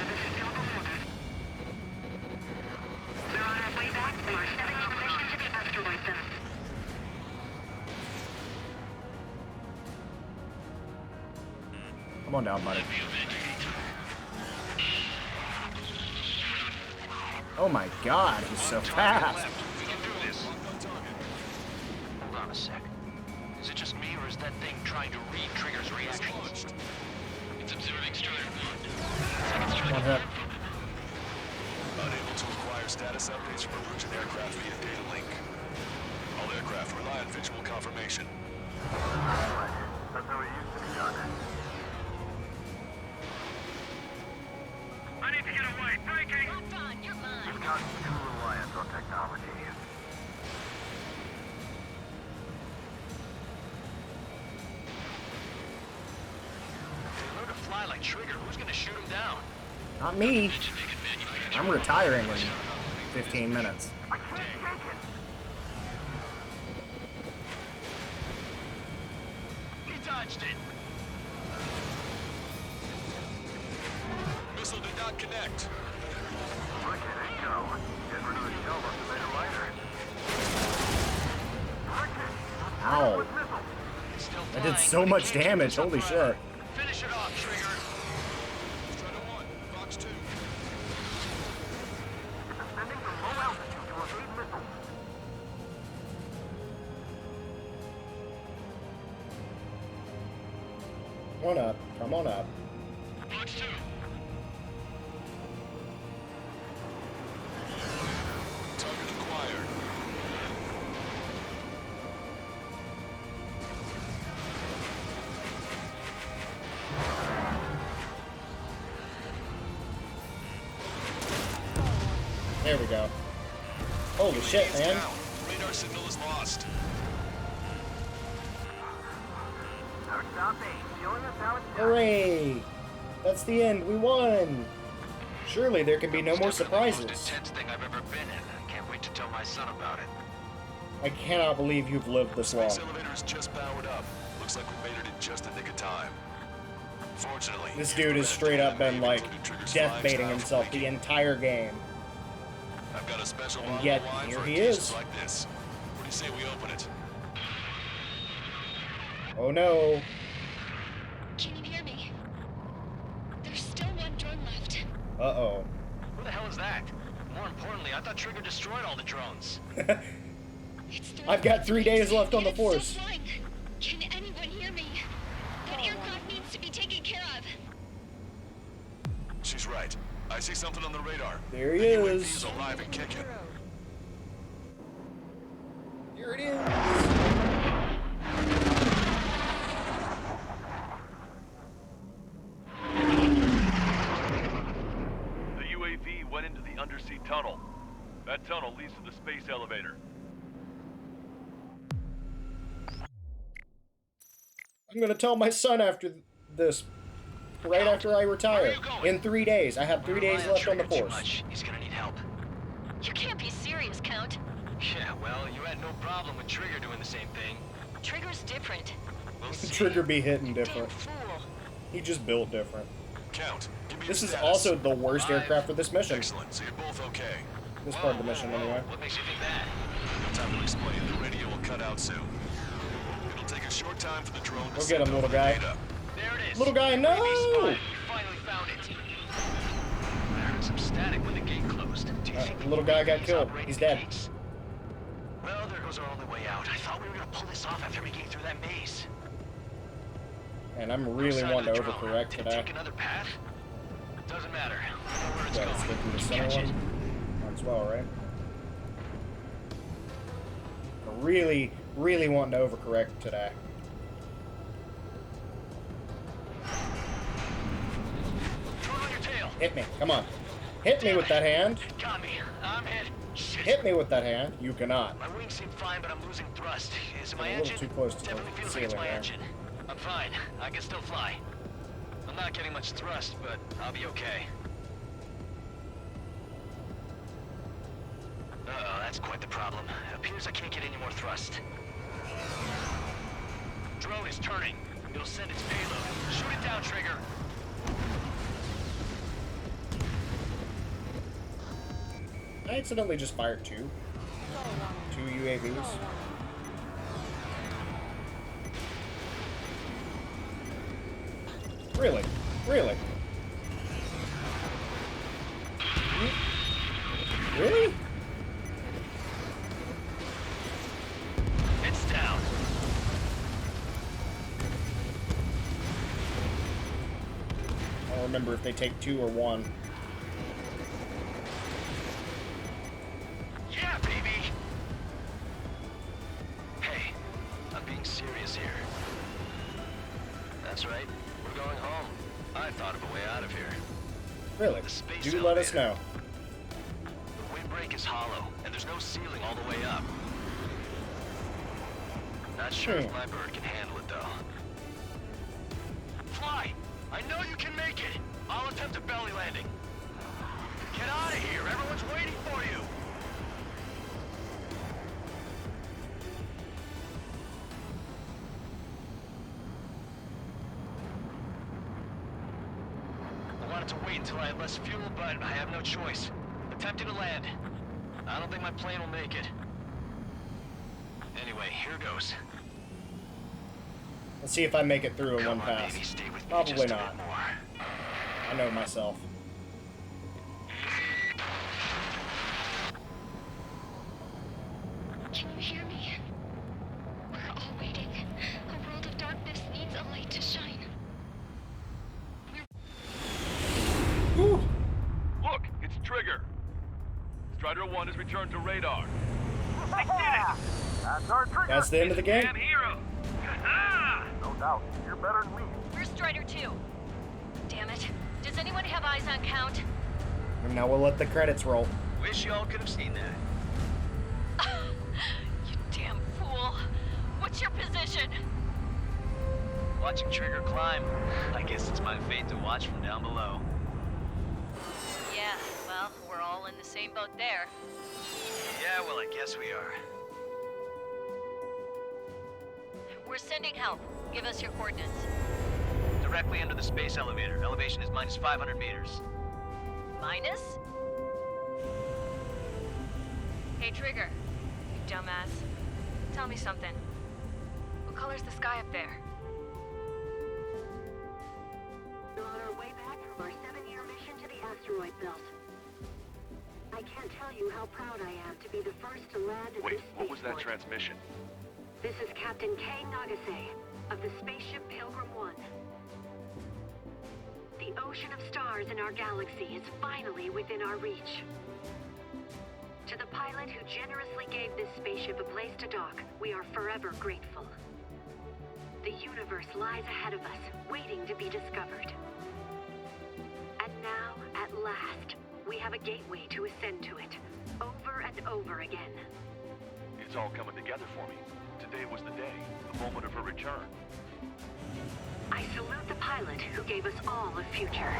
Come on down, buddy. Oh my god, he's so fast. We can do this. Hold on a sec. Is it just me, or is that thing trying to read Trigger's reactions? It's observing Strider 1. One hit. Unable to acquire status updates from Erusian aircraft via data link. All aircraft rely on visual confirmation. That's how it used to be done. I need to get away. Breaking! Locked on. You're mine. We've gotten too reliant on technology. They learn to fly like Trigger. Who's gonna shoot him down? Not me. I'm retiring in 15 minutes. He dodged it. Missile did not connect. Look at it go. Getting rid of the shell must have made it lighter. Ow. I did so much damage, holy shit. Finish it off, Trigger. Strider 1, Fox 2. Ascending from low altitude to evade missiles. Come on up. Come on up. Fox 2. Target acquired. There we go. Holy shit, Is man. down. Radar signal is lost. Stop A. Showing us how it's done. Hooray! That's the end. We won. Surely there can be no more surprises. Most intense thing I've ever been in. I can't wait to tell my son about it. I cannot believe you've lived this long. Space elevator is just powered up. Looks like we made it in just the nick of time. Fortunately, This dude has straight up been like death baiting himself the entire game. I've got a special And bottle yet, of wine here for he occasions is. like this. What do you say we open it? Oh no. Can you hear me? There's still one drone left. Uh-oh. Who the hell is that? More importantly, I thought Trigger destroyed all the drones. I've got 3 days left on the force. Flying. Can anyone hear me? That aircraft needs to be taken care of. She's right. I see something on the radar. There he The UAV is. is alive and kicking. Here it is. The UAV went into the undersea tunnel. That tunnel leads to the space elevator. I'm gonna tell my son after this. Right after I retire. In 3 days. I have 3 days left on the force. He's gonna need help. You can't be serious, Count. Yeah, well, you had no problem with Trigger doing the same thing. Trigger's different. We'll see. Trigger be hitting Damn different. fool. He just built different. Count, give me This your is status. also the worst aircraft for this mission. Excellent, so you're both okay. This part of the mission, anyway. What makes you think that? No time to explain. The radio will cut out soon. It'll take a short time for the drone to Go get send him, over little the guy. data. There it is. Little guy, no! We finally found it. I heard some static when the gate closed. Do you think The little guy got he's killed. operating He's the dead. gates? Well, there goes our only way out. I thought we were gonna pull this off after making it through that maze. And I'm really wanting to overcorrect Did it today. take another path? Doesn't matter. We know where it's Yeah, let's going. get through the You center catch it. one. Might as well, right? I'm really wanting to overcorrect today. Throw it on your tail. Hit me. Come on. Hit me with that hand. Got me. I'm hit. Shit. Hit me with that hand. You cannot. My wings seem fine, but I'm losing thrust. Is it my I'm a little engine? too close to the Definitely feels like it's ceiling my there. engine. I'm fine. I can still fly. I'm not getting much thrust, but I'll be okay. Uh-oh, that's quite the problem. It appears I can't get any more thrust. Drone is turning. It'll send its payload. Shoot it down, Trigger. I accidentally just fired two UAVs. Really? Really? Really? It's down. I don't remember if they take two or one. Yeah, baby! Hey, I'm being serious here. That's right. We're going home. I thought of a way out of here. Really? The space Do let us know. elevator. The windbreak is hollow, and there's no ceiling all the way up. Not sure if my bird can handle it, though. Fly! I know you can make it! I'll attempt a belly landing. Get out of here! Everyone's waiting for you! I wanted to wait until I had less fuel, but I have no choice. Attempting to land. I don't think my plane will make it. Anyway, here goes. Let's see if I make it through in one Come on, pass. baby, stay with me Probably just a not. bit more. I know myself. Can you hear me? We're all waiting. A world of darkness needs a light to shine. Look, it's Trigger. Strider 1 has returned to radar. I did it! That's our Trigger. That's the end of the game. Damn hero. No doubt. You're better than me. Where's Strider 2? Damn it. Does anyone have eyes on Count? And now we'll let the credits roll. Wish y'all could have seen that. You damn fool. What's your position? Watching Trigger climb. I guess it's my fate to watch from down below. Yeah, well, we're all in the same boat there. Yeah, well, I guess we are. We're sending help. Give us your coordinates. Directly under the space elevator. Elevation is minus 500 meters. Minus? Hey, Trigger. You dumbass. Tell me something. What color's the sky up there? We're on our way back from our 7-year mission to the asteroid belt. I can't tell you how proud I am to be the first to land at Wait, this what was that spaceport. transmission? This is Captain Kay Nagase of the spaceship Pilgrim 1. The ocean of stars in our galaxy is finally within our reach. To the pilot who generously gave this spaceship a place to dock, we are forever grateful. The universe lies ahead of us, waiting to be discovered. And now, at last, we have a gateway to ascend to it, over and over again. It's all coming together for me. Today was the day, the moment of her return. I salute the pilot who gave us all a future.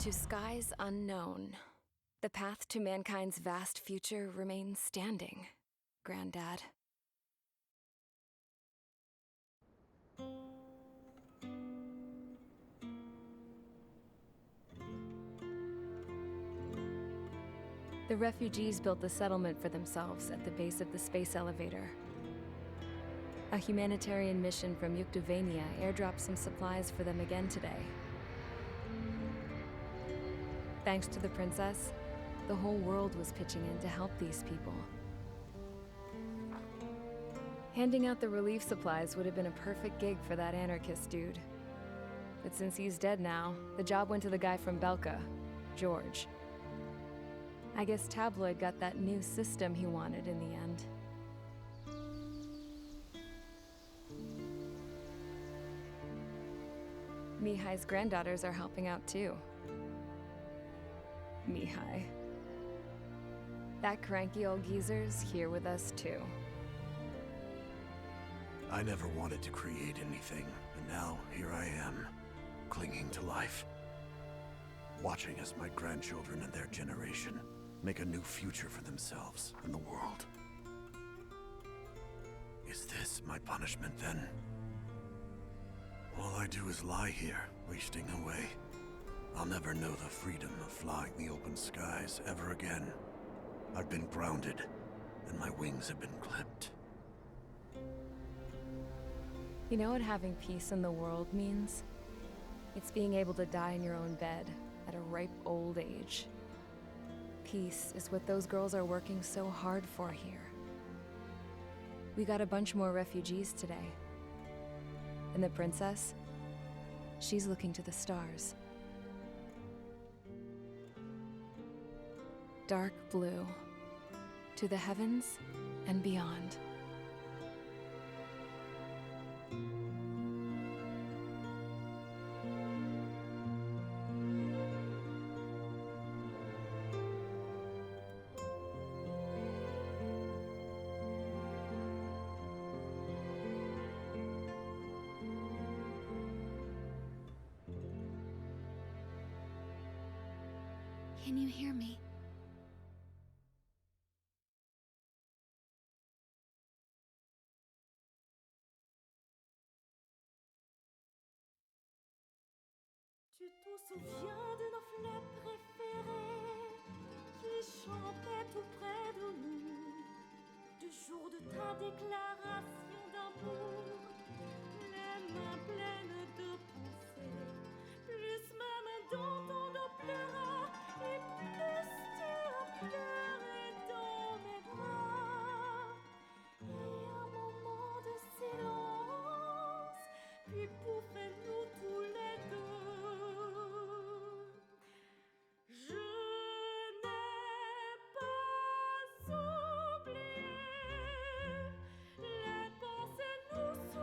To skies unknown, the path to mankind's vast future remains standing, Granddad. The refugees built the settlement for themselves at the base of the space elevator. A humanitarian mission from Yuktovania airdropped some supplies for them again today. Thanks to the princess, the whole world was pitching in to help these people. Handing out the relief supplies would have been a perfect gig for that anarchist dude. But since he's dead now, the job went to the guy from Belka, George. I guess Tabloid got that new system he wanted in the end. Mihai's granddaughters are helping out too. Mihai. That cranky old geezer's here with us too. I never wanted to create anything, and now here I am, clinging to life. Watching as my grandchildren and their generation make a new future for themselves and the world. Is this my punishment then? All I do is lie here, wasting away. I'll never know the freedom of flying the open skies ever again. I've been grounded, and my wings have been clipped. You know what having peace in the world means? It's being able to die in your own bed at a ripe old age. Peace is what those girls are working so hard for here. We got a bunch more refugees today. And the princess? She's looking to the stars. Dark blue. To the heavens and beyond. Can you hear me? Tu te souviens de nos fleurs préférées qui chantaient tout près de nous, du jour de ta déclaration d'amour, les mains pleines de pensées, plus même dans ton dos pleura, et plus tu as pleuré dans mes bras. Et un moment de silence, puis pouffez-nous tous les deux. Je n'ai pas oublié les pensées nous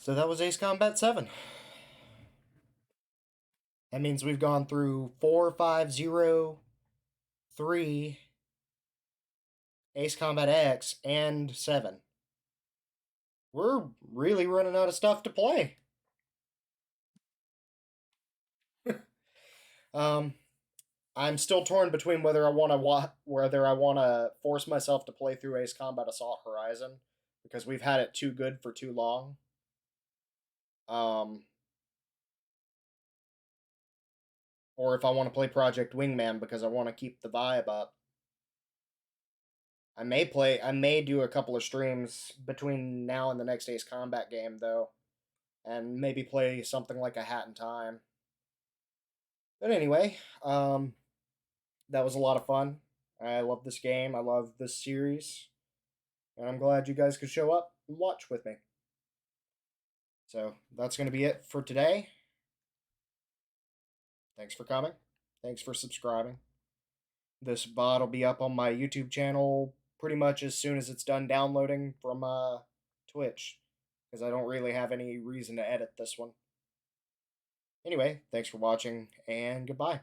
So that was Ace Combat 7. That means we've gone through 4, 5, 0, 3, Ace Combat X, and 7. We're really running out of stuff to play. I'm still torn between whether I want to force myself to play through Ace Combat Assault Horizon, because we've had it too good for too long. Or if I want to play Project Wingman because I want to keep the vibe up. I may do a couple of streams between now and the next Ace Combat game, though, and maybe play something like A Hat in Time. But anyway, that was a lot of fun. I love this game. I love this series. And I'm glad you guys could show up and watch with me. So, that's going to be it for today. Thanks for coming. Thanks for subscribing. This VOD will be up on my YouTube channel pretty much as soon as it's done downloading from Twitch, because I don't really have any reason to edit this one. Anyway, thanks for watching, and goodbye.